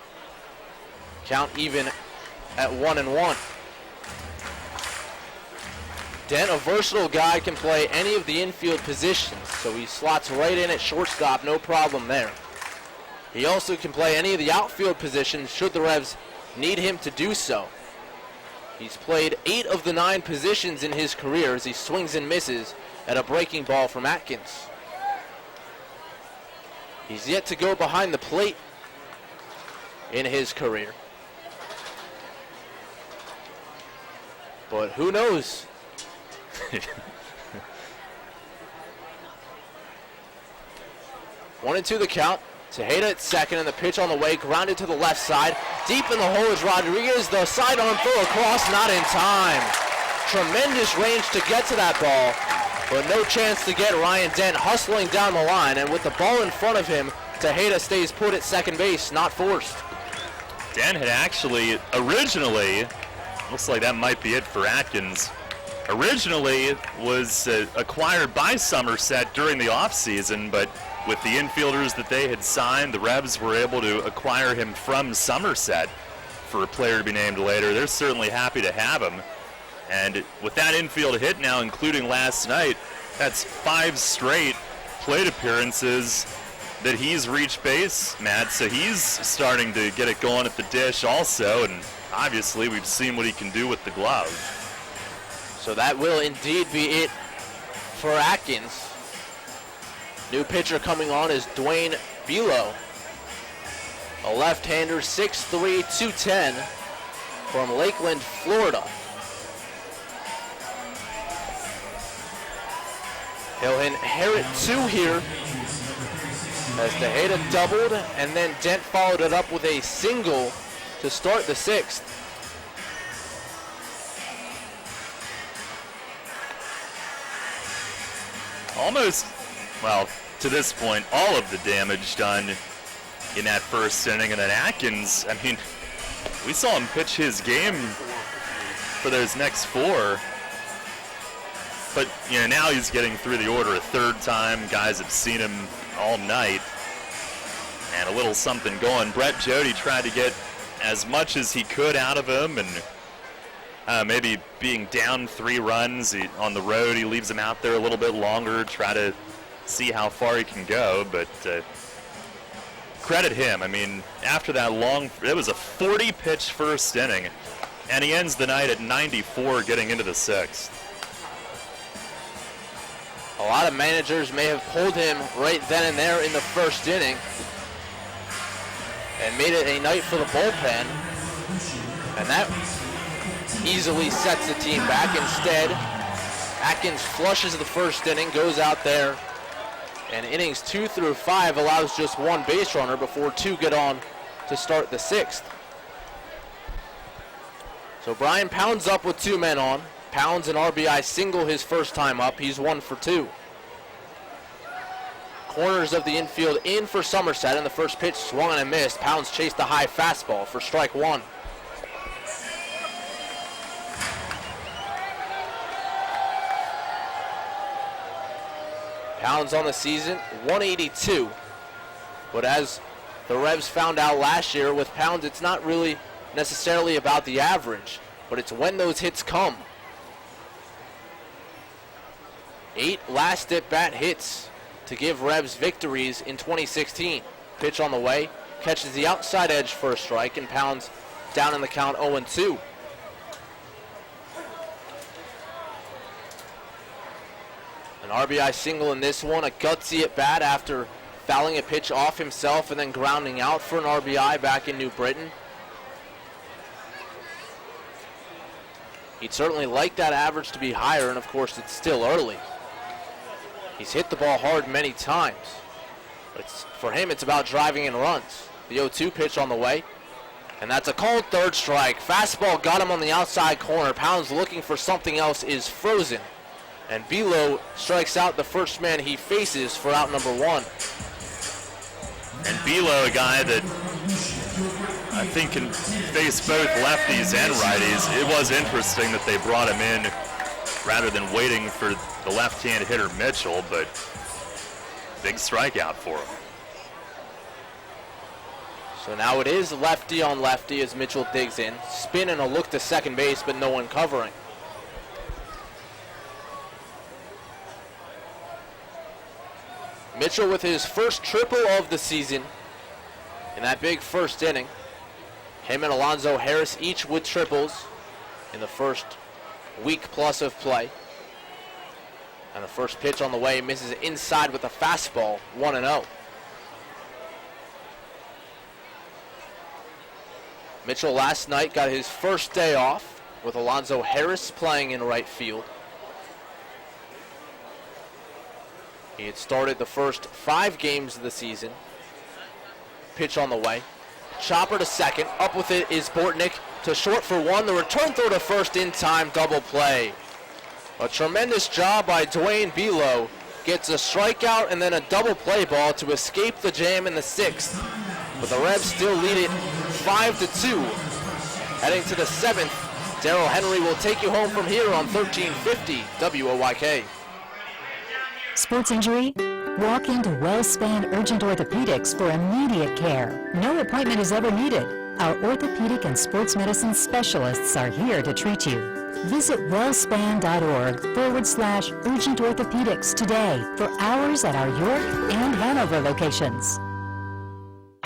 Count even at 1-1. Dent, a versatile guy, can play any of the infield positions, so he slots right in at shortstop, no problem there. He also can play any of the outfield positions should the Revs need him to do so. He's played 8 of the 9 positions in his career as he swings and misses at a breaking ball from Atkins. He's yet to go behind the plate in his career. But who knows? 1-2 the count. Tejeda at second, and the pitch on the way, grounded to the left side. Deep in the hole is Rodriguez. The sidearm throw across, not in time. Tremendous range to get to that ball, but no chance to get Ryan Dent hustling down the line. And with the ball in front of him, Tejeda stays put at second base, not forced. Dent had actually originally, looks like that might be it for Atkins, originally was acquired by Sommerset during the offseason, but with the infielders that they had signed, the Rebs were able to acquire him from Sommerset for a player to be named later. They're certainly happy to have him. And with that infield hit now, including last night, that's 5 straight plate appearances that he's reached base, Matt. So he's starting to get it going at the dish also, and obviously we've seen what he can do with the glove. So that will indeed be it for Atkins. New pitcher coming on is Dwayne Bilo, a left-hander, 6'3", 210 from Lakeland, Florida. He'll inherit 2 here as Tejeda doubled, and then Dent followed it up with a single to start the 6th. Almost, well, to this point, all of the damage done in that first inning. And then Atkins, I mean, we saw him pitch his game for those next 4. But, you know, now he's getting through the order a 3rd time. Guys have seen him all night. And a little something going. Brett Jody tried to get as much as he could out of him, and maybe being down 3 runs on the road, he leaves him out there a little bit longer, try to see how far he can go. But credit him. I mean, after that it was a 40-pitch first inning, and he ends the night at 94 getting into the 6th. A lot of managers may have pulled him right then and there in the first inning and made it a night for the bullpen, and that easily sets the team back. Instead, Atkins flushes the first inning, goes out there, and innings 2 through 5 allows just 1 base runner before 2 get on to start the 6th. So Brian Pounds up with 2 men on. Pounds an RBI single his first time up. He's 1 for 2. Corners of the infield in for Sommerset, and the first pitch swung and a missed. Pounds chased the high fastball for strike 1. Pounds on the season, 182. But as the Revs found out last year, with Pounds, it's not really necessarily about the average, but it's when those hits come. 8 last at-bat hits to give Revs victories in 2016. Pitch on the way, catches the outside edge for a strike, and Pounds down in the count 0-2. An RBI single in this one, a gutsy at-bat after fouling a pitch off himself and then grounding out for an RBI back in New Britain. He'd certainly like that average to be higher, and of course it's still early. He's hit the ball hard many times. But for him, it's about driving in runs. The 0-2 pitch on the way. And that's a called 3rd strike. Fastball got him on the outside corner. Pounds looking for something else, is frozen. And Bilo strikes out the first man he faces for out number 1. And Bilo, a guy that I think can face both lefties and righties. It was interesting that they brought him in rather than waiting for the left-hand hitter Mitchell, but big strikeout for him. So now it is lefty on lefty as Mitchell digs in. Spin and a look to second base, but no one covering. Mitchell with his first triple of the season in that big first inning. Him and Alonzo Harris each with triples in the first week plus of play. And the first pitch on the way misses inside with a fastball, 1-0. Mitchell last night got his first day off with Alonzo Harris playing in right field. He had started the first 5 games of the season. Pitch on the way. Chopper to second. Up with it is Bortnick to short for 1. The return throw to first in time, double play. A tremendous job by Dwayne Bilo. Gets a strikeout and then a double play ball to escape the jam in the 6th. But the Revs still lead it 5-2. Heading to the 7th, Darrell Henry will take you home from here on 1350 WOYK. Sports injury? Walk into WellSpan Urgent Orthopedics for immediate care. No appointment is ever needed. Our orthopedic and sports medicine specialists are here to treat you. Visit wellspan.org/urgent orthopedics today for hours at our York and Hanover locations.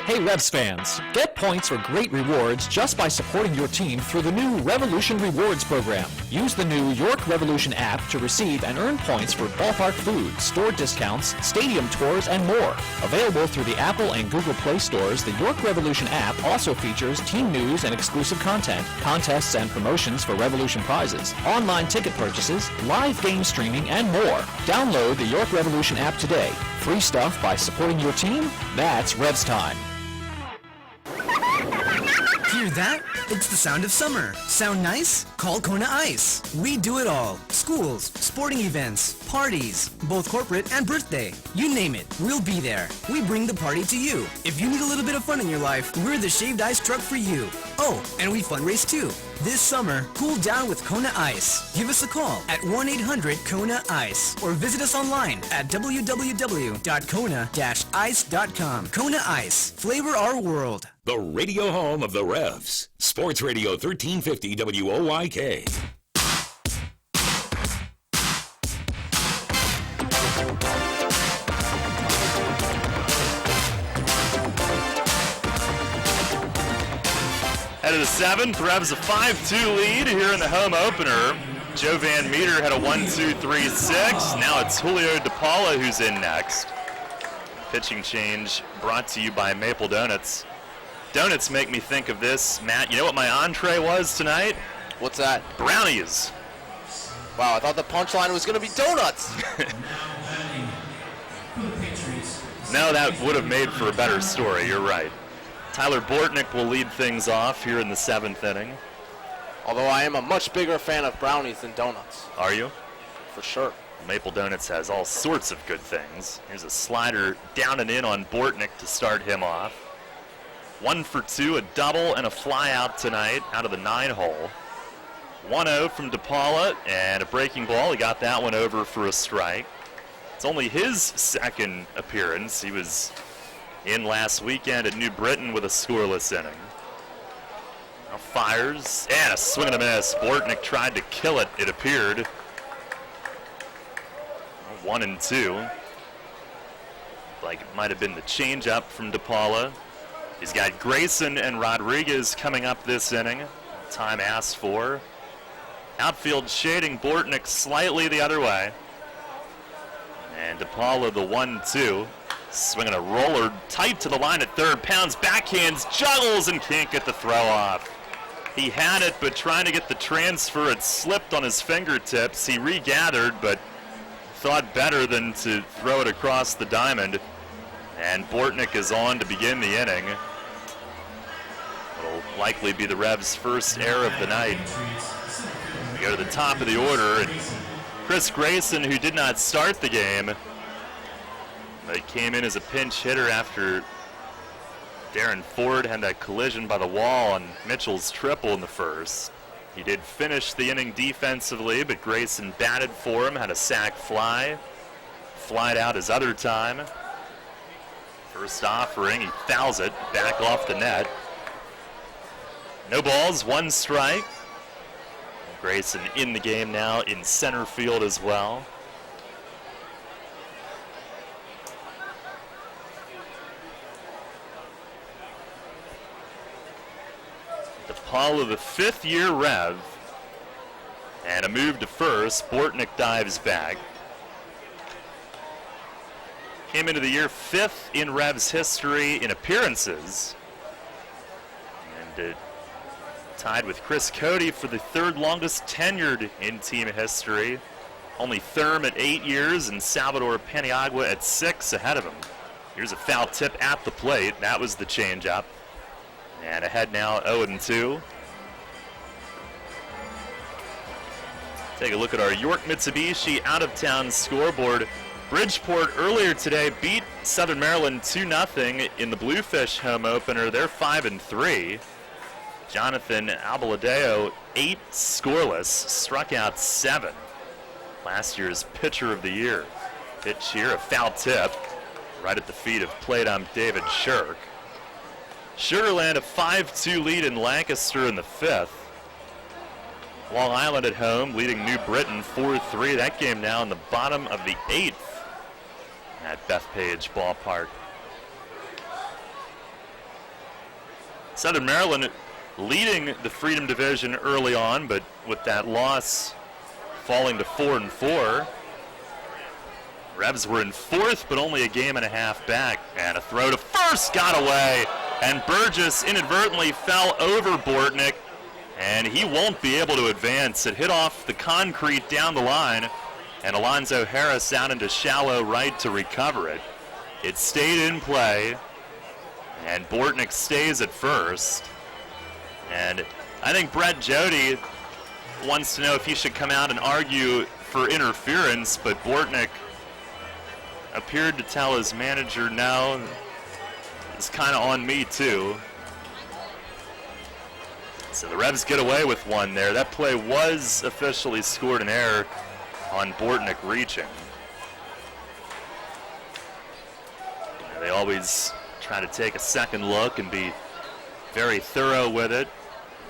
Hey Revs fans, get points for great rewards just by supporting your team through the new Revolution Rewards program. Use the new York Revolution app to receive and earn points for ballpark food, store discounts, stadium tours, and more. Available through the Apple and Google Play stores, the York Revolution app also features team news and exclusive content, contests and promotions for Revolution prizes, online ticket purchases, live game streaming, and more. Download the York Revolution app today. Free stuff by supporting your team? That's Revs time. Hear that? It's the sound of summer. Sound nice? Call Kona Ice. We do it all. Schools, sporting events, parties, both corporate and birthday. You name it, we'll be there. We bring the party to you. If you need a little bit of fun in your life, we're the shaved ice truck for you. Oh, and we fundraise too. This summer, cool down with Kona Ice. Give us a call at 1-800-KONA-ICE or visit us online at www.kona-ice.com. Kona Ice. Flavor our world. The radio home of the Revs. Sports Radio 1350 WOYK. Head of the seventh, Revs a 5-2 lead here in the home opener. Joe Van Meter had a 1-2-3-6. Now it's Julio DePaula who's in next. Pitching change brought to you by Maple Donuts. Donuts make me think of this, Matt. You know what my entree was tonight? What's that? Brownies. Wow, I thought the punchline was going to be donuts. No, that would have made for a better story. You're right. Tyler Bortnick will lead things off here in the seventh inning. Although I am a much bigger fan of brownies than donuts. Are you? For sure. Maple Donuts has all sorts of good things. Here's a slider down and in on Bortnick to start him off. 1 for 2, a double and a fly out tonight out of the 9-hole. 1-0 from DePaula and a breaking ball. He got that one over for a strike. It's only his second appearance. He was in last weekend at New Britain with a scoreless inning. Now fires and a swing and a miss. Bortnick tried to kill it, it appeared. 1-2. Like it might have been the changeup from DePaula. He's got Grayson and Rodriguez coming up this inning. Time asked for. Outfield shading Bortnick slightly the other way. And DePaula the 1-2. Swinging a roller tight to the line at third. Pounds backhands, juggles, and can't get the throw off. He had it, but trying to get the transfer, it slipped on his fingertips. He regathered, but thought better than to throw it across the diamond. And Bortnick is on to begin the inning. It'll likely be the Revs' first error of the night. We go to the top of the order, and Chris Grayson, who did not start the game, but came in as a pinch hitter after Darren Ford had that collision by the wall on Mitchell's triple in the first. He did finish the inning defensively, but Grayson batted for him, had a sac fly, flied out his other time. First offering, he fouls it back off the net. No balls, one strike. Grayson in the game now in center field as well. DePaula, the fifth-year Rev, and a move to first. Bortnick dives back. Came into the year fifth in Revs history in appearances. And tied with Chris Cody for the third longest tenured in team history. Only Thurm at 8 years and Salvador Paniagua at 6 ahead of him. Here's a foul tip at the plate. That was the changeup. And ahead now 0-2. Take a look at our York Mitsubishi out-of-town scoreboard. Bridgeport earlier today beat Southern Maryland 2-0 in the Bluefish home opener. They're 5-3. Jonathan Albaladeo, 8 scoreless, struck out 7. Last year's pitcher of the year. Pitch here, a foul tip right at the feet of plate ump David Shirk. Sugar Land a 5-2 lead in Lancaster in the 5th. Long Island at home leading New Britain 4-3. That game now in the bottom of the 8th at Bethpage Ballpark. Southern Maryland leading the Freedom Division early on, but with that loss falling to 4-4. Revs were in 4th, but only a game and a half back. And a throw to first got away. And Burgess inadvertently fell over Bortnick, and he won't be able to advance. It hit off the concrete down the line, and Alonzo Harris out into shallow right to recover it. It stayed in play, and Bortnick stays at first. And I think Brett Jody wants to know if he should come out and argue for interference, but Bortnick appeared to tell his manager, no, it's kind of on me too. So the Revs get away with one there. That play was officially scored an error on Bortnick reaching. They always try to take a second look and be very thorough with it.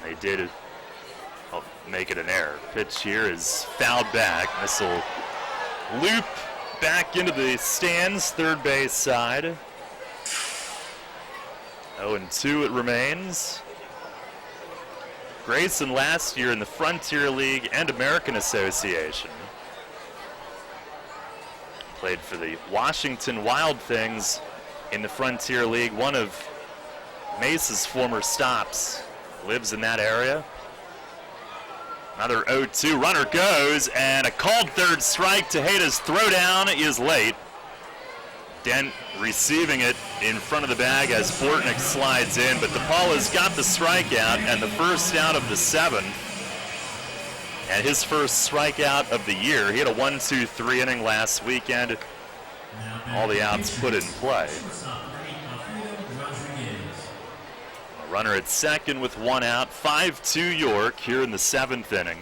They did make it an error. Pitch here is fouled back. This will loop back into the stands, third base side. 0-2 it remains. Grayson last year in the Frontier League and American Association. Played for the Washington Wild Things in the Frontier League, one of Mace's former stops. Lives in that area. Another 0-2, runner goes, and a called third strike. Tejeda's throwdown is late. Dent receiving it in front of the bag as Bortnick slides in, but DePaula's got the strikeout and the first out of the 7th. And his first strikeout of the year. He had a 1-2-3 inning last weekend. All the outs put in play. A runner at second with one out. 5-2 York here in the 7th inning.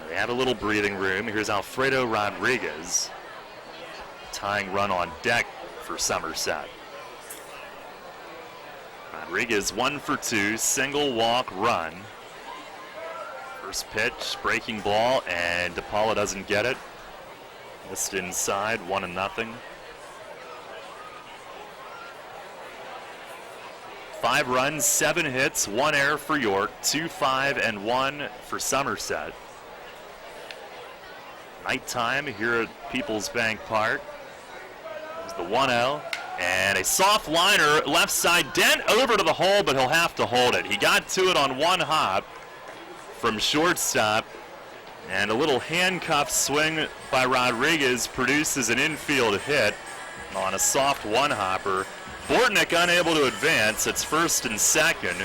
They have a little breathing room. Here's Alfredo Rodriguez. Tying run on deck for Sommerset. Rodriguez 1 for 2, single walk run. First pitch, breaking ball, and DePaula doesn't get it. Missed inside, 1-0. 5 runs, 7 hits, 1 error for York, 2-5 and 1 for Sommerset. Nighttime here at Peoples Bank Park. The 1-0, and a soft liner left side. Dent over to the hole, but he'll have to hold it. He got to it on one hop from shortstop, and a little handcuff swing by Rodriguez produces an infield hit on a soft one-hopper. Bortnick unable to advance. It's first and second,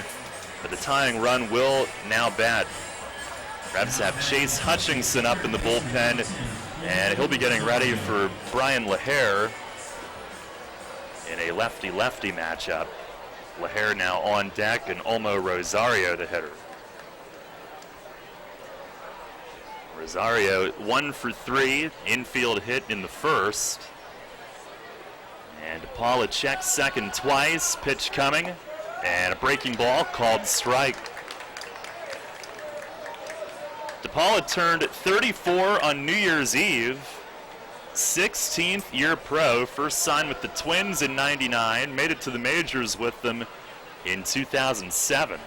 but the tying run will now bat. Revs have Chase Hutchinson up in the bullpen, and he'll be getting ready for Brian LaHare in a lefty-lefty matchup. LaHare now on deck, and Olmo Rosario the hitter. Rosario 1 for 3, infield hit in the first. And DePaula checks second twice, pitch coming, and a breaking ball called strike. DePaula turned 34 on New Year's Eve. 16th year pro, first signed with the Twins in '99, made it to the majors with them in 2007.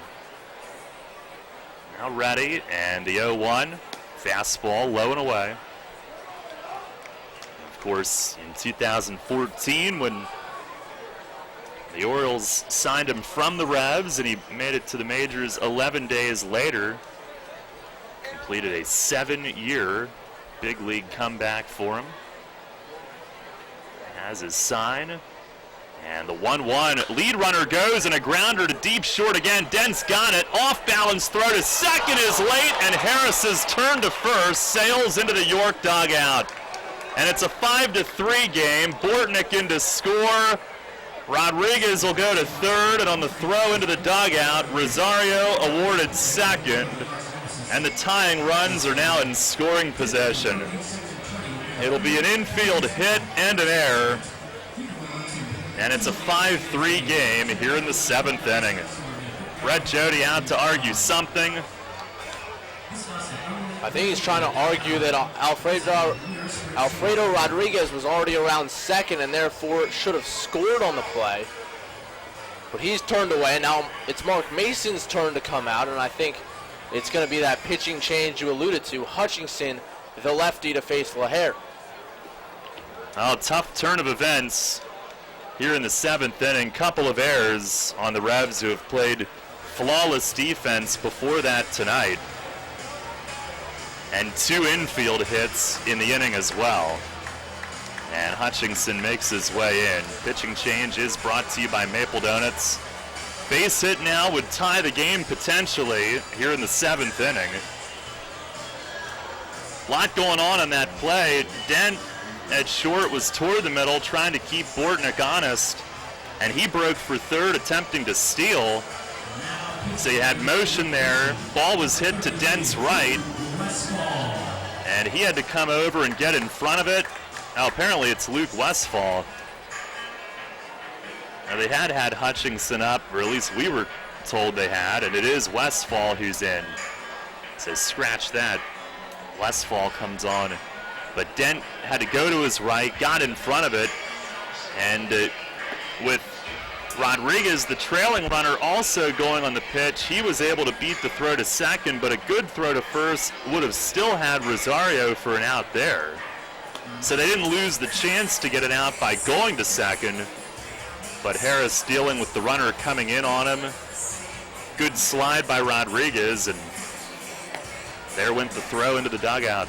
Now ready, and the 0-1, fastball low and away. Of course, in 2014, when the Orioles signed him from the Revs and he made it to the majors 11 days later, completed a 7-year big league comeback for him. Has his sign, and the 1-1 lead runner goes, and a grounder to deep short again. Dent's got it, off balance throw to second is late, and Harris's turn to first sails into the York dugout, and it's a 5-3 game. Bortnick in to score. Rodriguez will go to third, and on the throw into the dugout, Rosario awarded second, and the tying runs are now in scoring possession. It'll be an infield hit and an error. And it's a 5-3 game here in the 7th inning. Brett Jody out to argue something. I think he's trying to argue that Alfredo Rodriguez was already around second and therefore should have scored on the play. But he's turned away. Now it's Mark Mason's turn to come out, and I think it's going to be that pitching change you alluded to. Hutchinson, the lefty, to face LaHare. Oh, tough turn of events here in the 7th inning. Couple of errors on the Revs, who have played flawless defense before that tonight. And 2 infield hits in the inning as well. And Hutchinson makes his way in. Pitching change is brought to you by Maple Donuts. Base hit now would tie the game potentially here in the 7th inning. A lot going on that play. Dent at short was toward the middle, trying to keep Bortnick honest, and he broke for third, attempting to steal. So you had motion there. Ball was hit to Dent's right, and he had to come over and get in front of it. Now apparently it's Luke Westphal. Now they had Hutchinson up, or at least we were told they had, and it is Westphal who's in. So scratch that. Westphal comes on, but Dent had to go to his right, got in front of it, and with Rodriguez, the trailing runner, also going on the pitch, he was able to beat the throw to second, but a good throw to first would have still had Rosario for an out there. So they didn't lose the chance to get it out by going to second, but Harris dealing with the runner coming in on him. Good slide by Rodriguez, and there went the throw into the dugout.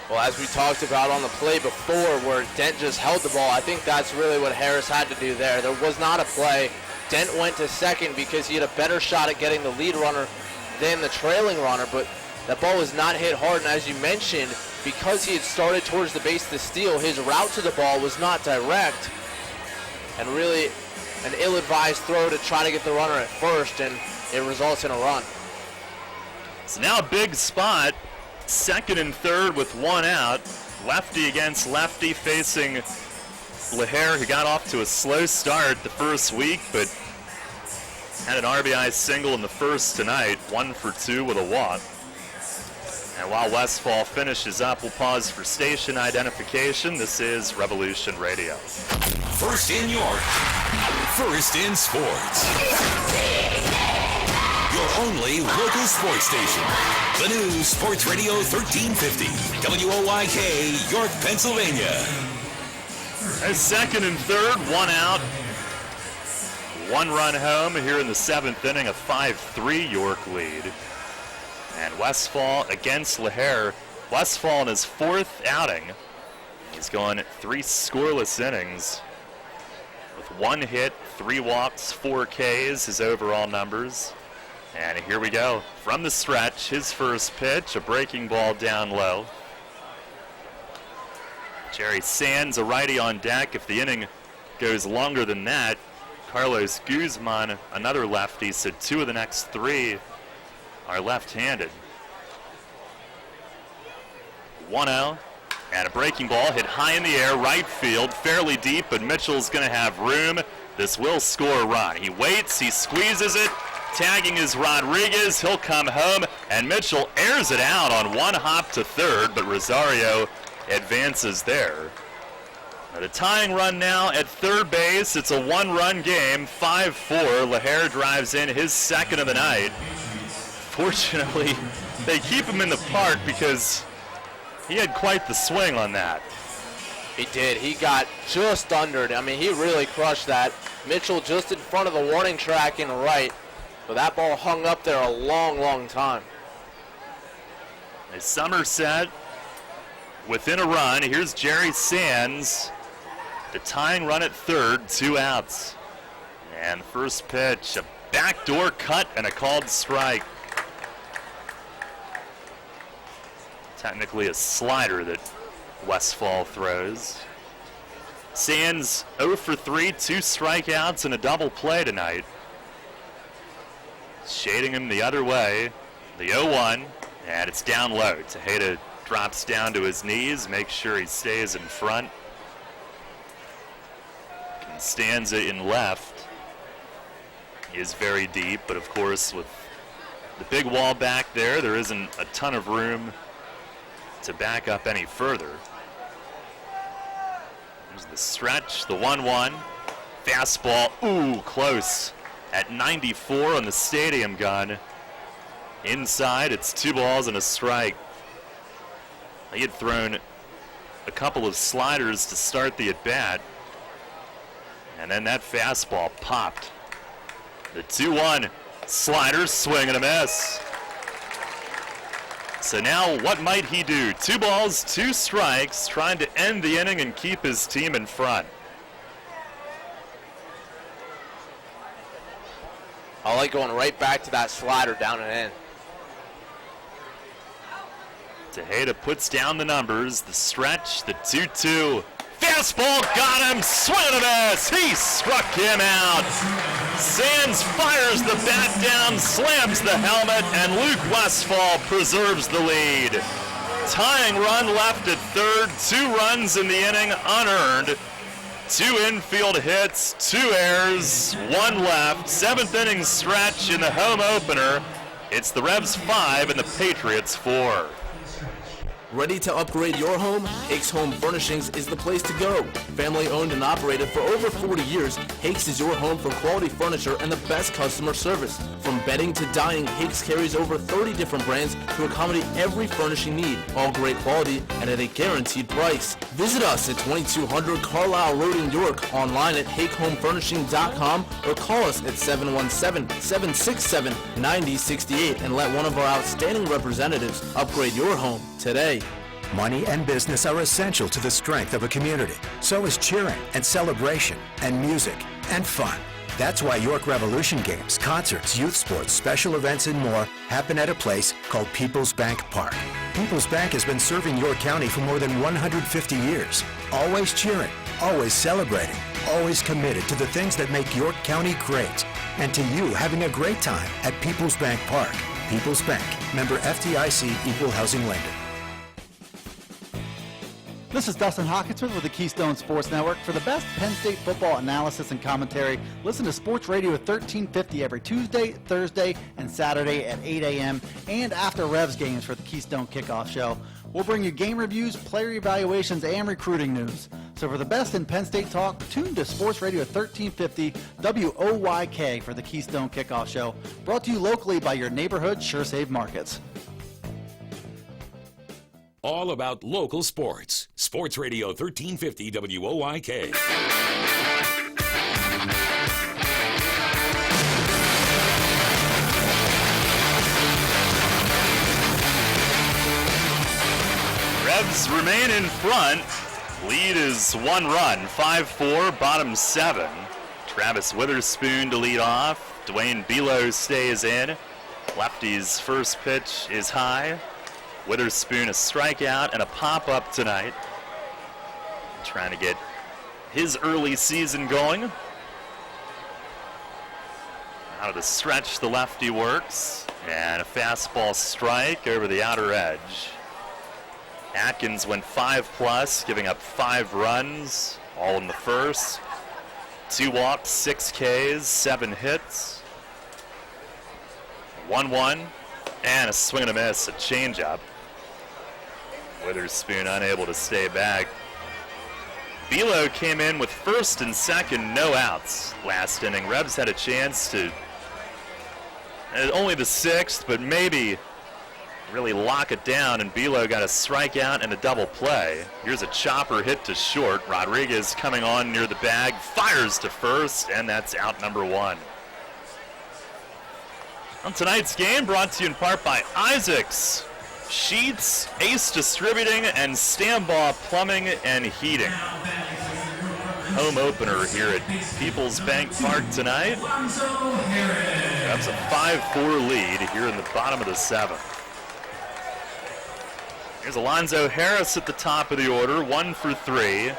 Well, as we talked about on the play before where Dent just held the ball, I think that's really what Harris had to do there. There was not a play. Dent went to second because he had a better shot at getting the lead runner than the trailing runner, but that ball was not hit hard, and as you mentioned, because he had started towards the base to steal, his route to the ball was not direct, and really an ill-advised throw to try to get the runner at first, and it results in a run. So now a big spot. Second and third with one out. Lefty against lefty facing LaHare, who got off to a slow start the first week, but had an RBI single in the first tonight, 1 for 2 with a walk. And while Westphal finishes up, we'll pause for station identification. This is Revolution Radio. First in York, first in sports. Your only local sports station. The new Sports Radio 1350, WOYK, York, Pennsylvania. A second and third, one out. 1 run home here in the 7th inning, a 5-3 York lead. And Westphal against LaHare. Westphal in his 4th outing. He's gone 3 scoreless innings with 1 hit, 3 walks, 4 Ks, his overall numbers. And here we go. From the stretch, his first pitch, a breaking ball down low. Jerry Sands, a righty on deck. If the inning goes longer than that, Carlos Guzman, another lefty, so 2 of the next 3 are left-handed. 1-0, and a breaking ball hit high in the air, right field, fairly deep, but Mitchell's going to have room. This will score a run. He waits, he squeezes it. Tagging is Rodriguez. He'll come home, and Mitchell airs it out on 1 hop to third, but Rosario advances there. Now the tying run now at third base. It's a 1-run game, 5-4. LaHare drives in his 2nd of the night. Fortunately, they keep him in the park because he had quite the swing on that. He did. He got just under it. I mean, he really crushed that. Mitchell just in front of the warning track in right. So that ball hung up there a long, long time. A Sommerset within a run. Here's Jerry Sands. The tying run at third, 2 outs. And the first pitch, a backdoor cut and a called strike. Technically a slider that Westphal throws. Sands 0 for 3, 2 strikeouts and a double play tonight. Shading him the other way. The 0-1, and it's down low. Tejeda drops down to his knees, makes sure he stays in front. Stanza in left is very deep, but of course with the big wall back there, there isn't a ton of room to back up any further. There's the stretch, the 1-1. Fastball, ooh, close at 94 on the stadium gun. Inside, it's 2 balls and a strike. He had thrown a couple of sliders to start the at-bat. And then that fastball popped. The 2-1 slider, swing and a miss. So now what might he do? 2 balls, 2 strikes, trying to end the inning and keep his team in front. I like going right back to that slider down and in. Tejeda puts down the numbers, the stretch, the 2-2. Fastball got him, swing and a miss. He struck him out. Sands fires the bat down, slams the helmet, and Luke Westfall preserves the lead. Tying run left at third, 2 runs in the inning unearned. 2 infield hits, 2 errors, 1 left. 7th inning stretch in the home opener. It's the Revs 5 and the Patriots 4. Ready to upgrade your home? Hakes Home Furnishings is the place to go. Family owned and operated for over 40 years, Hakes is your home for quality furniture and the best customer service. From bedding to dining, Hakes carries over 30 different brands to accommodate every furnishing need. All great quality and at a guaranteed price. Visit us at 2200 Carlisle Road in York, online at hakehomefurnishing.com, or call us at 717-767-9068 and let one of our outstanding representatives upgrade your home today. Money and business are essential to the strength of a community. So is cheering and celebration and music and fun. That's why York Revolution games, concerts, youth sports, special events, and more happen at a place called People's Bank Park. People's Bank has been serving York County for more than 150 years. Always cheering, always celebrating, always committed to the things that make York County great. And to you having a great time at People's Bank Park. People's Bank, member FDIC, equal housing lender. This is Dustin Hawkinsworth with the Keystone Sports Network. For the best Penn State football analysis and commentary, listen to Sports Radio 1350 every Tuesday, Thursday, and Saturday at 8 a.m. and after Revs games for the Keystone Kickoff Show. We'll bring you game reviews, player evaluations, and recruiting news. So for the best in Penn State talk, tune to Sports Radio 1350 WOYK for the Keystone Kickoff Show. Brought to you locally by your neighborhood SureSave Markets. All about local sports. Sports Radio 1350 WOYK. Revs remain in front. Lead is 1 run, 5-4, bottom 7. Travis Witherspoon to lead off. Dwayne Below stays in. Lefty's first pitch is high. Witherspoon a strikeout and a pop-up tonight. Trying to get his early season going. Out of the stretch, the lefty works. And a fastball strike over the outer edge. Atkins went 5+, giving up 5 runs, all in the first. 2 walks, 6 Ks, 7 hits. 1-1, and a swing and a miss, a changeup. Witherspoon unable to stay back. Below came in with first and second, no outs last inning. Revs had a chance to, only the 6th, but maybe really lock it down, and Below got a strikeout and a double play. Here's a chopper hit to short. Rodriguez coming on near the bag, fires to first, and that's out number 1. On tonight's game, brought to you in part by Isaacs, Sheets, Ace Distributing, and Stambaugh Plumbing and Heating. Home opener here at People's Bank Park tonight. That's a 5-4 lead here in the bottom of the 7th. Here's Alonzo Harris at the top of the order, 1 for 3.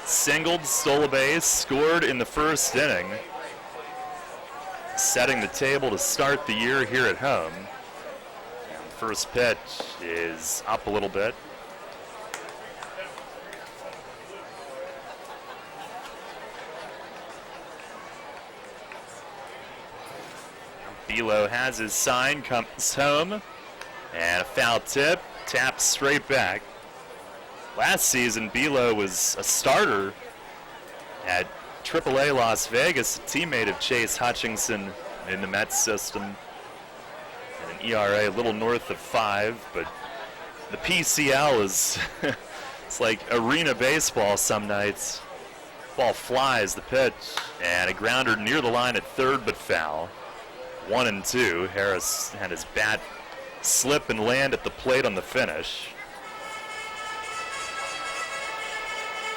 Singled, stole a base, scored in the first inning. Setting the table to start the year here at home. And first pitch is up a little bit. Belo has his sign, comes home, and a foul tip, taps straight back. Last season, Belo was a starter at AAA Las Vegas, a teammate of Chase Hutchinson in the Mets system, and an ERA a little north of 5, but the PCL is it's like arena baseball some nights. Ball flies, the pitch, and a grounder near the line at third, but foul. 1-2. Harris had his bat slip and land at the plate on the finish.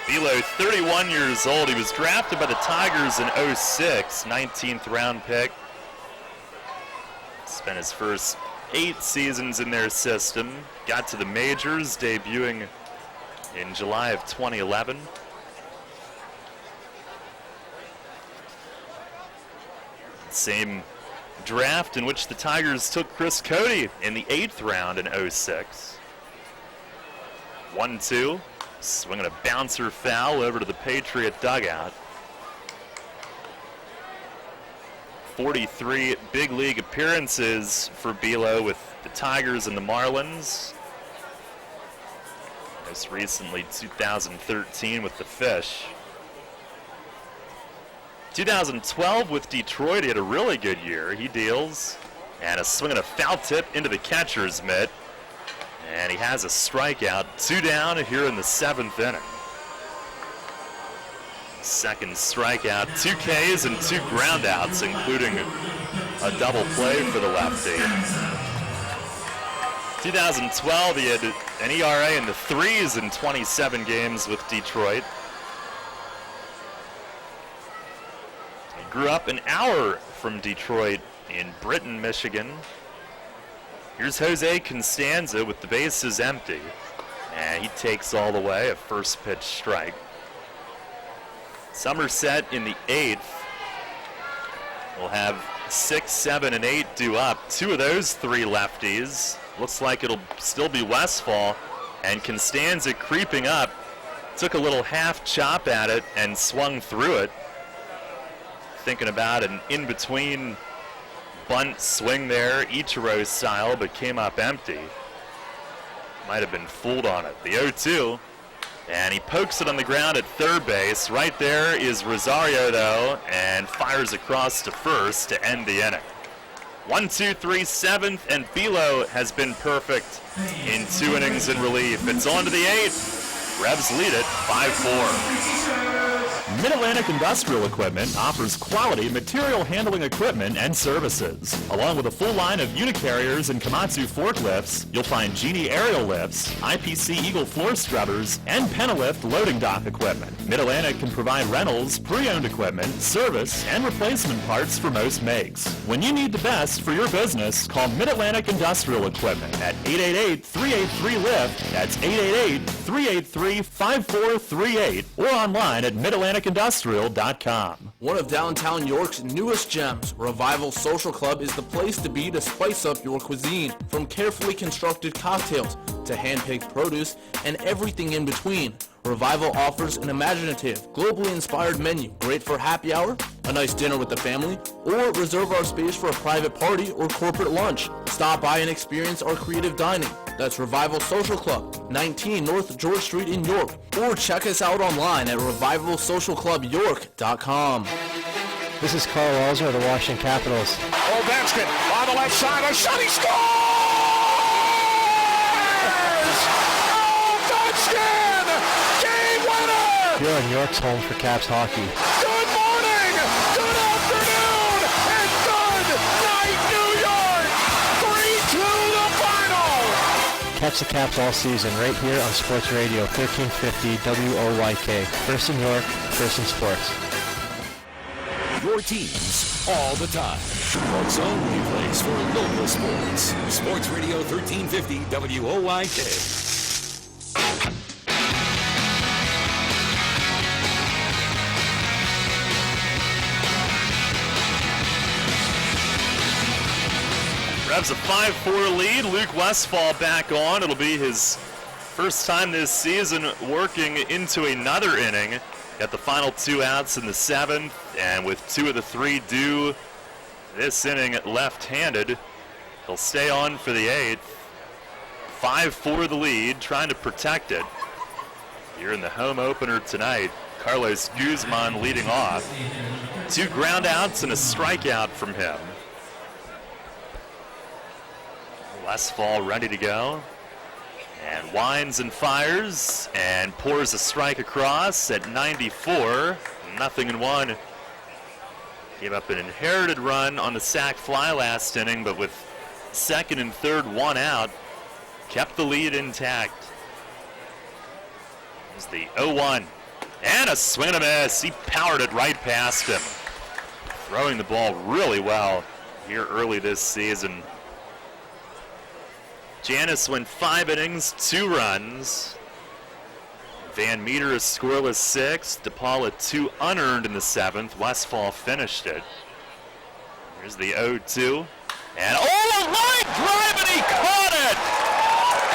Belo, 31 years old. He was drafted by the Tigers in 06, 19th round pick. Spent his first 8 seasons in their system. Got to the majors, debuting in July of 2011. Same draft in which the Tigers took Chris Cody in the 8th round in 06. 1-2. Swinging a bouncer foul over to the Patriot dugout. 43 big league appearances for Belo with the Tigers and the Marlins. Most recently 2013 with the Fish. 2012 with Detroit, he had a really good year. He deals, and a swing and a foul tip into the catcher's mitt. And he has a strikeout, 2 down here in the 7th inning. Second strikeout, 2 Ks and 2 groundouts, including a double play for the lefty. 2012, he had an ERA in the 3s in 27 games with Detroit. He grew up an hour from Detroit in Britain, Michigan. Here's Jose Constanza with the bases empty. And he takes all the way, a first pitch strike. Sommerset in the 8th will have 6, 7, and 8 due up. 2 of those 3 lefties. Looks like it'll still be Westfall. And Constanza creeping up. Took a little half chop at it and swung through it. Thinking about an in-between bunt swing there, Ichiro style, but came up empty. Might have been fooled on it. The 0-2, and he pokes it on the ground at third base. Right there is Rosario, though, and fires across to first to end the inning. 1-2-3, 7th, and Belo has been perfect in 2 innings in relief. It's on to the 8th. Rebs lead it 5-4. Mid-Atlantic Industrial Equipment offers quality material handling equipment and services. Along with a full line of Unicarriers and Komatsu forklifts, you'll find Genie aerial lifts, IPC Eagle floor scrubbers, and Penalift loading dock equipment. Mid-Atlantic can provide rentals, pre-owned equipment, service, and replacement parts for most makes. When you need the best for your business, call Mid-Atlantic Industrial Equipment at 888-383-LIFT. That's 888-383-5438, or online at MidAtlanticIndustrial.com. One of downtown York's newest gems, Revival Social Club is the place to be to spice up your cuisine. From carefully constructed cocktails to hand-picked produce and everything in between, Revival offers an imaginative, globally inspired menu, great for happy hour, a nice dinner with the family, or reserve our space for a private party or corporate lunch. Stop by and experience our creative dining. That's Revival Social Club, 19 North George Street in York, or check us out online at revivalsocialclubyork.com. This is Carl Walzer of the Washington Capitals. Ovechkin on the left side, a shot, he scores! Ovechkin! Game winner! Here on York's home for Caps hockey. Good morning, good afternoon, and good night, New York! 3-2 the final! Catch the Caps all season right here on Sports Radio 1350 WOYK. First in York, first in sports. Your teams all the time. For zone replays for local sports. Sports Radio 1350 WOYK. Rebs a 5-4 lead. Luke Westfall back on. It'll be his first time this season working into another inning. Got the final 2 outs in the 7th, and with 2 of the 3 due this inning left-handed. He'll stay on for the 8th. 5-4 the lead, trying to protect it. Here in the home opener tonight, Carlos Guzman leading off. 2 ground outs and a strikeout from him. Westfall ready to go. And winds and fires and pours a strike across at 94. 0-1. Gave up an inherited run on the sac fly last inning, but with second and third one out, kept the lead intact. Here's the 0-1. And a swing and a miss. He powered it right past him. Throwing the ball really well here early this season. Janis went 5 innings, 2 runs. Van Meter a scoreless 6. DePaula 2 unearned in the 7th. Westfall finished it. Here's the 0-2. And a line drive, and he caught it!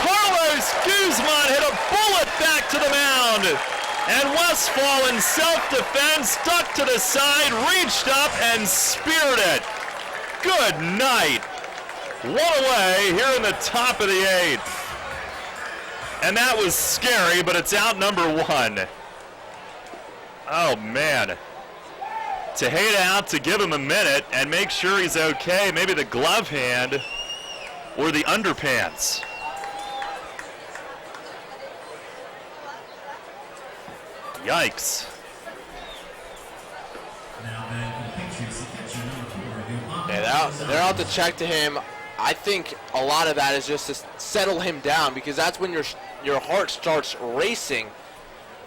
Carlos Guzman hit a bullet back to the mound. And Westfall in self-defense ducked to the side, reached up, and speared it. Good night. One away here in the top of the 8th. And that was scary, but it's out number 1. Oh, man. Tejeda out to give him a minute and make sure he's okay. Maybe the glove hand or the underpants. Yikes. Yeah, they're out to check to him. I think a lot of that is just to settle him down, because that's when your heart starts racing.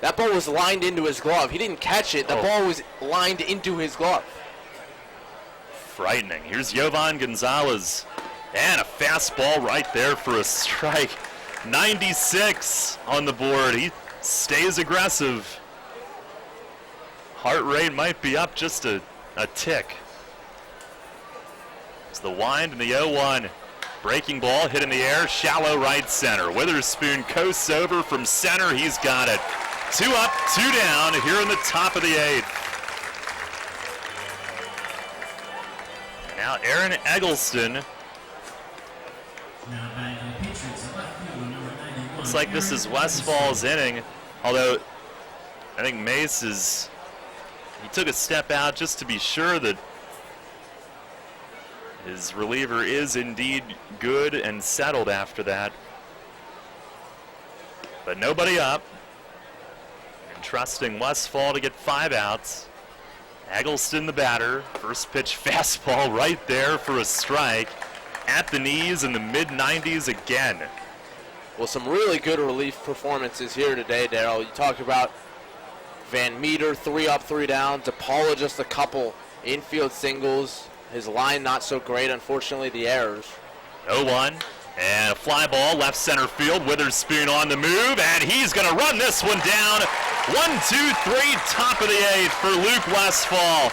That ball was lined into his glove. He didn't catch it. The ball was lined into his glove. Frightening. Here's Jovan Gonzalez. And a fastball right there for a strike. 96 on the board. He stays aggressive. Heart rate might be up just a tick. It's the wind and the 0-1. Breaking ball hit in the air, shallow right center. Witherspoon coasts over from center. He's got it. 2 up, 2 down here in the top of the 8th. Now Aaron Eggleston. Looks like this is Westfall's inning, although I think Mace he took a step out just to be sure that his reliever is indeed good and settled after that. But nobody up. And trusting Westfall to get 5 outs. Eggleston the batter. First pitch fastball right there for a strike. At the knees in the mid-90s again. Well, some really good relief performances here today, Darryl. You talked about Van Meter, 3 up, 3 down. DePaula just a couple infield singles. His line not so great, unfortunately, the errors. 0-1, and a fly ball, left center field. Witherspoon on the move, and he's going to run this one down. 1, 2, 3, top of the 8th for Luke Westfall.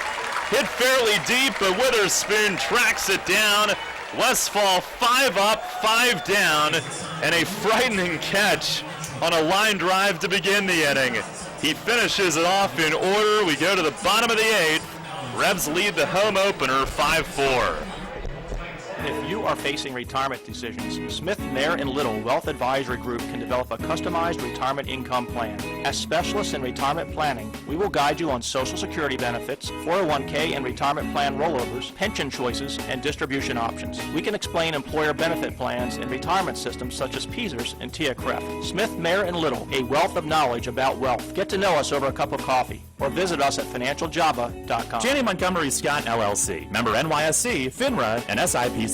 Hit fairly deep, but Witherspoon tracks it down. Westfall 5 up, 5 down, and a frightening catch on a line drive to begin the inning. He finishes it off in order. We go to the bottom of the 8th. Rebs lead the home opener 5-4. If you are facing retirement decisions, Smith, Mayer & Little Wealth Advisory Group can develop a customized retirement income plan. As specialists in retirement planning, we will guide you on Social Security benefits, 401k and retirement plan rollovers, pension choices, and distribution options. We can explain employer benefit plans and retirement systems such as PESERS and TIACREF. Smith, Mayer & Little, a wealth of knowledge about wealth. Get to know us over a cup of coffee or visit us at financialjava.com. Janney Montgomery Scott LLC, member NYSE, FINRA, and SIPC.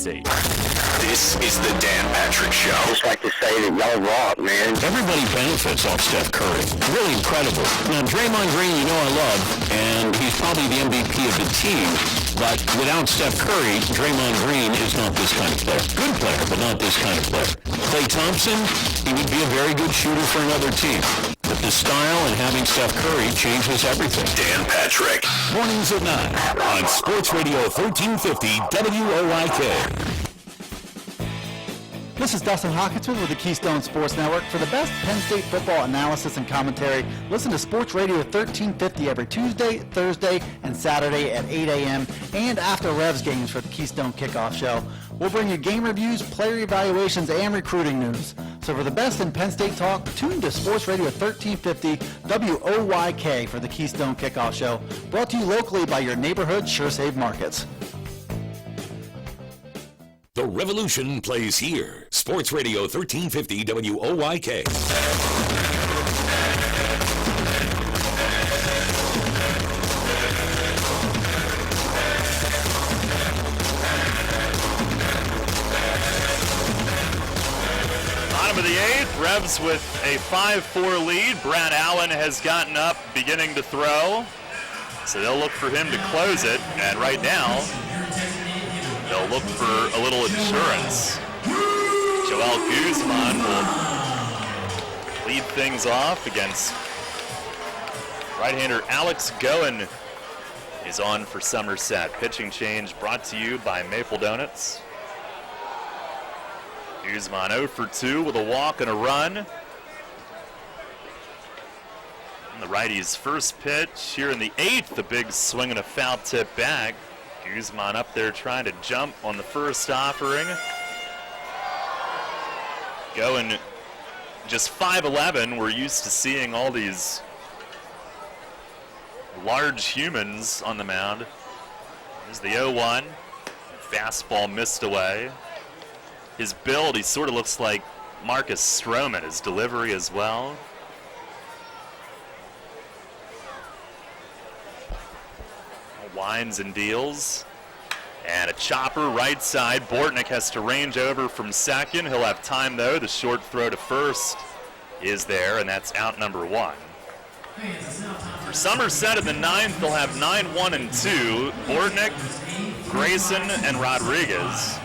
This is the Dan Patrick Show. I just like to say that y'all rock, man. Everybody benefits off Steph Curry. Really incredible. Now, Draymond Green, you know I love, and he's probably the MVP of the team. But without Steph Curry, Draymond Green is not this kind of player. Good player, but not this kind of player. Klay Thompson, he would be a very good shooter for another team. But the style and having Steph Curry changes everything. Dan Patrick. Mornings at 9 on Sports Radio 1350 WOIK. This is Dustin Hawkinsmith with the Keystone Sports Network. For the best Penn State football analysis and commentary, listen to Sports Radio 1350 every Tuesday, Thursday, and Saturday at 8 a.m. and after Revs games for the Keystone Kickoff Show. We'll bring you game reviews, player evaluations, and recruiting news. So for the best in Penn State talk, tune to Sports Radio 1350 WOYK for the Keystone Kickoff Show. Brought to you locally by your neighborhood SureSave Markets. The Revolution plays here. Sports Radio 1350 WOYK. Bottom of the eighth, Revs with a 5-4 lead. Brad Allen has gotten up, beginning to throw. So they'll look for him to close it. And right now, they'll look for a little insurance. Joel Guzman will lead things off against right-hander Alex Goen is on for Sommerset. Pitching change brought to you by Maple Donuts. Guzman 0 for 2 with a walk and a run. And the righty's first pitch here in the eighth, the big swing and a foul tip back. Guzman up there trying to jump on the first offering. Going just 5'11". We're used to seeing all these large humans on the mound. There's the 0-1. Fastball missed away. His build, he sort of looks like Marcus Stroman. His delivery as well. Winds and deals. And a chopper right side. Bortnick has to range over from second. He'll have time though. The short throw to first is there, and that's out number 1. For Sommerset in the ninth, they'll have 9, 1, and 2. Bortnick, Grayson, and Rodriguez.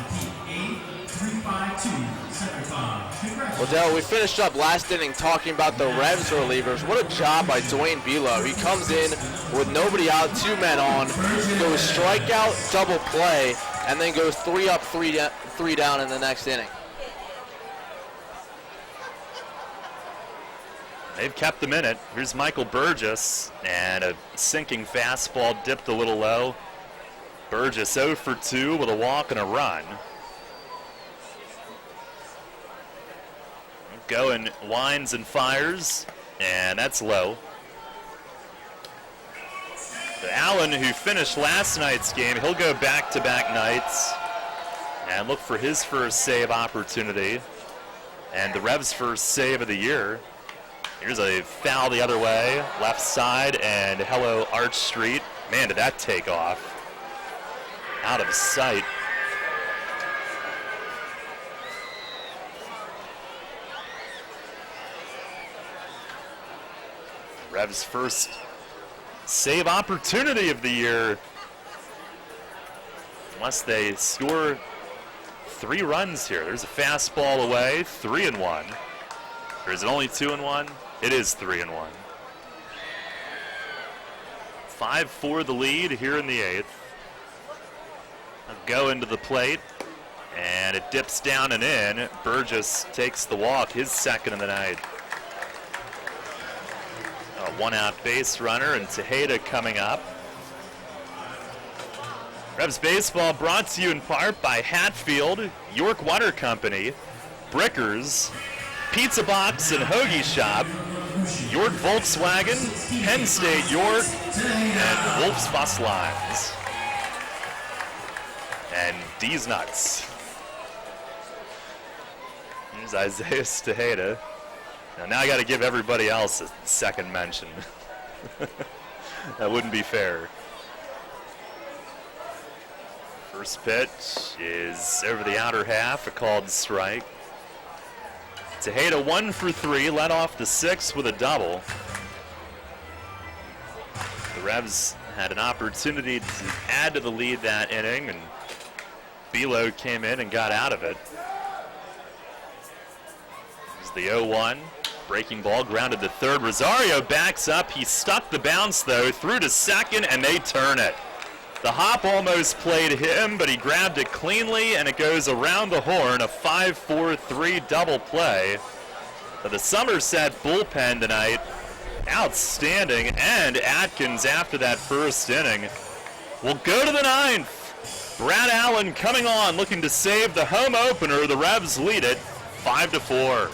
Well, Dale, we finished up last inning talking about the Revs relievers. What a job by Dwayne Below. He comes in with nobody out, 2 men on, goes strikeout, double play, and then goes 3 up, 3 down in the next inning. They've kept them in it. Here's Michael Burgess, and a sinking fastball dipped a little low. Burgess 0 for 2 with a walk and a run. Going winds and fires, and that's low. But Allen, who finished last night's game, he'll go back-to-back nights and look for his first save opportunity and the Revs' first save of the year. Here's a foul the other way, left side, and hello Arch Street. Man, did that take off. Out of sight. Revs' first save opportunity of the year. Unless they score 3 runs here. There's a fastball away, 3-1. Or is it only 2-1? It is 3-1. 5-4 the lead here in the eighth. Go into the plate, and it dips down and in. Burgess takes the walk, his second of the night. A 1-out base runner, and Tejeda coming up. Revs baseball brought to you in part by Hatfield, York Water Company, Brickers, Pizza Box and Hoagie Shop, York Volkswagen, Penn State York, and Wolf's Bus Lines. And D's Nuts. Here's Isaiah Tejeda. Now I got to give everybody else a second mention. That wouldn't be fair. First pitch is over the outer half, a called strike. Tejeda 1 for 3, led off the 6th with a double. The Revs had an opportunity to add to the lead that inning, and Below came in and got out of it. Here's the 0-1. Breaking ball grounded to third. Rosario backs up. He stuck the bounce, though, through to second, and they turn it. The hop almost played him, but he grabbed it cleanly, and it goes around the horn, a 5-4-3 double play. But the Sommerset bullpen tonight, outstanding, and Atkins after that first inning will go to the ninth. Brad Allen coming on, looking to save the home opener. The Revs lead it 5-4.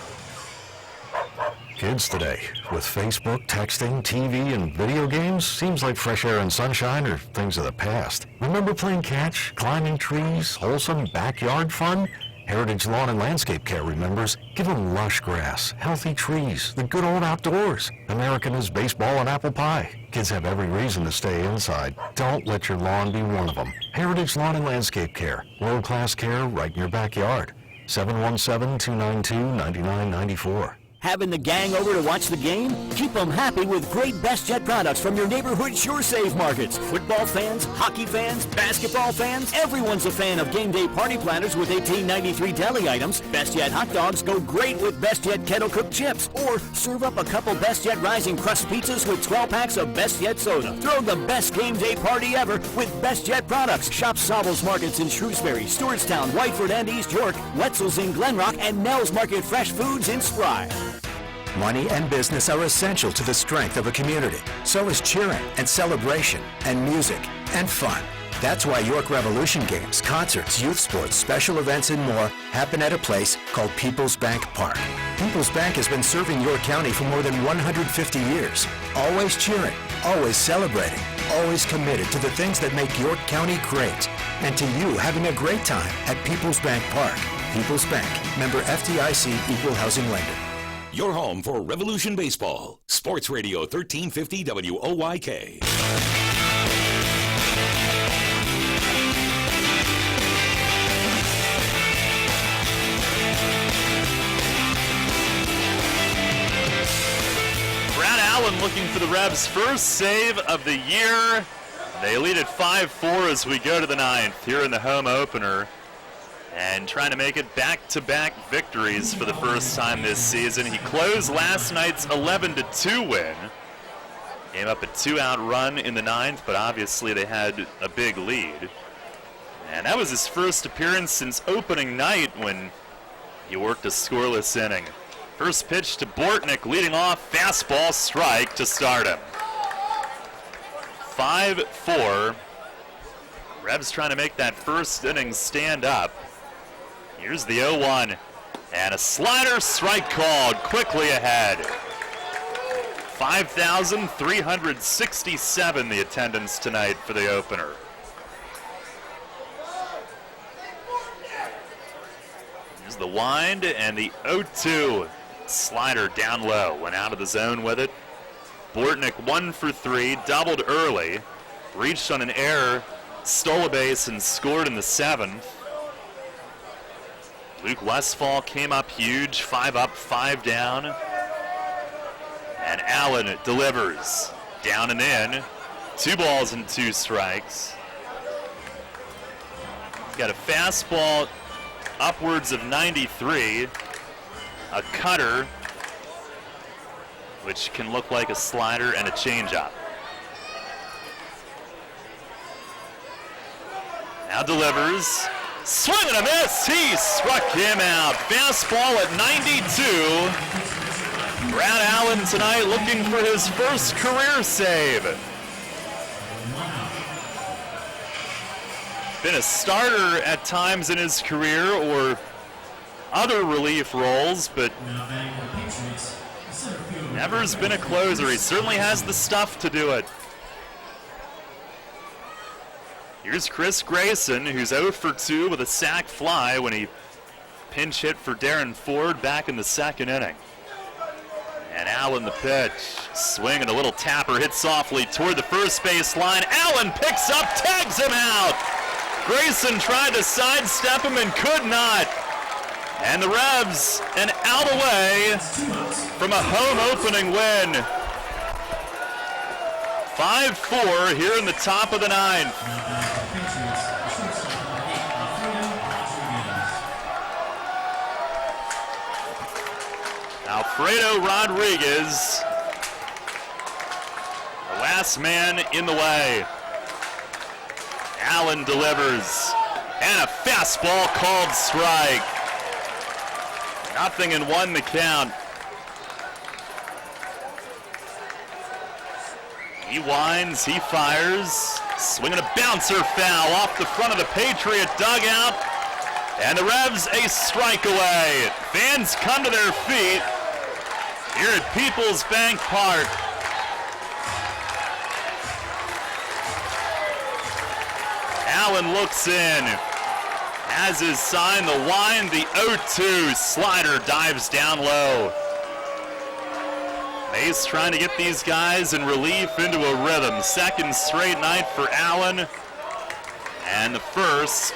Kids today, with Facebook, texting, TV, and video games, seems like fresh air and sunshine are things of the past. Remember playing catch, climbing trees, wholesome backyard fun? Heritage Lawn and Landscape Care remembers. Give them lush grass, healthy trees, the good old outdoors. American is baseball and apple pie. Kids have every reason to stay inside. Don't let your lawn be one of them. Heritage Lawn and Landscape Care. World-class care right in your backyard. 717-292-9994. Having the gang over to watch the game? Keep them happy with great BestJet products from your neighborhood SureSave markets. Football fans, hockey fans, basketball fans, everyone's a fan of game day party planners with $18.93 deli items. BestJet hot dogs go great with BestJet kettle cooked chips. Or serve up a couple BestJet Rising Crust pizzas with 12 packs of BestJet soda. Throw the best game day party ever with BestJet products. Shop Savos Markets in Shrewsbury, Stewartstown, Whiteford and East York, Wetzel's in Glenrock, and Nell's Market Fresh Foods in Spry. Money and business are essential to the strength of a community. So is cheering and celebration and music and fun. That's why York Revolution games, concerts, youth sports, special events, and more happen at a place called People's Bank Park. People's Bank has been serving York County for more than 150 years. Always cheering, always celebrating, always committed to the things that make York County great. And to you having a great time at People's Bank Park. People's Bank, member FDIC, equal housing lender. Your home for Revolution Baseball. Sports Radio 1350 WOYK. Brad Allen looking for the Revs' first save of the year. They lead at 5-4 as we go to the ninth here in the home opener. And trying to make it back-to-back victories for the first time this season. He closed last night's 11-2 win. Came up a two-out run in the ninth, but obviously they had a big lead. And that was his first appearance since opening night when he worked a scoreless inning. First pitch to Bortnick, leading off, fastball strike to start him. 5-4. Revs trying to make that first inning stand up. Here's the 0-1, and a slider strike called quickly ahead. 5,367 the attendance tonight for the opener. Here's the wind and the 0-2 slider down low. Went out of the zone with it. Bortnick 1 for 3, doubled early, reached on an error, stole a base and scored in the 7th. Luke Westfall came up huge, 5 up, 5 down. And Allen delivers. Down and in. 2 balls and 2 strikes. He's got a fastball upwards of 93. A cutter, which can look like a slider, and a changeup. Now delivers. Swing and a miss. He struck him out. Fastball at 92. Brad Allen tonight looking for his first career save. Been a starter at times in his career or other relief roles, but never's been a closer. He certainly has the stuff to do it. Here's Chris Grayson, who's 0 for 2 with a sac fly when he pinch hit for Darren Ford back in the second inning. And Allen the pitch. Swing and a little tapper hit softly toward the first base line. Allen picks up, tags him out. Grayson tried to sidestep him and could not. And the Revs an out away from a home opening win. 5-4 here in the top of the ninth. Alfredo Rodriguez, the last man in the way. Allen delivers. And a fastball called strike. 0-1 the count. He winds, he fires. Swinging a bouncer foul off the front of the Patriot dugout. And the Revs a strike away. Fans come to their feet here at Peoples Bank Park. Allen looks in. Has his sign, the wind, the 0-2 slider dives down low. Mace trying to get these guys in relief into a rhythm. Second straight night for Allen. And the first,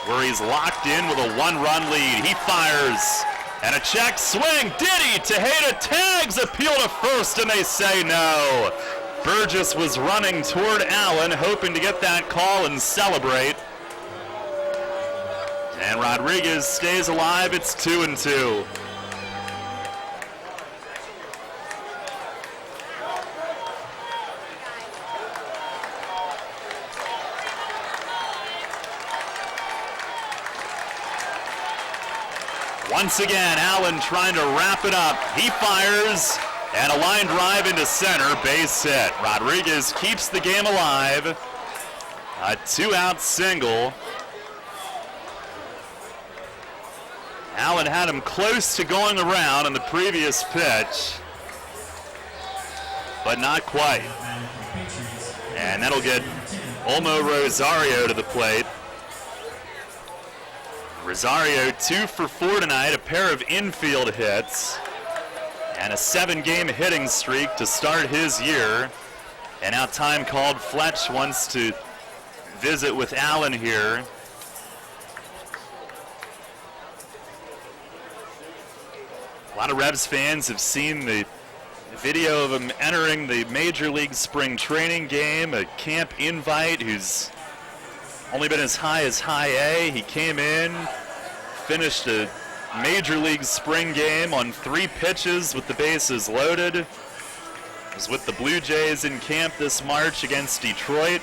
where he's locked in with a one-run lead. He fires. And a check swing. Diddy Tejeda tags, appeal to first, and they say no. Burgess was running toward Allen, hoping to get that call and celebrate. And Rodriguez stays alive. It's 2-2. Once again, Allen trying to wrap it up. He fires, and a line drive into center, base hit. Rodriguez keeps the game alive. A two-out single. Allen had him close to going around on the previous pitch, but not quite. And that'll get Olmo Rosario to the plate. Rosario 2 for 4 tonight, a pair of infield hits, and a 7-game hitting streak to start his year. And now time called. Fletch wants to visit with Allen here. A lot of Revs fans have seen the video of him entering the Major League Spring Training game, a camp invite, who's only been as high as high A. He came in, finished a Major League Spring game on 3 pitches with the bases loaded. Was with the Blue Jays in camp this March against Detroit.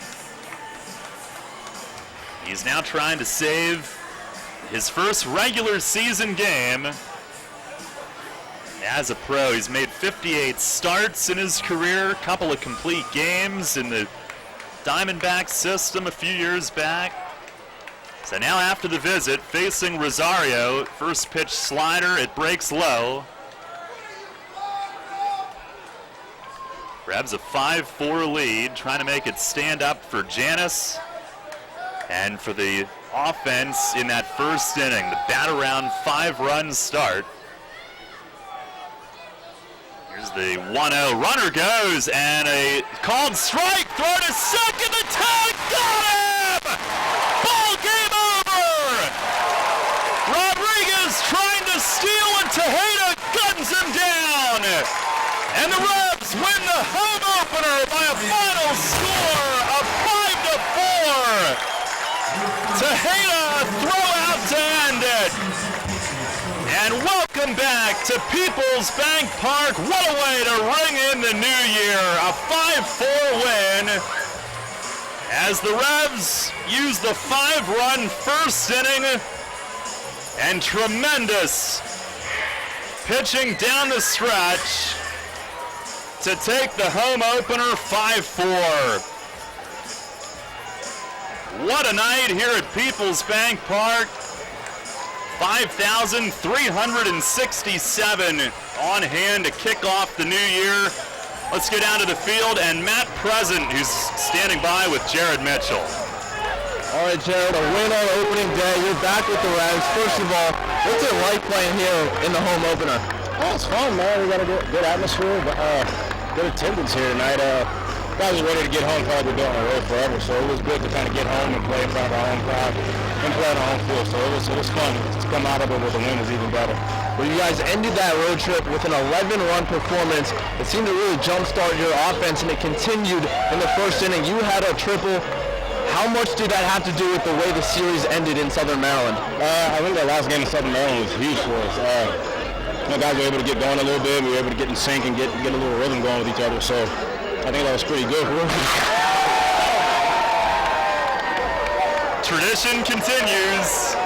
He's now trying to save his first regular season game as a pro. He's made 58 starts in his career, a couple of complete games in the Diamondback system a few years back. So now after the visit, facing Rosario, first pitch slider, it breaks low. Grabs a 5-4 lead, trying to make it stand up for Janis and for the offense in that first inning. The bat around 5-run start. Here's the 1-0. Runner goes, and a called strike. Throw to second. The tag. Got him! Ball game over! Rodriguez trying to steal, and Tejeda guns him down. And the Revs win the home opener by a final score of 5-4. Tejeda throw out to end it. And welcome back to Peoples Bank Park. What a way to ring in the new year. A 5-4 win as the Revs use the 5-run first inning and tremendous pitching down the stretch to take the home opener 5-4. What a night here at Peoples Bank Park. 5,367 on hand to kick off the new year. Let's go down to the field, and Matt Present, who's standing by with Jared Mitchell. All right, Jared, a win on opening day. You're back with the Revs. First of all, what's it like playing here in the home opener? Oh, it's fun, man. We got a good atmosphere, good attendance here tonight. Guys are ready to get home. Probably been on the road forever, so it was good to kind of get home and play in front of our home crowd and play on our home field. So it was fun. To come out of it with a win is even better. Well, you guys ended that road trip with an 11-run performance. It seemed to really jumpstart your offense, and it continued in the first inning. You had a triple. How much did that have to do with the way the series ended in Southern Maryland? I think that last game in Southern Maryland was huge for us. Guys were able to get going a little bit. We were able to get in sync and get a little rhythm going with each other. So I think that was pretty good. tradition continues.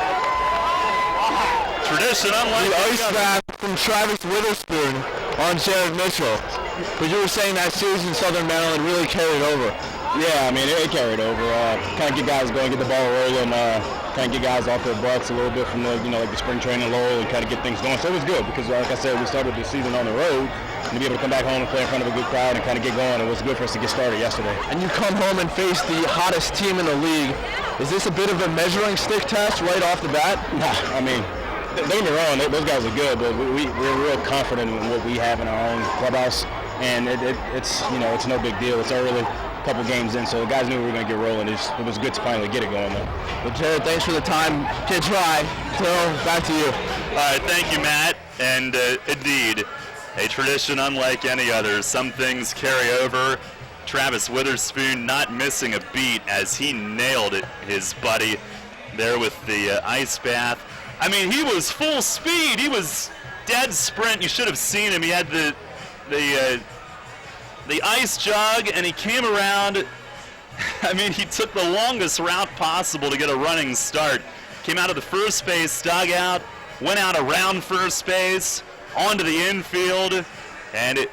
Tradition unlike the ice bath from Travis Witherspoon on Jared Mitchell. But you were saying that series in Southern Maryland really carried over. Yeah, I mean, it carried over. Kind of get guys going, get the ball rolling, kind of get guys off their butts a little bit from the, like the spring training lull and kind of get things going. So it was good because, like I said, we started the season on the road, and to be able to come back home and play in front of a good crowd and kind of get going, it was good for us to get started yesterday. And you come home and face the hottest team in the league. Is this a bit of a measuring stick test right off the bat? Nah, I mean, don't get me wrong, those guys are good, but we're real confident in what we have in our own clubhouse, and it's no big deal. It's early. Couple games in, so the guys knew we were going to get rolling. It was good to finally get it going, though. Well, Jared, thanks for the time. Good try. So, back to you. All right, thank you, Matt. And indeed, a tradition unlike any other. Some things carry over. Travis Witherspoon not missing a beat as he nailed it, his buddy there with the ice bath. I mean, he was full speed. He was dead sprint. You should have seen him. He had the ice jug, and he came around. I mean, he took the longest route possible to get a running start. Came out of the first base dugout, went out around first base, onto the infield, and it